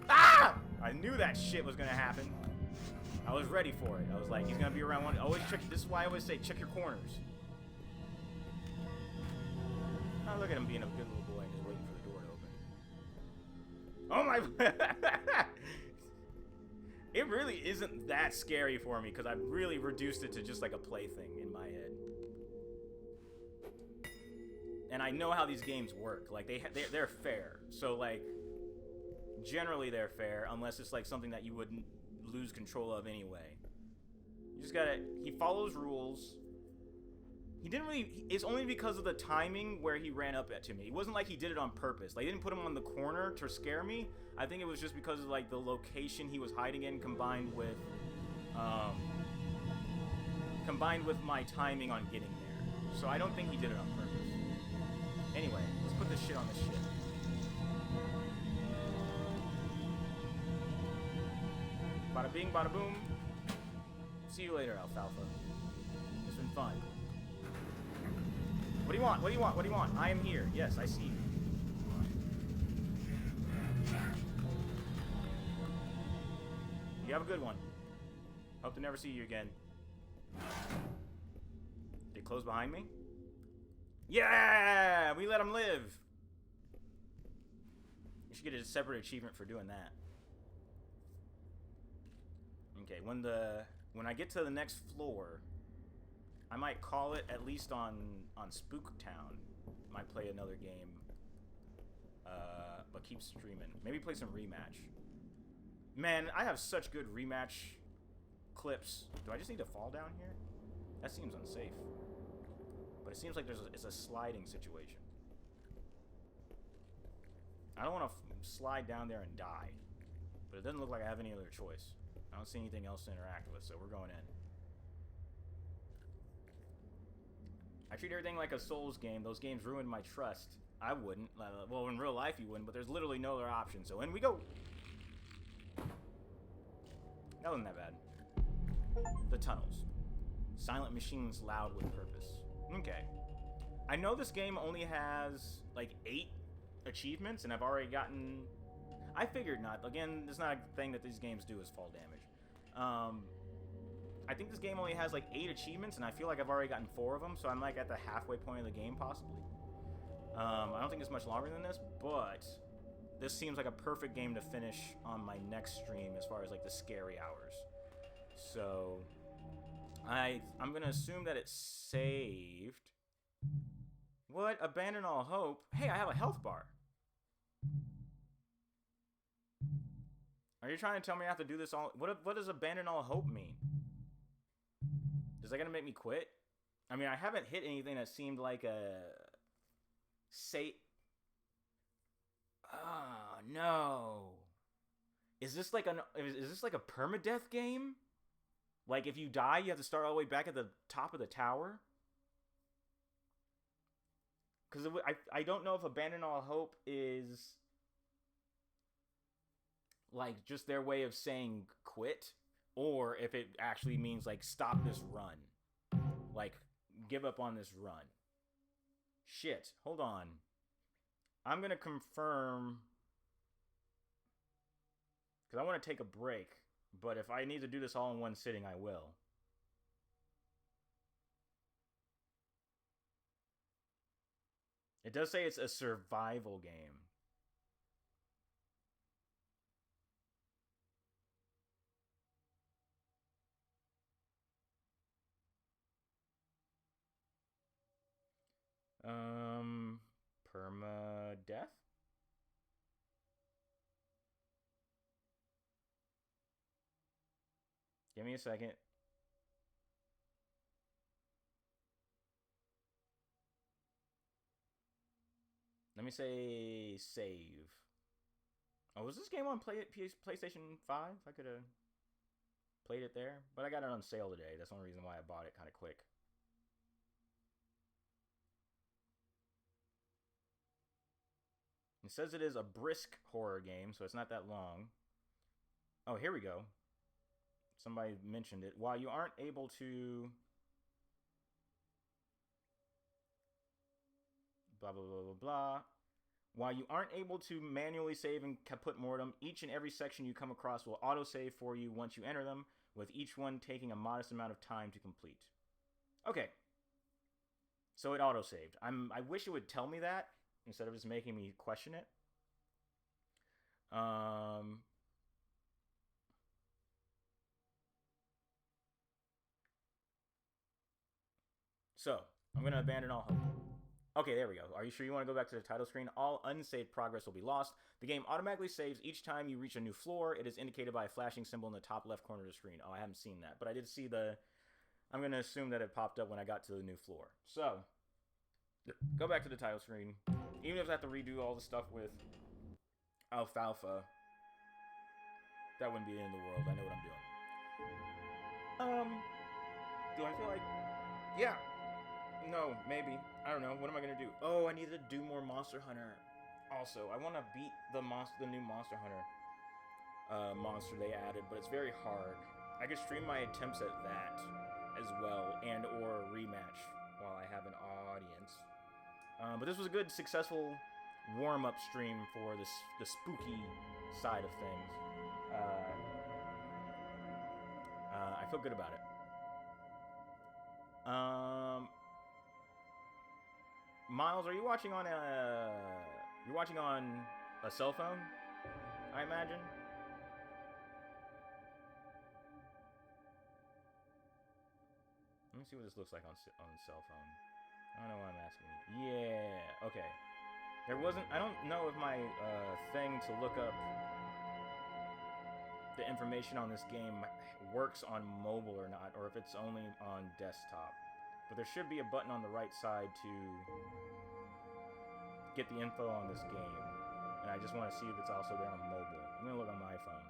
Ah! I knew that shit was gonna happen. I was ready for it. I was like, he's gonna be around one. Always check. This is why I always say, check your corners. Oh, look at him being a good little boy and just waiting for the door to open. Oh my! It really isn't that scary for me because I've really reduced it to just like a plaything in my head. And I know how these games work. Like they're fair. So like, generally they're fair unless it's like something that you wouldn't lose control of anyway. You just gotta. He follows rules. He didn't really. It's only because of the timing where he ran up to me. It wasn't like he did it on purpose. Like, they didn't put him on the corner to scare me. I think it was just because of like the location he was hiding in, combined with my timing on getting there. So I don't think he did it on purpose. Anyway, let's put this shit on this shit. Bada bing, bada boom. See you later, alfalfa. It's been fun. What do you want? What do you want? What do you want? I am here. Yes, I see you. You have a good one. Hope to never see you again. Did it close behind me? Yeah! We let him live! You should get a separate achievement for doing that. Okay, when I get to the next floor, I might call it at least on Spooktown. Might play another game, but keep streaming. Maybe play some rematch. Man, I have such good rematch clips. Do I just need to fall down here? That seems unsafe. But it seems like it's a sliding situation. I don't want to slide down there and die, but it doesn't look like I have any other choice. I don't see anything else to interact with, so we're going in. I treat everything like a Souls game. Those games ruined my trust. I wouldn't. Well, in real life you wouldn't, but there's literally no other option. So in we go. That wasn't that bad. The tunnels. Silent machines loud with purpose. Okay. I know this game only has like 8 achievements, and I've already gotten... I figured not. Again, there's not a thing that these games do is fall damage. I think this game only has like 8 achievements, and I feel like I've already gotten 4 of them, so I'm like at the halfway point of the game, possibly. I don't think it's much longer than this, but this seems like a perfect game to finish on my next stream as far as like the scary hours. So I'm gonna assume that it's saved. What? Abandon all hope? Hey, I have a health bar. Are you trying to tell me I have to do this all? What does abandon all hope mean? Is that gonna make me quit? I mean, I haven't hit anything that seemed like a Oh no! Is this like a permadeath game? Like if you die, you have to start all the way back at the top of the tower? Because I don't know if abandon all hope is like just their way of saying quit, or if it actually means like stop this run, like give up on this run. Shit, hold on. I'm gonna confirm because I want to take a break, but if I need to do this all in one sitting, I will. It does say it's a survival game. Permadeath? Give me a second. Let me say save. Oh, was this game on PlayStation 5? I could have played it there. But I got it on sale today. That's the only reason why I bought it kind of quick. It says it is a brisk horror game, so it's not that long. Oh, here we go. Somebody mentioned it. While you aren't able to... Blah, blah, blah, blah, blah. While you aren't able to manually save in Caput Mortem, each and every section you come across will autosave for you once you enter them, with each one taking a modest amount of time to complete. Okay. So it autosaved. I wish it would tell me that, instead of just making me question it. So, I'm going to abandon all hope. Okay, there we go. Are you sure you want to go back to the title screen? All unsaved progress will be lost. The game automatically saves each time you reach a new floor. It is indicated by a flashing symbol in the top left corner of the screen. Oh, I haven't seen that. But I did see the... I'm going to assume that it popped up when I got to the new floor. So, go back to the title screen. Even if I have to redo all the stuff with Alfalfa, that wouldn't be the end of the world. I know what I'm doing. Do I feel like... Yeah. No, maybe. I don't know. What am I going to do? Oh, I need to do more Monster Hunter. Also, I want to beat the new Monster Hunter monster they added, but it's very hard. I could stream my attempts at that as well, and or rematch while I have an audience. But this was a good, successful warm-up stream for the spooky side of things. I feel good about it. Miles, are you watching on a cell phone? I imagine. Let me see what this looks like on cell phone. I don't know why I'm asking. Yeah. Okay. There wasn't. I don't know if my thing to look up the information on this game works on mobile or not, or if it's only on desktop. But there should be a button on the right side to get the info on this game. And I just want to see if it's also there on mobile. I'm going to look on my phone.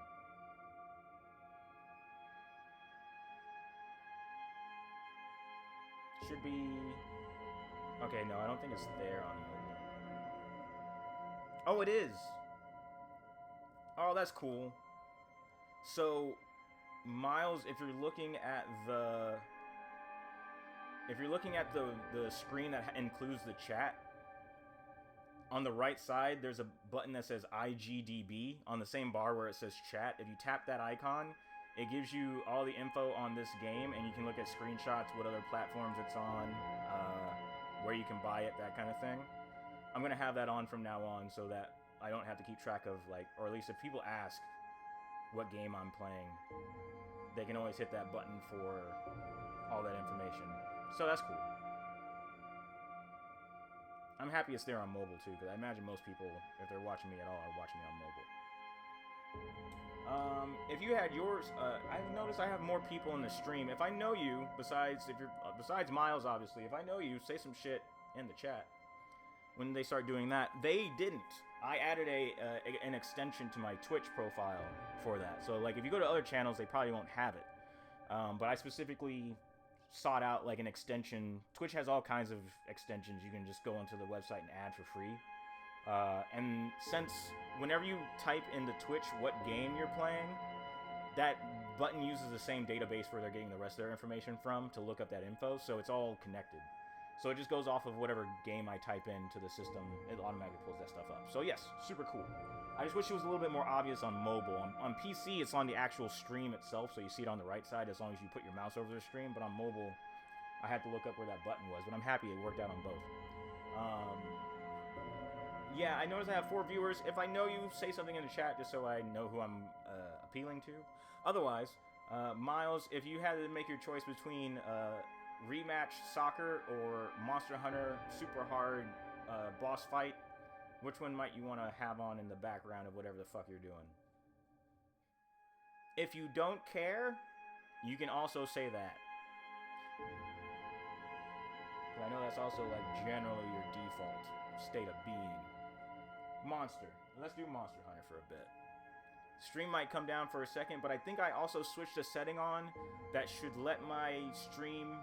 Should be... Okay, no, I don't think it's there on mobile. Oh, it is! Oh, that's cool. So, Miles, if you're looking at the screen that includes the chat, on the right side, there's a button that says IGDB on the same bar where it says chat. If you tap that icon, it gives you all the info on this game, and you can look at screenshots, what other platforms it's on, where you can buy it, that kind of thing. I'm going to have that on from now on so that I don't have to keep track of, like, or at least if people ask what game I'm playing, they can always hit that button for all that information. So that's cool. I'm happy it's there on mobile too, because I imagine most people, if they're watching me at all, are watching me on mobile. If you had yours, I've noticed I have more people in the stream. If I know you, besides Miles, obviously, if I know you, say some shit in the chat. When they start doing that, they didn't. I added an extension to my Twitch profile for that. So, like, if you go to other channels, they probably won't have it. But I specifically sought out, like, an extension. Twitch has all kinds of extensions you can just go onto the website and add for free. And since whenever you type into Twitch what game you're playing, that button uses the same database where they're getting the rest of their information from to look up that info, so it's all connected. So it just goes off of whatever game I type into the system, it automatically pulls that stuff up. So yes, super cool. I just wish it was a little bit more obvious on mobile. On PC, it's on the actual stream itself, so you see it on the right side as long as you put your mouse over the stream, but on mobile, I had to look up where that button was, but I'm happy it worked out on both. Yeah, I noticed I have 4 viewers. If I know you, say something in the chat just so I know who I'm appealing to. Otherwise, Miles, if you had to make your choice between rematch soccer or Monster Hunter super hard boss fight, which one might you want to have on in the background of whatever the fuck you're doing? If you don't care, you can also say that. I know that's also like generally your default state of being. Monster. Let's do Monster Hunter for a bit. Stream might come down for a second, but I think I also switched a setting on that should let my stream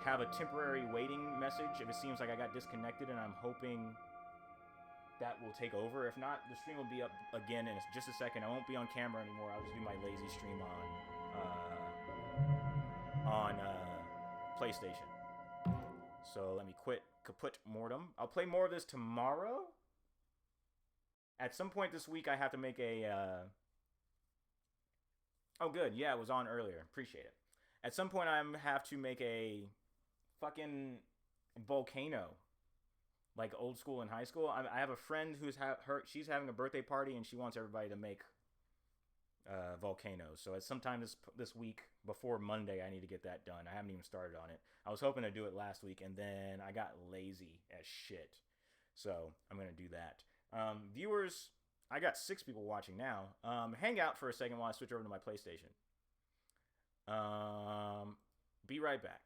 have a temporary waiting message if it seems like I got disconnected, and I'm hoping that will take over. If not, the stream will be up again in just a second. I won't be on camera anymore. I'll just do my lazy stream on PlayStation. So let me quit kaput mortem. I'll play more of this tomorrow. At some point this week, I have to make a... Oh, good. Yeah, it was on earlier. Appreciate it. At some point, I have to make a fucking volcano. Like old school in high school. I have a friend who's she's having a birthday party, and she wants everybody to make volcanoes. So it's sometime this week, before Monday, I need to get that done. I haven't even started on it. I was hoping to do it last week, and then I got lazy as shit. So I'm going to do that. Viewers, I got 6 people watching now. Hang out for a second while I switch over to my PlayStation. Be right back.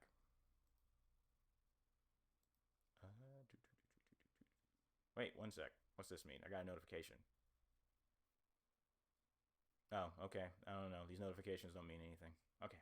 Wait, one sec. What's this mean? I got a notification. Oh, okay. I don't know. These notifications don't mean anything. Okay.